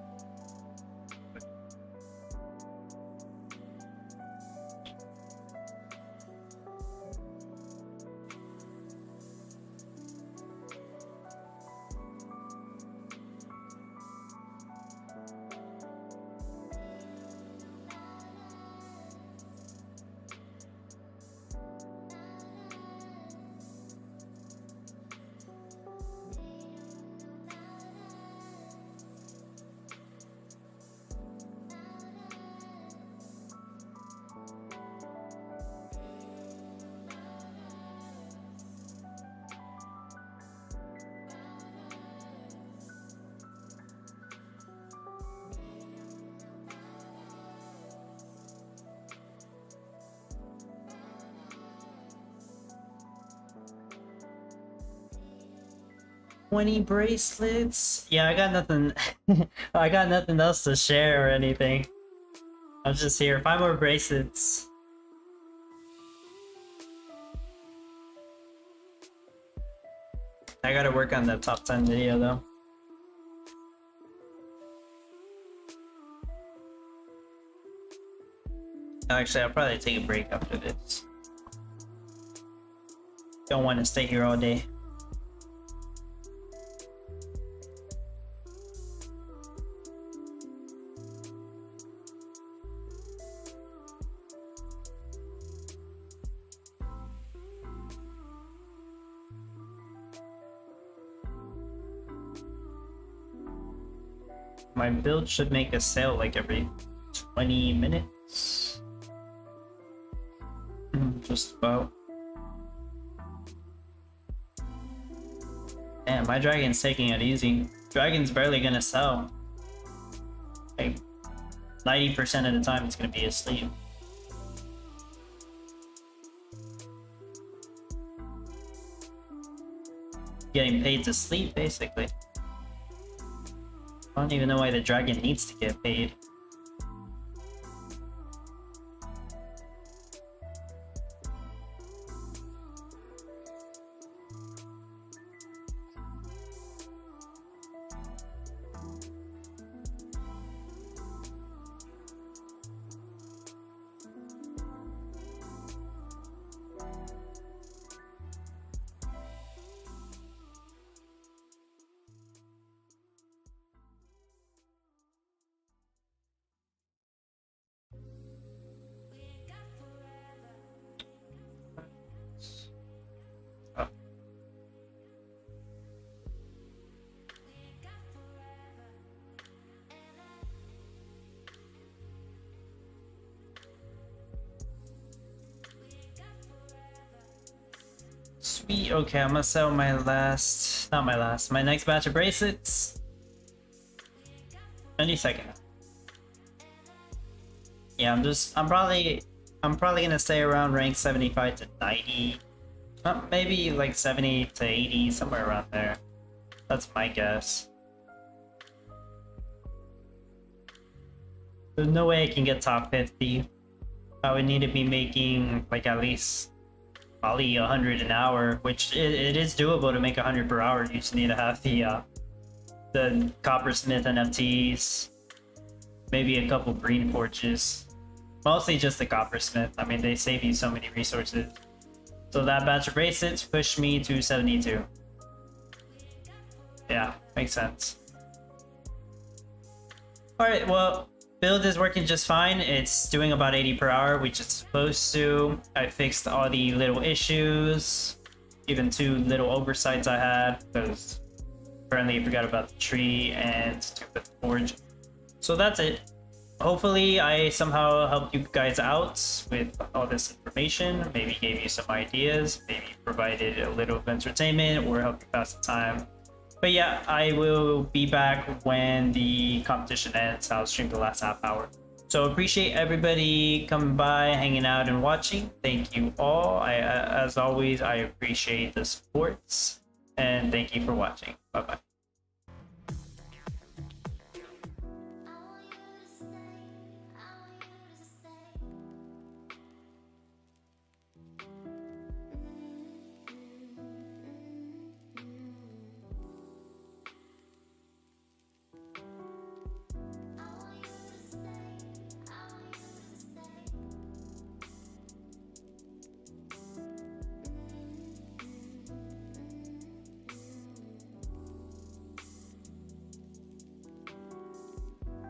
S1: "20 bracelets." Yeah, I got nothing. I got nothing else to share or anything. I'm just here. 5 more bracelets. I gotta work on the top 10 video though. Actually, I'll probably take a break after this. Don't want to stay here all day. My build should make a sale like every 20 minutes. Just about. Damn, my dragon's taking it easy. Dragon's barely gonna sell. Like 90% of the time it's gonna be asleep. Getting paid to sleep, basically. I don't even know why the dragon needs to get paid. Sweet, okay, I'm gonna sell my last, not my last, my next batch of bracelets. Any second. Yeah, I'm probably gonna stay around rank 75 to 90. Maybe like 70 to 80, somewhere around there. That's my guess. There's no way I can get top 50. I would need to be making like at least probably 100 an hour, which it is doable to make 100 per hour. You just need to have the coppersmith NFTs, maybe a couple green forges, mostly just the coppersmith. I mean, they save you so many resources. So that batch of bracelets pushed me to 72. Yeah, makes sense. Alright, well, build is working just fine. It's doing about 80 per hour, which it's supposed to. I fixed all the little issues, even 2 little oversights I had, because apparently I forgot about the tree and stupid forge. So that's it. Hopefully I somehow helped you guys out with all this information, maybe gave you some ideas, maybe provided a little of entertainment or helped you pass the time. But yeah, I will be back when the competition ends. I'll stream the last half hour. So appreciate everybody coming by, hanging out and watching. Thank you all. As always, I appreciate the supports and thank you for watching. Bye bye.